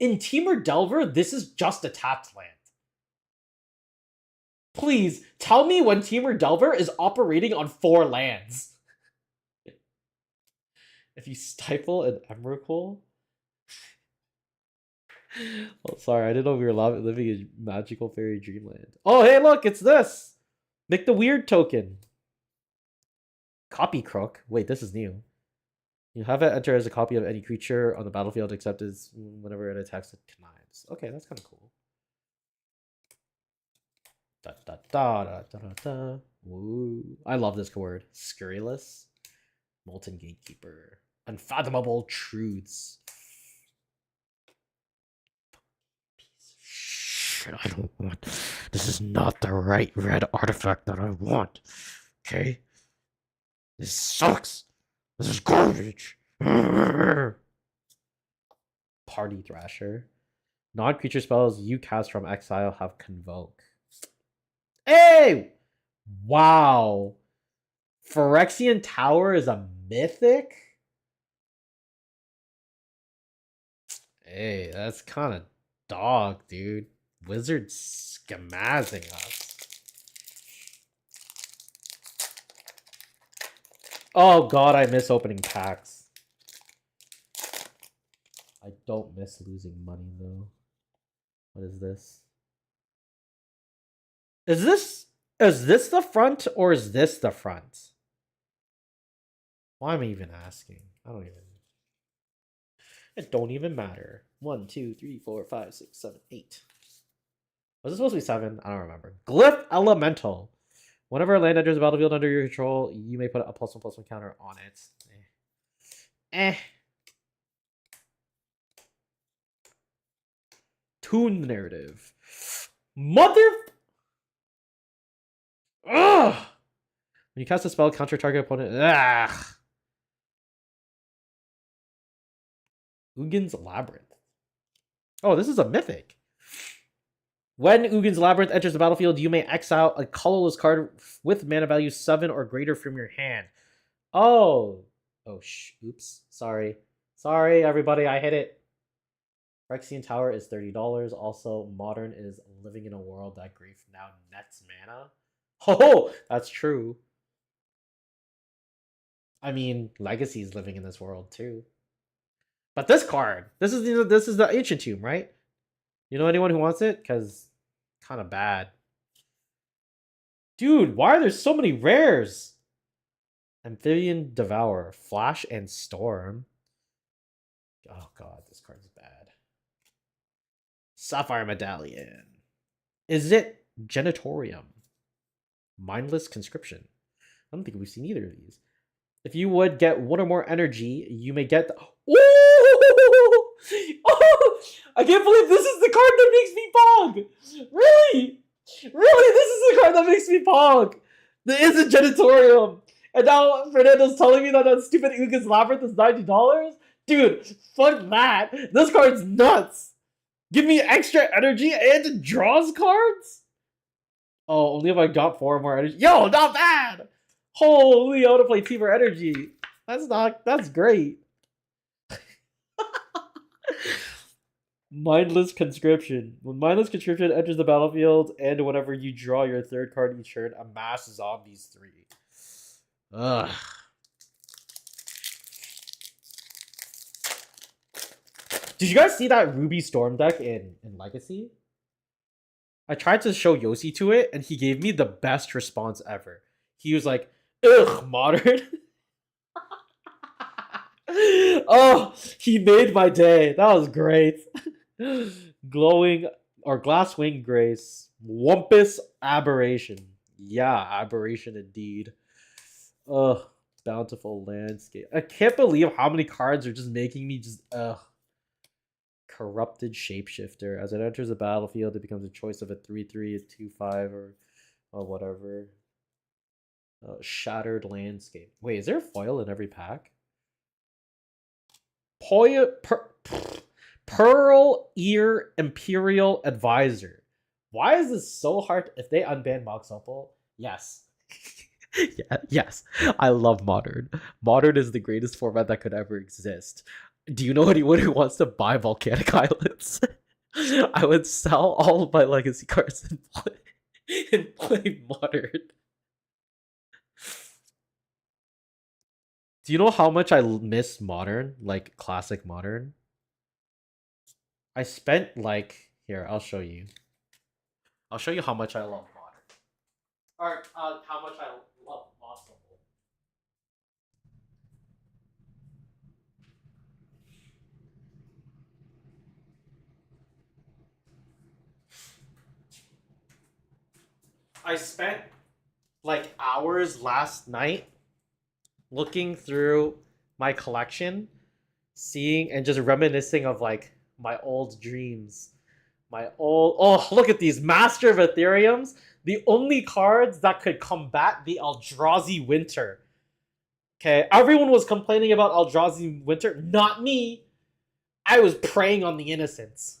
in Teamer Delver, this is just a tapped land. Please tell me when Teamer Delver is operating on 4 lands. If you stifle an Emrakul. Oh, sorry, I didn't know we were living in magical fairy dreamland. Oh, hey, look, it's this. Make the weird token. Copy Crook. Wait, this is new. You have it enter as a copy of any creature on the battlefield except as whenever it attacks it connives. Okay, that's kind of cool. Da, da, da, da, da, da, da. Woo. I love this word. Scurrilous. Molten Gatekeeper. Unfathomable Truths. Piece of shit, I don't want. This is not the right red artifact that I want. Okay? This sucks. This is garbage. Party Thrasher. Non-creature spells you cast from exile have Convoke. Hey! Wow. Phyrexian Tower is a mythic? Hey, that's kind of dog, dude. Wizard schemazzing us. Oh god, I miss opening packs. I don't miss losing money though. What is this? Is this the front or is this the front? Why am I even asking? It don't even matter. 1, 2, 3, 4, 5, 6, 7, 8. Was it supposed to be 7? I don't remember. Glyph Elemental. Whenever a land enters the battlefield under your control, you may put a +1/+1 counter on it. Toon narrative. Mother. Ugh. When you cast a spell, counter target opponent. Ugh. Ugin's Labyrinth. Oh, this is a mythic. When Ugin's Labyrinth enters the battlefield, you may exile a colorless card with mana value 7 or greater from your hand. Oh. Oh, oops. Sorry. Sorry, everybody. I hit it. Phyrexian Tower is $30. Also, Modern is living in a world that grief now nets mana. Oh, that's true. I mean, Legacy is living in this world too. But this card, this is the Ancient Tomb, right? You know anyone who wants it? Because kind of bad. Dude, why are there so many rares? Amphibian Devourer, Flash and Storm. Oh god, this card's bad. Sapphire Medallion. Is it Genitorium? Mindless Conscription. I don't think we've seen either of these. If you would get one or more energy, you may get the... Oh! Oh! I can't believe this is the card that makes me pog! Really? Really? This is the card that makes me pog! There is a Genitorium! And now Fernando's telling me that stupid Ugin's Labyrinth is $90? Dude, fuck that! This card's nuts! Give me extra energy and it draws cards? Oh, only if I got 4 more energy. Yo, not bad! Holy, I want to play Fever Energy. That's great. Mindless Conscription. When Mindless Conscription enters the battlefield and whenever you draw your 3rd card each turn, amass Zombies 3. Ugh. Did you guys see that Ruby Storm deck in Legacy? I tried to show Yossi to it, and he gave me the best response ever. He was like, ugh, Modern. Oh, he made my day. That was great. Glowing or Glasswing Grace. Wumpus Aberration. Yeah, Aberration indeed. Ugh, Bountiful Landscape. I can't believe how many cards are just making me just ugh. Corrupted Shapeshifter. As it enters the battlefield, it becomes a choice of a 3/3, a 2/5, or whatever. Shattered Landscape. Wait, is there a foil in every pack? Pearl Ear Imperial Advisor. Why is this so hard? If they unban Mox Opal, yes. Yeah, yes. I love Modern. Modern is the greatest format that could ever exist. Do you know anyone who wants to buy Volcanic Islands? I would sell all of my Legacy cards and play Modern. Do you know how much I miss Modern? Like classic Modern? I spent like... Here, I'll show you. I'll show you how much I love Modern. Or how much I love Moss Opal. I spent like hours last night looking through my collection, seeing and just reminiscing of like my old dreams. Oh, look at these Master of Ethereums, the only cards that could combat the Eldrazi Winter. Okay, everyone was complaining about Eldrazi Winter, not me. I was preying on the innocents.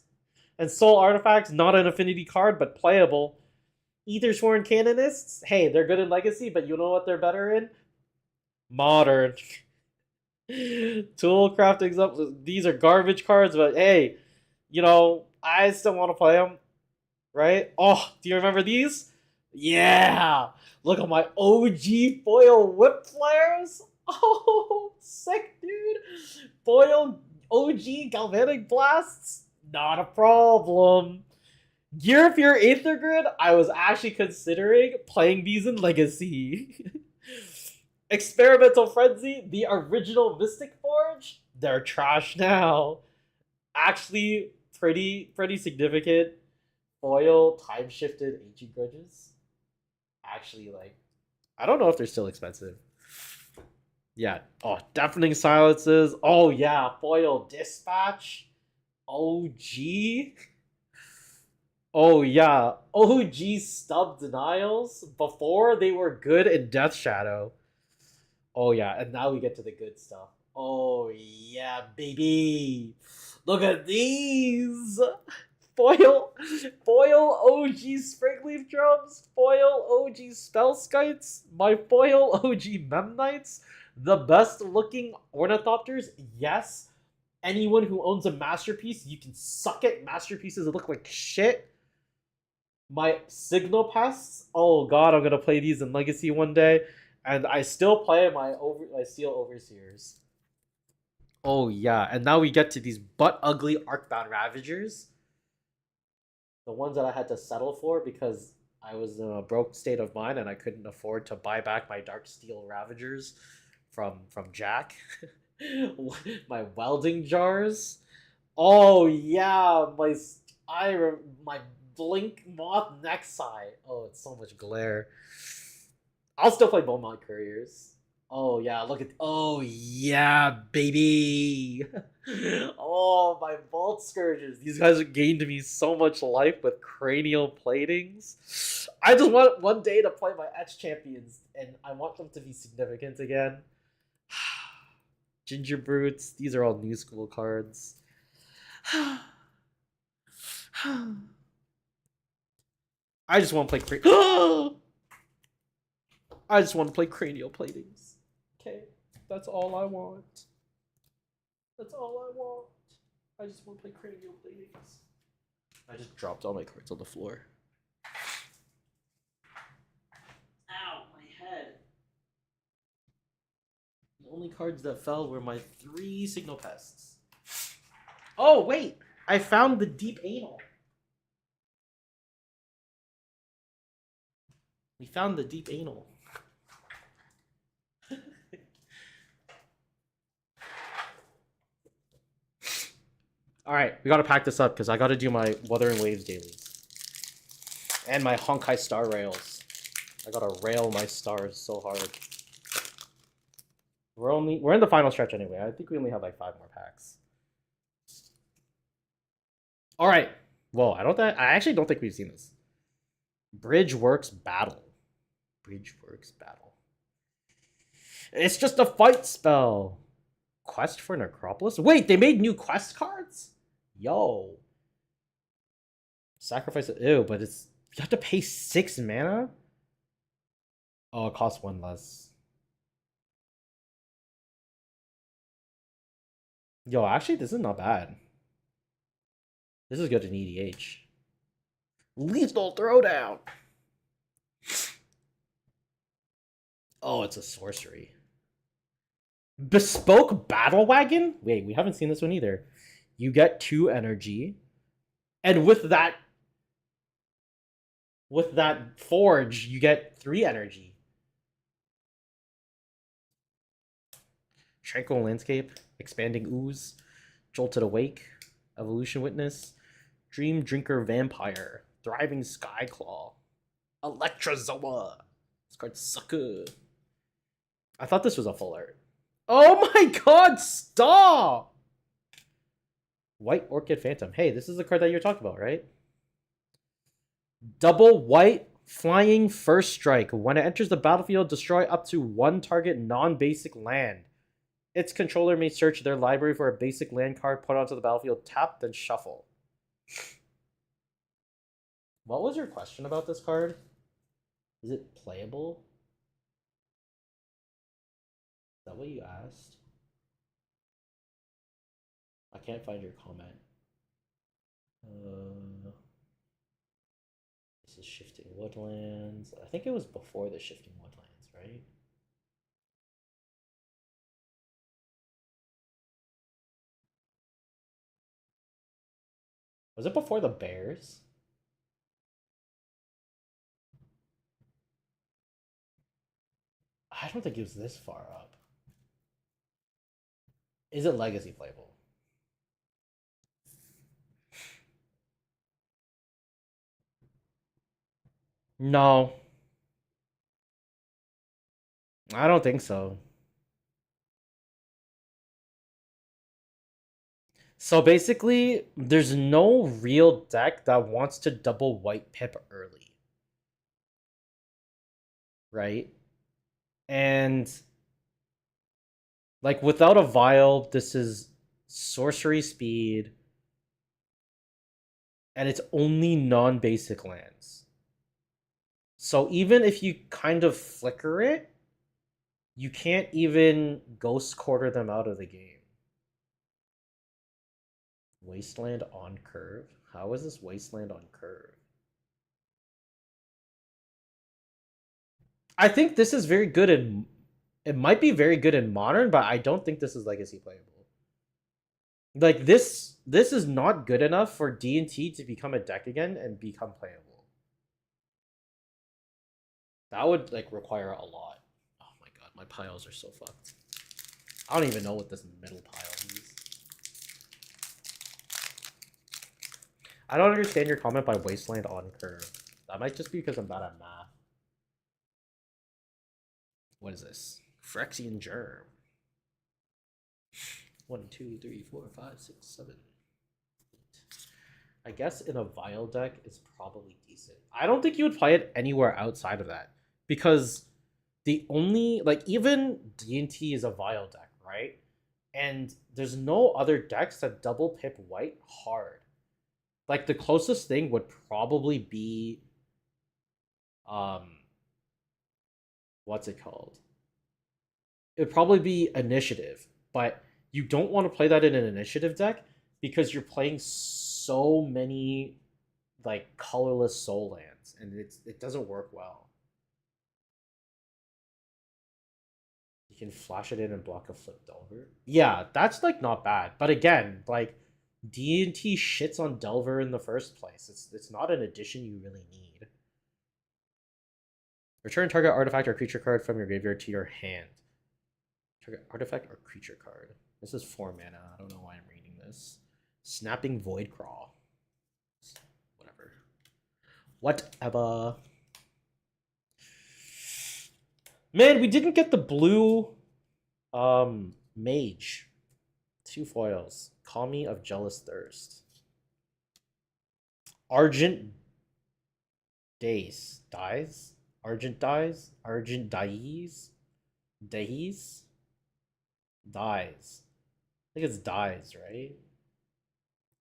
And Soul Artifacts, not an affinity card, but playable. Aethersworn Canonists, hey, they're good in Legacy, but you know what they're better in? Modern. Tool crafting up. These are garbage cards, but hey, you know, I still want to play them, right? Oh, do you remember these? Yeah! Look at my OG foil whip flares. Oh, sick, dude. Foil OG galvanic blasts. Not a problem. Gear of your Aether Grid, I was actually considering playing these in Legacy. Experimental Frenzy, the original Mystic Forge, they're trash now. Actually, pretty significant. Foil time shifted ancient grudges. Actually, like, I don't know if they're still expensive. Yeah. Oh, deafening silences. Oh yeah, foil dispatch. OG. Oh yeah, OG stub denials before they were good in Death Shadow. Oh yeah, and now we get to the good stuff. Oh yeah, baby. Look at these. Foil OG Springleaf Drums, foil OG Spell Skites, my foil OG Memnites, the best looking Ornithopters, yes. Anyone who owns a masterpiece, you can suck it. Masterpieces look like shit. My Signal Pests, oh god, I'm gonna play these in Legacy one day. And I still play my Steel Overseers. Oh yeah, and now we get to these butt ugly Arcbound Ravagers. The ones that I had to settle for because I was in a broke state of mind and I couldn't afford to buy back my Dark Steel Ravagers from Jack. My welding jars. Oh yeah, my Blink Moth Nexi. Oh, it's so much glare. I'll still play Beaumont Couriers. Oh yeah, look at oh yeah, baby. Oh my Vault Scourges. These guys have gained me so much life with cranial platings. I just want one day to play my Etch champions, and I want them to be significant again. Ginger Brutes. These are all new school cards. I just want to play I just want to play cranial platings. Okay, that's all I want. That's all I want. I just want to play cranial platings. I just dropped all my cards on the floor. Ow, my head. The only cards that fell were my 3 Signal Pests. Oh, wait! I found the Deep Anal. We found the Deep Anal. Alright, we gotta pack this up because I gotta do my Wuthering Waves dailies. And my Honkai Star Rails. I gotta rail my stars so hard. We're in the final stretch anyway. I think we only have like 5 more packs. Alright. Whoa, I actually don't think we've seen this. Bridgeworks Battle. Bridgeworks Battle. It's just a fight spell. Quest for Necropolis? Wait, they made new quest cards? Yo. Sacrifice it. Ew, but it's you have to pay 6 mana? Oh, it costs 1 less. Yo, actually, this is not bad. This is good in EDH. Lethal Throwdown! Oh, it's a sorcery. Bespoke Battle Wagon? Wait, we haven't seen this one either. You get 2 energy. And with that forge, you get 3 energy. Tranquil Landscape, Expanding Ooze, Jolted Awake, Evolution Witness, Dream Drinker Vampire, Thriving Skyclaw, Electrozoa. This card's sucker. I thought this was a full art. Oh my god, stop! White Orchid Phantom. Hey, this is the card that you're talking about, right? Double white flying first strike. When it enters the battlefield, destroy up to 1 target non-basic land. its controller may search their library for a basic land card, put onto the battlefield, tap, then shuffle. What was your question about this card? Is it playable? Is that what you asked? I can't find your comment. This is Shifting Woodlands. I think it was before the Shifting Woodlands, right? Was it before the Bears? I don't think it was this far up. Is it Legacy playable? No. I don't think so. So basically, there's no real deck that wants to double white pip early. Right? And like without a vial, this is sorcery speed. And it's only non-basic lands. So even if you kind of flicker it, you can't even ghost quarter them out of the game. Wasteland on curve? How is this Wasteland on curve? I think this is very good in... It might be very good in Modern, but I don't think this is Legacy playable. Like, this is not good enough for D&T to become a deck again and become playable. That would, like, require a lot. Oh my god, my piles are so fucked. I don't even know what this middle pile is. I don't understand your comment by Wasteland on curve. That might just be because I'm bad at math. What is this? Phyrexian Germ. 1, 2, 3, 4, 5, 6, 7, 8. I guess in a Vial deck, it's probably decent. I don't think you would play it anywhere outside of that. Because the only... Like, even D&T is a Vial deck, right? And there's no other decks that double pip white hard. Like, the closest thing would probably be... what's it called? It would probably be Initiative. But you don't want to play that in an Initiative deck because you're playing so many, like, colorless soul lands. And it doesn't work well. You can flash it in and block a Flip Delver. Yeah, that's, like, not bad. But again, like... D&T shits on Delver in the first place. It's not an addition you really need. Return target artifact or creature card from your graveyard to your hand. Target artifact or creature card. This is 4 mana. I don't know why I'm reading this. Snapping Voidcraw. Whatever. Whatever. Man, we didn't get the blue mage. 2 foils. Call Me of Jealous Thirst. Argent Days. Dies? Argent Dies? Argent Dies? Dies? Dies. I think it's Dies, right?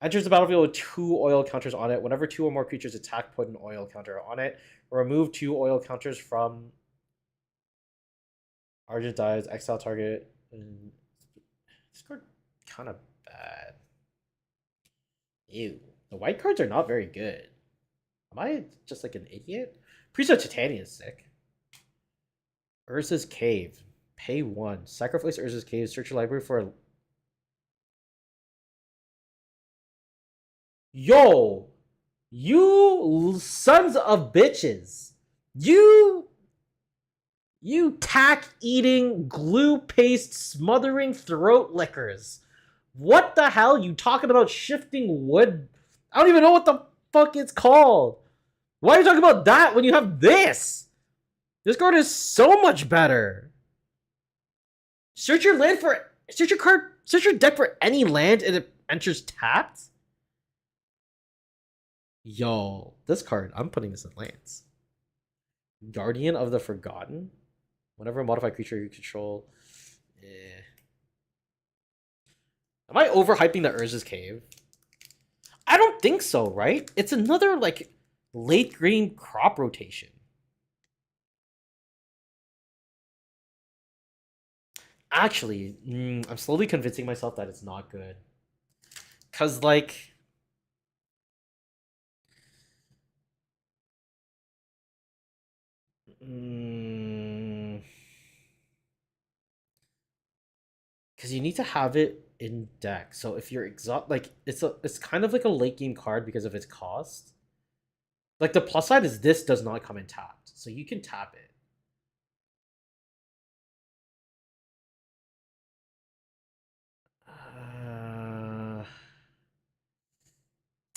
Enters the battlefield with 2 oil counters on it. Whenever 2 or more creatures attack, put an oil counter on it. Or remove 2 oil counters from Argent Dies. Exile target. And this card kind of bad. Ew. The white cards are not very good. Am I just like an idiot? Priest of Titania is sick. Urza's Cave. Pay 1. Sacrifice Urza's Cave. Search your library for... Yo! You sons of bitches! You tack-eating, glue-paste, smothering throat lickers. What the hell? You talking about shifting wood? I don't even know what the fuck it's called. Why are you talking about that when you have this? This card is so much better. Search your deck for any land and it enters tapped? Yo, this card, I'm putting this in lands. Guardian of the Forgotten. Whenever a modified creature you control... Am I overhyping the Urza's Cave? I don't think so, right? It's another, like, late game crop rotation. Actually, I'm slowly convincing myself that it's not good. Because, like... Because you need to have it in deck. So if you're like, it's kind of like a late game card because of its cost. Like, the plus side is this does not come in tapped. So you can tap it.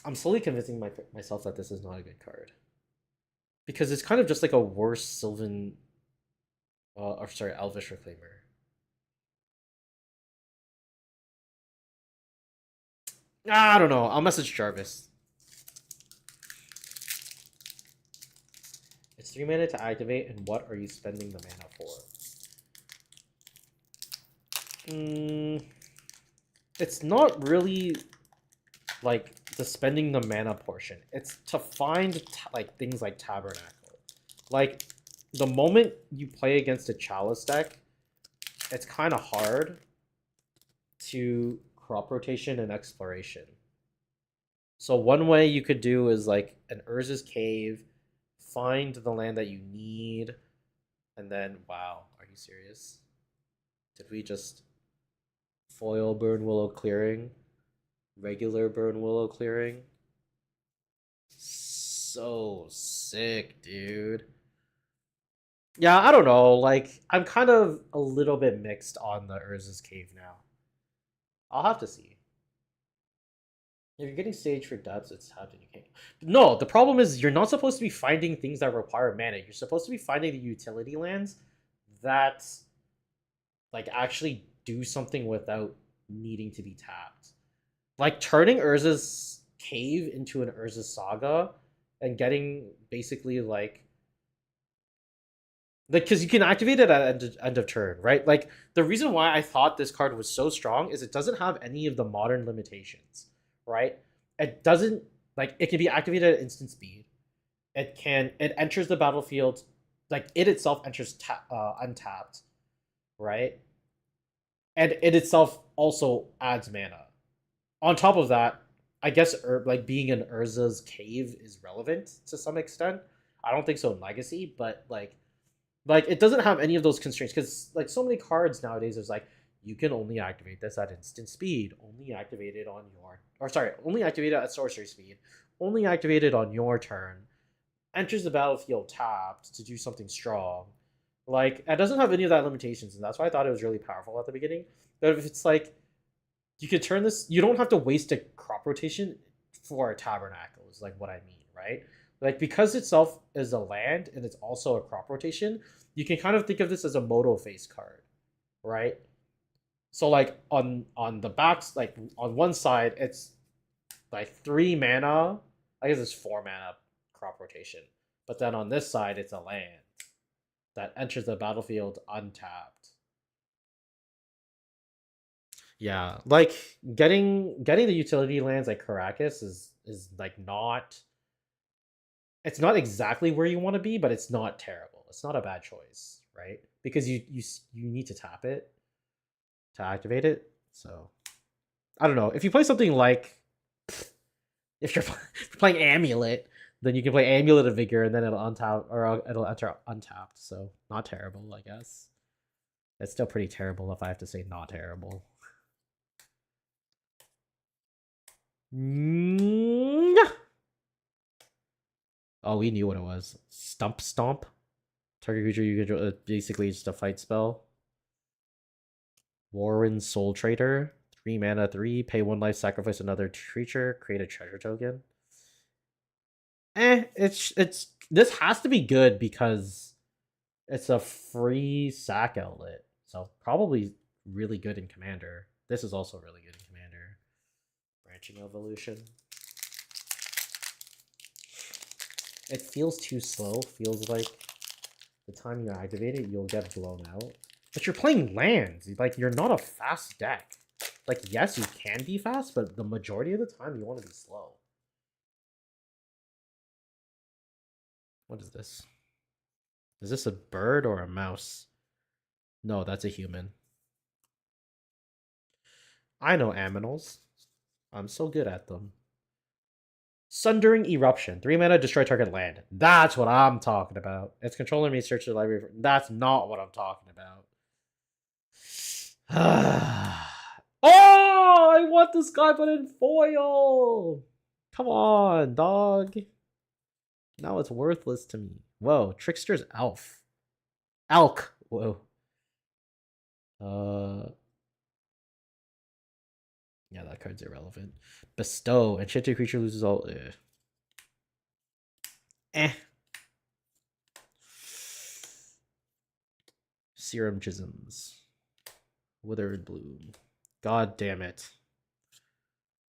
I'm slowly convincing myself that this is not a good card. Because it's kind of just like a worse Sylvan... or sorry, Elvish Reclaimer. I don't know. I'll message Jarvis. It's 3 mana to activate, and what are you spending the mana for? It's not really like the spending the mana portion. It's to find like things like Tabernacle. Like the moment you play against a Chalice deck, it's kind of hard to crop rotation and exploration. So one way you could do is like an Urza's Cave, find the land that you need, and then wow, are you serious? Did we just foil Burn Willow Clearing? Regular Burn Willow Clearing? So sick, dude. Yeah, I don't know. Like, I'm kind of a little bit mixed on the Urza's Cave now. I'll have to see. If you're getting stage for depths, it's tapped and you can't. No, the problem is you're not supposed to be finding things that require mana. You're supposed to be finding the utility lands that like actually do something without needing to be tapped. Like turning Urza's Cave into an Urza Saga and getting basically like because you can activate it at end of turn, right? Like the reason why I thought this card was so strong is it doesn't have any of the modern limitations, right? It doesn't like it can be activated at instant speed. It enters the battlefield, like it itself enters untapped, right? And it itself also adds mana. On top of that, I guess like being in Urza's Cave is relevant to some extent. I don't think so in Legacy, but like it doesn't have any of those constraints because like so many cards nowadays is like you can only activate this at instant speed, only activate it on your only activate it at sorcery speed, only activate it on your turn, enters the battlefield tapped to do something strong. Like it doesn't have any of that limitations, and that's why I thought it was really powerful at the beginning. But if it's like you could turn this, you don't have to waste a crop rotation for a tabernacle, is like what I mean, right? Like because itself is a land and it's also a crop rotation, you can kind of think of this as a moto face card, right? So like on the backs, like on one side, it's like 3 mana. I guess it's 4 mana crop rotation. But then on this side, it's a land that enters the battlefield untapped. Yeah, like getting the utility lands like Caracas is like not. It's not exactly where you want to be, but it's not terrible. It's not a bad choice, right? Because you need to tap it to activate it. So I don't know. If you play something like if you're playing Amulet, then you can play Amulet of Vigor, and then it'll untap or it'll enter untapped. So not terrible, I guess. It's still pretty terrible if I have to say not terrible. Oh, we knew what it was. Stump Stomp. Target creature you control. Basically, just a fight spell. Warren Soul Trader. 3 mana, 3. Pay 1 life, sacrifice another creature. Create a treasure token. It's this has to be good because it's a free sack outlet. So probably really good in Commander. This is also really good in Commander. Branching Evolution. It feels too slow. Feels like the time you activate it, you'll get blown out. But you're playing lands. Like, you're not a fast deck. Like, yes, you can be fast, but the majority of the time you want to be slow. What is this? Is this a bird or a mouse? No, that's a human. I know aminals. I'm so good at them. Sundering Eruption. 3 mana, destroy target land. That's what I'm talking about. Its controller may search the library. That's not what I'm talking about. Oh, I want this guy, but in foil. Come on, dog. Now it's worthless to me. Whoa, Trickster's Elf. Elk. Whoa. Yeah, that card's irrelevant. Bestow. Enchanted creature loses all. Serum Chisms. Withered Bloom. God damn it.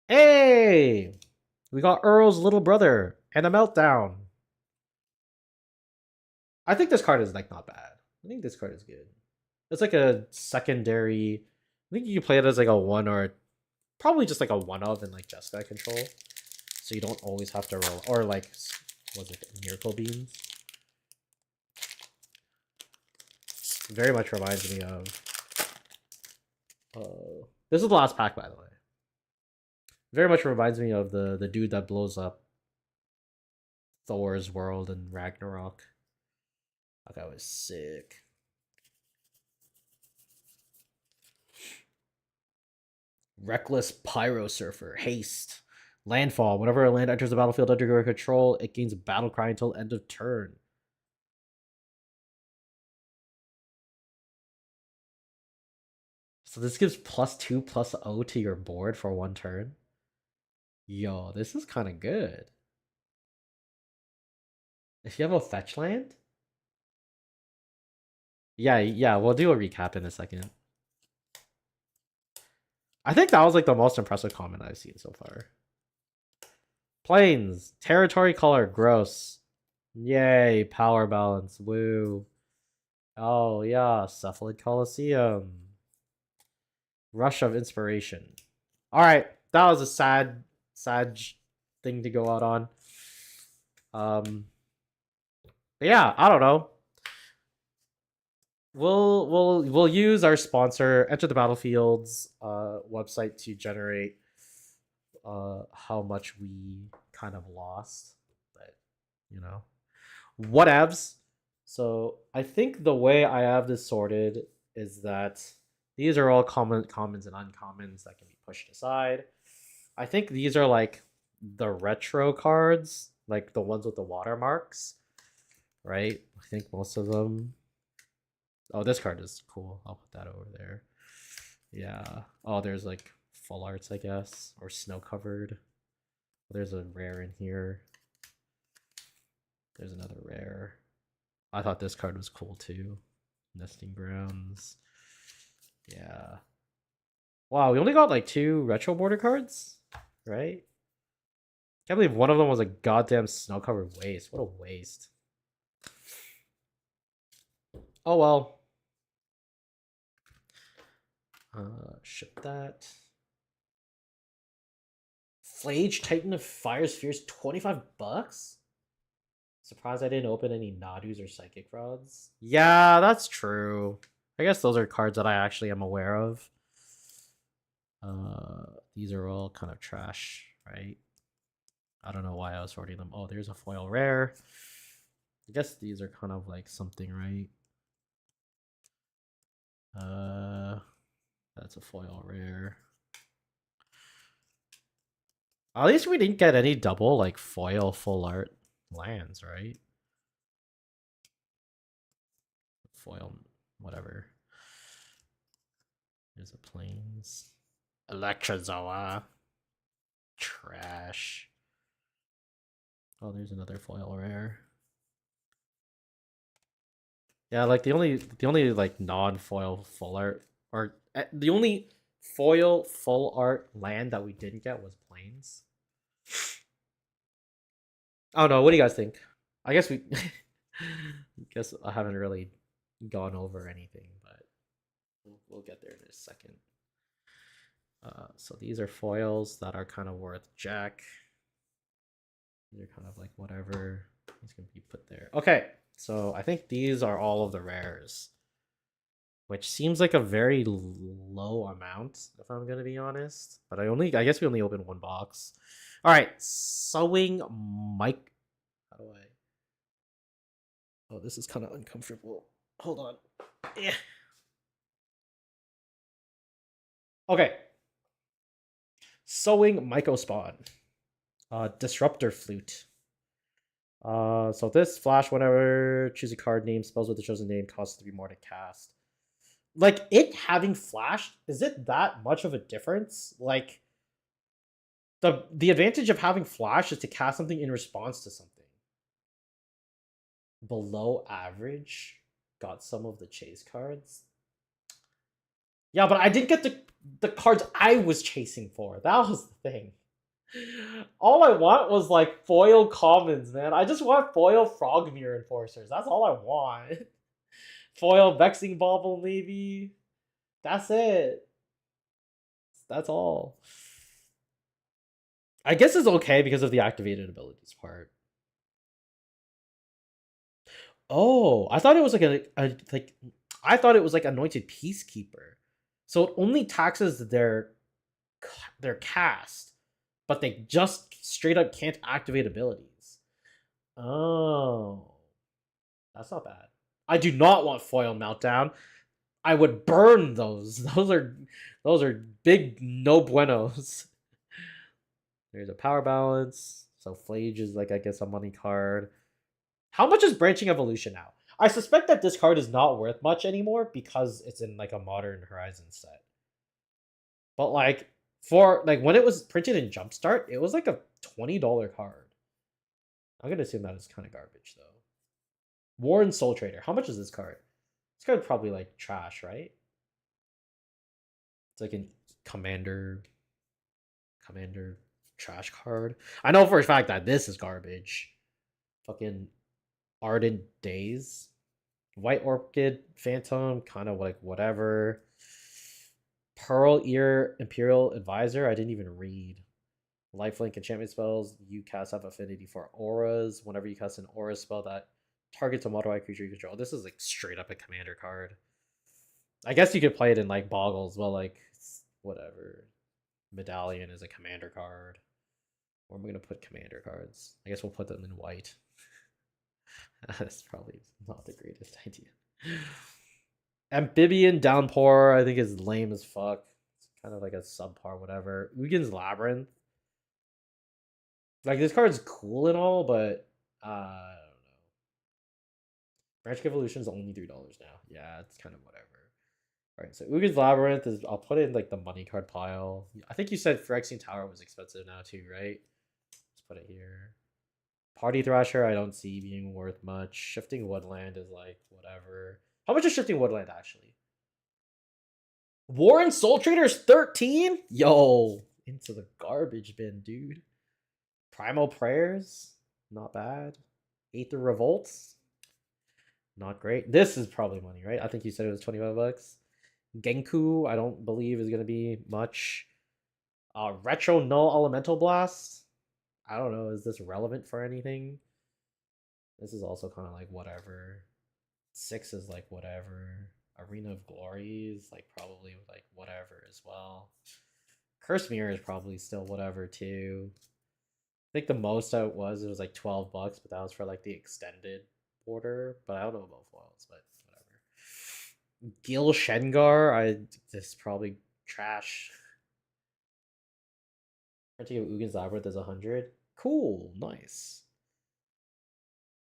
Hey! We got Earl's little brother and a meltdown. I think this card is like not bad. I think this card is good. It's like a secondary. I think you can play it as like a 1 or probably just like a 1 of in like Jeskai control. So you don't always have to roll. Or like, was it Miracle Beams? Very much reminds me of. This is the last pack, by the way. Very much reminds me of the dude that blows up Thor's world in Ragnarok. That guy was sick. Reckless Pyro Surfer. Haste. Landfall. Whenever a land enters the battlefield under your control, it gains battle cry until end of turn. So this gives +2/+0 to your board for 1 turn. Yo, this is kind of good. If you have a fetch land? Yeah, we'll do a recap in a second. I think that was like the most impressive comment I've seen so far. Plains. Territory color. Gross. Yay. Power balance. Woo. Oh, yeah. Cephalid Coliseum. Rush of Inspiration. Alright. That was a sad thing to go out on. But yeah, I don't know. We'll use our sponsor Enter the Battlefield's website to generate how much we kind of lost, but you know, whatevs. So I think the way I have this sorted is that these are all commons and uncommons that can be pushed aside. I think these are like the retro cards, like the ones with the watermarks, right? I think most of them. Oh, this card is cool. I'll put that over there. Yeah. Oh, there's like full arts, I guess, or snow covered. There's a rare in here. There's another rare. I thought this card was cool too. Nesting Grounds. Yeah. Wow, we only got like 2 retro border cards, right? Can't believe one of them was a goddamn snow covered waste. What a waste. Oh well. Ship that. Flage Titan of Fire Spheres, $25? Surprised I didn't open any Nadus or Psychic Rods. Yeah, that's true. I guess those are cards that I actually am aware of. These are all kind of trash, right? I don't know why I was sorting them. Oh, there's a foil rare. I guess these are kind of like something, right? That's a foil rare. At least we didn't get any double like foil full art lands, right? Foil, whatever. There's a plains. Electrozoa. Trash. Oh, there's another foil rare. Yeah, like the only like non-foil full art, or the only foil full art land that we didn't get was plains. I don't know. What do you guys think? I guess we guess I haven't really gone over anything, but we'll get there in a second. So these are foils that are kind of worth jack. These are kind of like whatever. These can be put there. Okay, so I think these are all of the rares, which seems like a very low amount, if I'm gonna be honest. But I guess we only opened one box. All right, sewing mic. How do I? Oh, this is kind of uncomfortable. Hold on. Yeah. Okay. Sewing Myco Spawn. Disruptor Flute. So this flash whenever choose a card name, spells with the chosen name costs 3 more to cast. Like it having flash, is it that much of a difference? Like the advantage of having flash is to cast something in response to something. Below average, got some of the chase cards. Yeah, but I didn't get the cards I was chasing for. That was the thing. All I want was like foil commons, man. I just want foil Frogmere enforcers. That's all I want. Foil Vexing Bauble, maybe. That's it. That's all. I guess it's okay because of the activated abilities part. Oh, I thought it was like I thought it was like Anointed Peacekeeper. So it only taxes their cast, but they just straight up can't activate abilities. Oh. That's not bad. I do not want foil meltdown. I would burn those. Those are big no buenos. There's a power balance. So Flage is like I guess a money card. How much is branching evolution now? I suspect that this card is not worth much anymore because it's in like a modern Horizon set. But like for like when it was printed in Jumpstart, it was like a $20 card. I'm gonna assume that is kind of garbage though. Warren Soul Trader. How much is this card? This card probably like trash, right? It's like an commander trash card. I know for a fact that this is garbage. Fucking Ardent Days. White Orchid Phantom, kind of like whatever. Pearl Ear Imperial Advisor, I didn't even read. Lifelink enchantment spells. You cast have affinity for auras. Whenever you cast an aura spell that targets a modified creature you control. This is like straight up a commander card. I guess you could play it in like Boggles, but like whatever. Medallion is a commander card. Where am I gonna put commander cards? I guess we'll put them in white. That's probably not the greatest idea. Amphibian Downpour, I think is lame as fuck. It's kind of like a subpar, whatever. Ugin's Labyrinth. Like this card's cool and all, but I don't know. Branch Evolution is only $3 now. Yeah, it's kind of whatever. All right, so Ugin's Labyrinth is. I'll put it in like the money card pile. I think you said Phyrexian Tower was expensive now too, right? Let's put it here. Party Thrasher, I don't see being worth much. Shifting Woodland is like whatever. How much is Shifting Woodland actually? Warren Soul Trader's 13? Yo, into the garbage bin, dude. Primal Prayers, not bad. Aether Revolts, not great. This is probably money, right? I think you said it was 25 bucks. Genku, I don't believe is gonna be much. Retro Null Elemental Blast. I don't know. Is this relevant for anything? This is also kind of like whatever. 6 is like whatever. Arena of Glory is like probably like whatever as well. Curse Mirror is probably still whatever too. I think the most out was it was like 12 bucks, but that was for like the extended order. But I don't know about foils, but whatever. Gil Shengar, this is probably trash. Printing of Ugin's Labyrinth is 100. Cool, nice.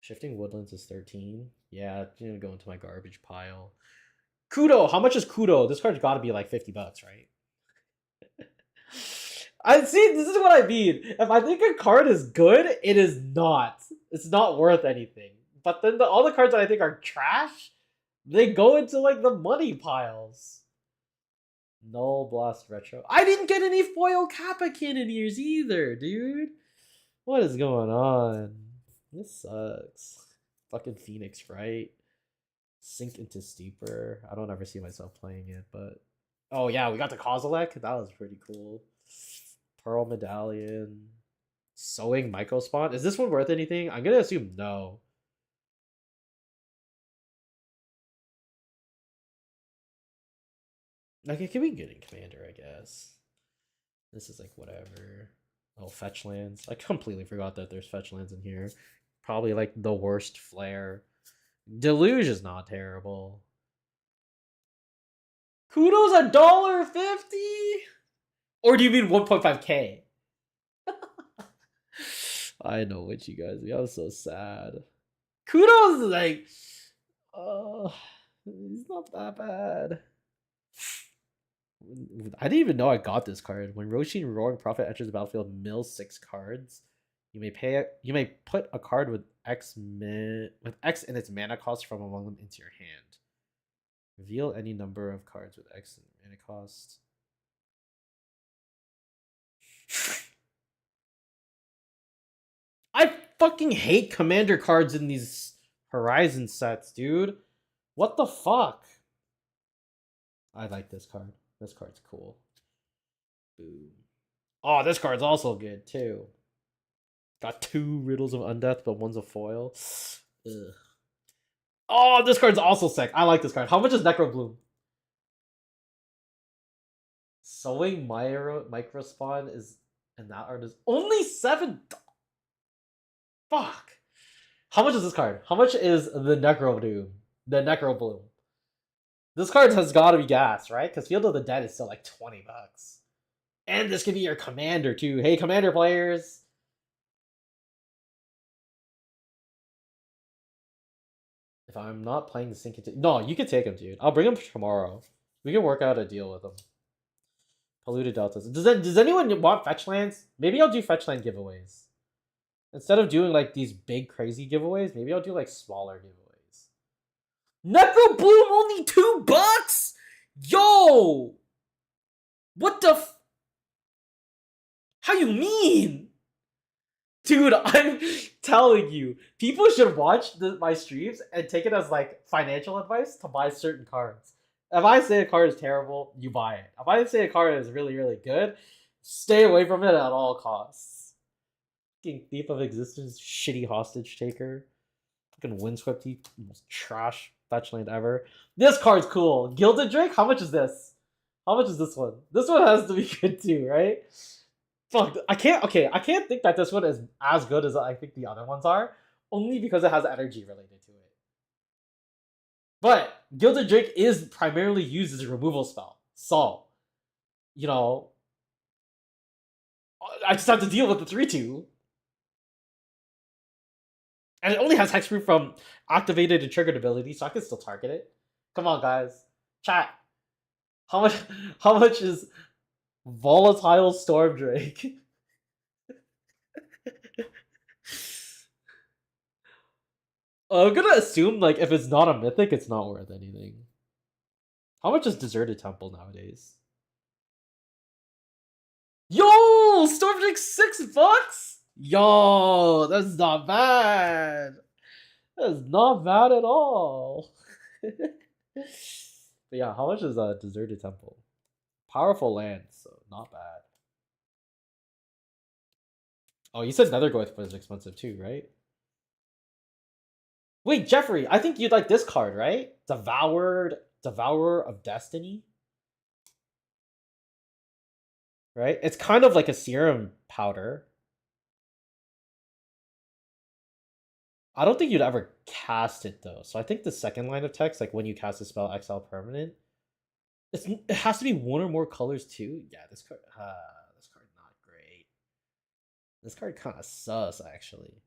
Shifting Woodlands is 13. Yeah, it's gonna go into my garbage pile. Kudo, how much is Kudo? This card's gotta be like 50 bucks, right? I see, this is what I mean. If I think a card is good, it is not. It's not worth anything. But then all the cards that I think are trash, they go into like the money piles. Null Blast Retro. I didn't get any foil Kappa Cannoneers either, dude. What is going on? This sucks. Fucking Phoenix, right? Sink into Steeper. I don't ever see myself playing it, but Oh yeah, we got the Kozilek. That was pretty cool. Pearl Medallion. Sewing Microspawn. Is this one worth anything? I'm gonna assume no. Like it could be good in Commander, I guess. This is like whatever. Oh, fetch lands. I completely forgot that there's fetch lands in here. Probably like the worst flare. Deluge is not terrible. Kudos $1.50? Or do you mean 1.5k? I know what you guys mean. I'm so sad. Kudos is like, uh, he's not that bad. I didn't even know I got this card. When Roshin Roaring Prophet enters the battlefield, mill 6 cards. You may put a card with X in its mana cost from among them into your hand. Reveal any number of cards with X in mana cost. I fucking hate commander cards in these Horizon sets, dude. What the fuck? I like this card. This card's cool. Boom. Oh, this card's also good too. Got 2 Riddles of Undeath, but one's a foil. Ugh. Oh, this card's also sick. I like this card. How much is Necrobloom? Sewing Microspawn is and that art is only 7. Fuck. How much is this card? How much is the Necrobloom? The Necrobloom. This card has got to be gas, right? Because Field of the Dead is still like $20. And this could be your commander too. Hey, commander players. If I'm not playing the Sink into... No, you can take him, dude. I'll bring him tomorrow. We can work out a deal with him. Polluted Deltas. Does anyone want fetch lands? Maybe I'll do fetch land giveaways. Instead of doing like these big crazy giveaways, maybe I'll do like smaller giveaways. Necrobloom only $2? Yo! What the How you mean? Dude, I'm telling you, people should watch my streams and take it as like financial advice to buy certain cards. If I say a card is terrible, you buy it. If I say a card is really, really good, stay away from it at all costs. Fucking Thief of Existence, shitty hostage taker. Fucking Windswept Thief, most trash fetch land ever. This card's cool. Gilded Drake, how much is this? How much is this one? This one has to be good too, right? Fuck, I can't think that this one is as good as I think the other ones are, only because it has energy related to it. But Gilded Drake is primarily used as a removal spell. So, you know, I just have to deal with the 3-2. And it only has hexproof from activated and triggered ability, so I can still target it. Come on, guys. Chat. How much is Volatile Storm Drake? I'm gonna assume like if it's not a mythic, it's not worth anything. How much is Deserted Temple nowadays? Yo, Storm Drake $6? Yo, that's not bad. That's not bad at all. But yeah, how much is Deserted Temple? Powerful land, so not bad. Oh, you said Nethergoth was expensive too, right? Wait, Jeffrey, I think you'd like this card, right? Devourer of Destiny. Right? It's kind of like a serum powder. I don't think you'd ever cast it though. So I think the second line of text, like when you cast a spell, exile permanent, it has to be one or more colors too. Yeah, this card not great. This card kind of sus actually.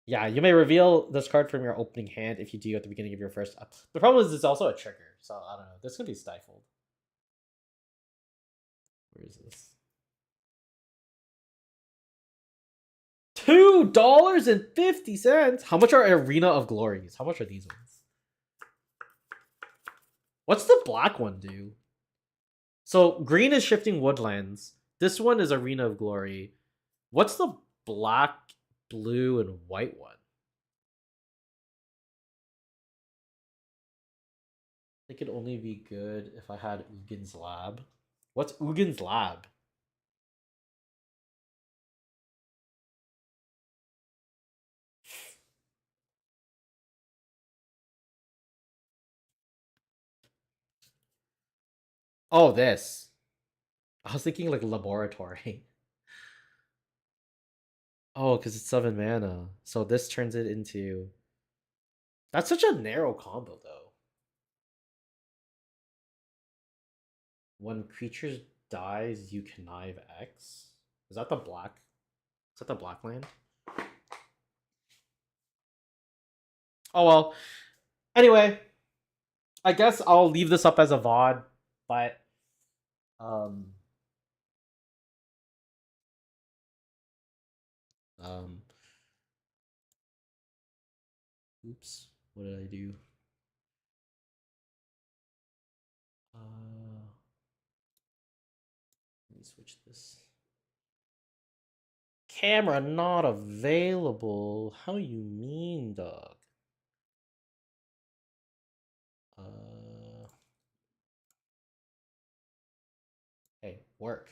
Yeah, you may reveal this card from your opening hand if you do at the beginning of your first. The problem is it's also a trigger, so I don't know. This could be stifled. Where is this? $2.50. How much are Arena of Glories? How much are these ones? What's the black one do? So green is Shifting Woodlands. This one is Arena of Glory. What's the black, blue, and white one? It could only be good if I had Ugin's lab. What's Ugin's lab? Oh, this. I was thinking like laboratory. Oh, because it's 7 mana. So this turns it into. That's such a narrow combo, though. When creatures dies, you connive X. Is that the black? Is that the black land? Oh well. Anyway, I guess I'll leave this up as a VOD, but um um oops, what did I do? Uh Let me switch this. Camera not available. How you mean, dog? Uh Hey, work.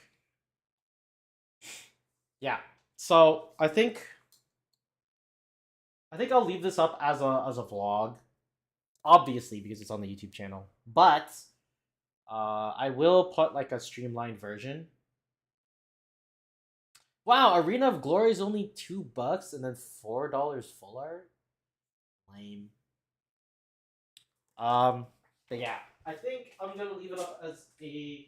Yeah. So I think I'll leave this up as a vlog, obviously because it's on the YouTube channel. But I will put like a streamlined version. Wow, Arena of Glory is only $2 and then $4 full art. Lame. Um, but yeah, I think I'm gonna leave it up as a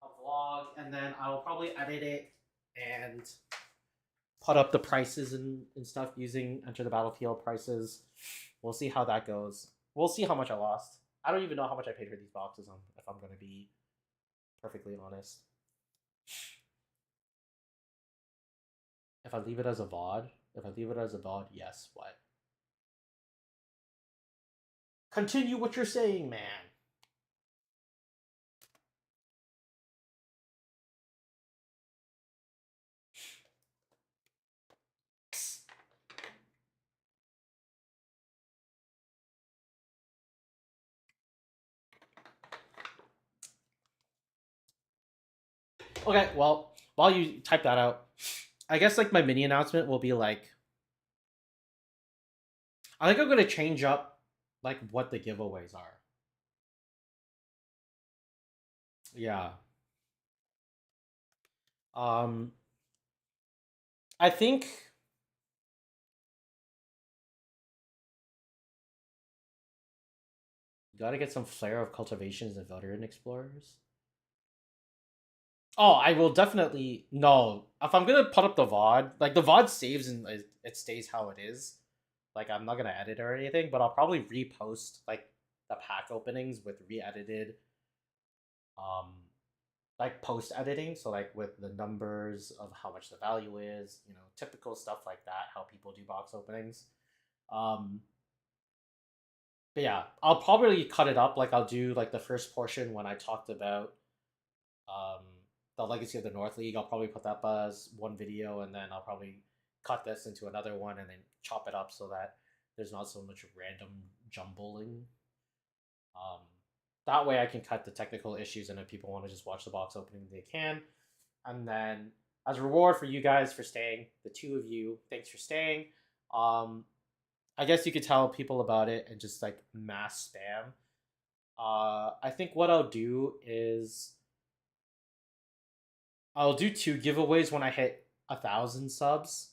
vlog, and then I'll probably edit it and put up the prices and stuff using Enter the Battlefield prices. We'll see how that goes. We'll see how much I lost. I don't even know how much I paid for these boxes. If I'm gonna be perfectly honest. If I leave it as a VOD, yes. What? Continue what you're saying, man. Okay, well, while you type that out, I guess like my mini announcement will be like, I think I'm gonna change up like what the giveaways are. Yeah. Um, I think you gotta get some flair of cultivations and veteran explorers. Oh, I will definitely no. If I'm gonna put up the VOD, like the VOD saves and it stays how it is. Like I'm not gonna edit or anything, but I'll probably repost like the pack openings with re-edited um like post editing, so like with the numbers of how much the value is, typical stuff like that, how people do box openings. Um but yeah, I'll probably cut it up, like I'll do like the first portion when I talked about um the Legacy of the North League. I'll probably put that as one video, and then I'll probably cut this into another one and then chop it up so that there's not so much random jumbling. Um, that way I can cut the technical issues, and if people want to just watch the box opening, they can. And then as a reward for you guys for staying, the two of you, thanks for staying. Um, I guess you could tell people about it and just like mass spam. I think what I'll do is I'll do 2 giveaways when I hit 1,000 subs.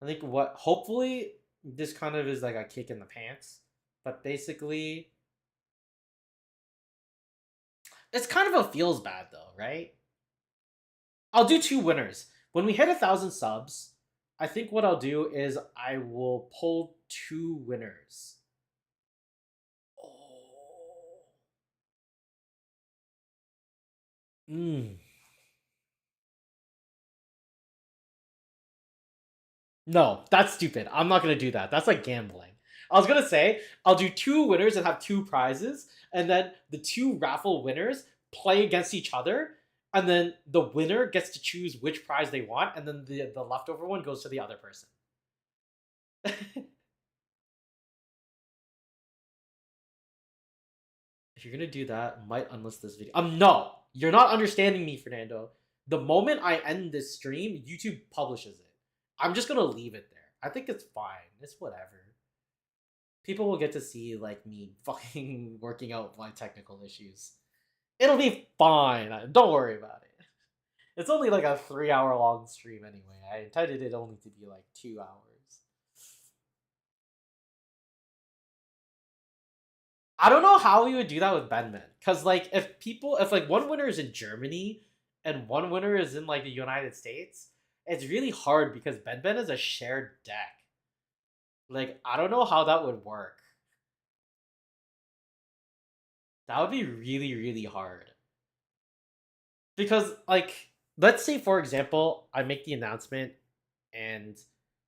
I think what hopefully this kind of is like a kick in the pants, but basically it's kind of a feels bad though, right? I'll do 2 winners when we hit 1,000 subs. I think what I'll do is I will pull 2 winners. Oh. Mm. No, that's stupid. I'm not gonna do that. That's like gambling. I was gonna say I'll do 2 winners and have 2 prizes, and then the 2 raffle winners play against each other, and then the winner gets to choose which prize they want, and then the leftover one goes to the other person. If you're gonna do that, might unlist this video. No, you're not understanding me, Fernando. The moment I end this stream, YouTube publishes it. I'm just gonna leave it there. I think it's fine. It's whatever. People will get to see like me fucking working out my technical issues. It'll be fine. Don't worry about it. It's only like a 3-hour long stream anyway. I intended it only to be like 2 hours. I don't know how we would do that with Benman. Cause like if like one winner is in Germany and one winner is in like the United States, it's really hard because Benben is a shared deck. Like I don't know how that would work. That would be really, really hard. Because like let's say for example, I make the announcement and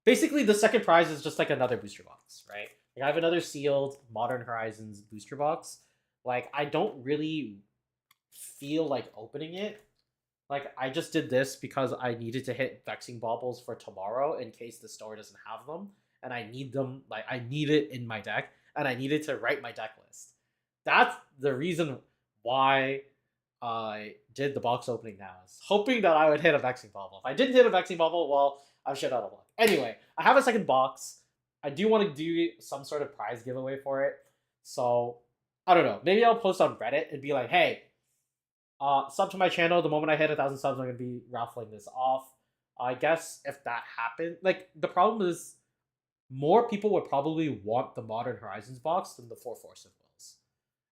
basically the second prize is just like another booster box, right? Like I have another sealed Modern Horizons booster box. Like I don't really feel like opening it. Like I just did this because I needed to hit vexing baubles for tomorrow in case the store doesn't have them, and I need them. Like I need it in my deck, and I needed to write my deck list. That's the reason why I did the box opening now, is hoping that I would hit a vexing bauble. If I didn't hit a vexing bauble, well, I'm shit out of luck. Anyway, I have a second box. I do want to do some sort of prize giveaway for it, so I don't know. Maybe I'll post on Reddit and be like, hey, sub to my channel. The moment I hit 1,000 subs, I'm gonna be raffling this off. I guess if that happened, like the problem is, more people would probably want the Modern Horizons box than the 4 Force of Wills.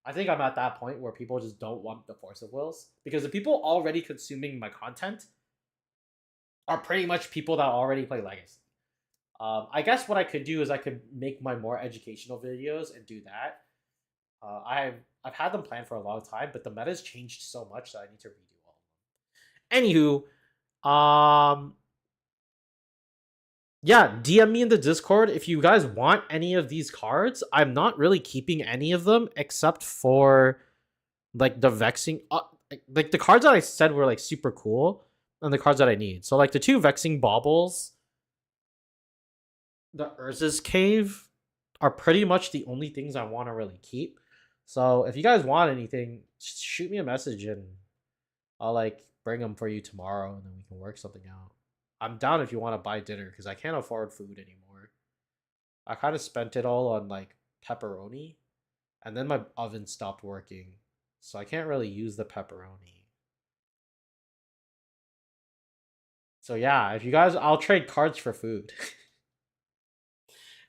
I think I'm at that point where people just don't want the Force of Wills because the people already consuming my content are pretty much people that already play Legacy. I guess what I could do is I could make my more educational videos and do that. I've had them planned for a long time, but the meta's changed so much that I need to redo all of them. Anywho, yeah, DM me in the Discord if you guys want any of these cards. I'm not really keeping any of them except for like the vexing, like the cards that I said were like super cool, and the cards that I need. So like the 2 vexing baubles, the Urza's Cave are pretty much the only things I want to really keep. So if you guys want anything, just shoot me a message and I'll like bring them for you tomorrow, and then we can work something out. I'm down if you want to buy dinner because I can't afford food anymore. I kind of spent it all on like pepperoni, and then my oven stopped working, so I can't really use the pepperoni. So yeah, if you guys, I'll trade cards for food.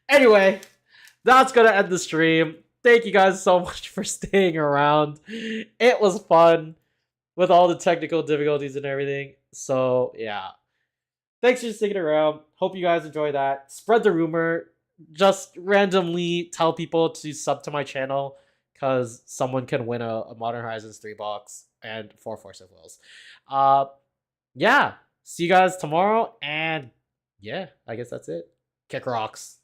Anyway, that's gonna end the stream. Thank you guys so much for staying around. It was fun with all the technical difficulties and everything. So yeah, thanks for sticking around. Hope you guys enjoy that. Spread the rumor. Just randomly tell people to sub to my channel because someone can win a Modern Horizons 3 box and 4 Force of Wills. Yeah, see you guys tomorrow, and yeah, I guess that's it. Kick rocks.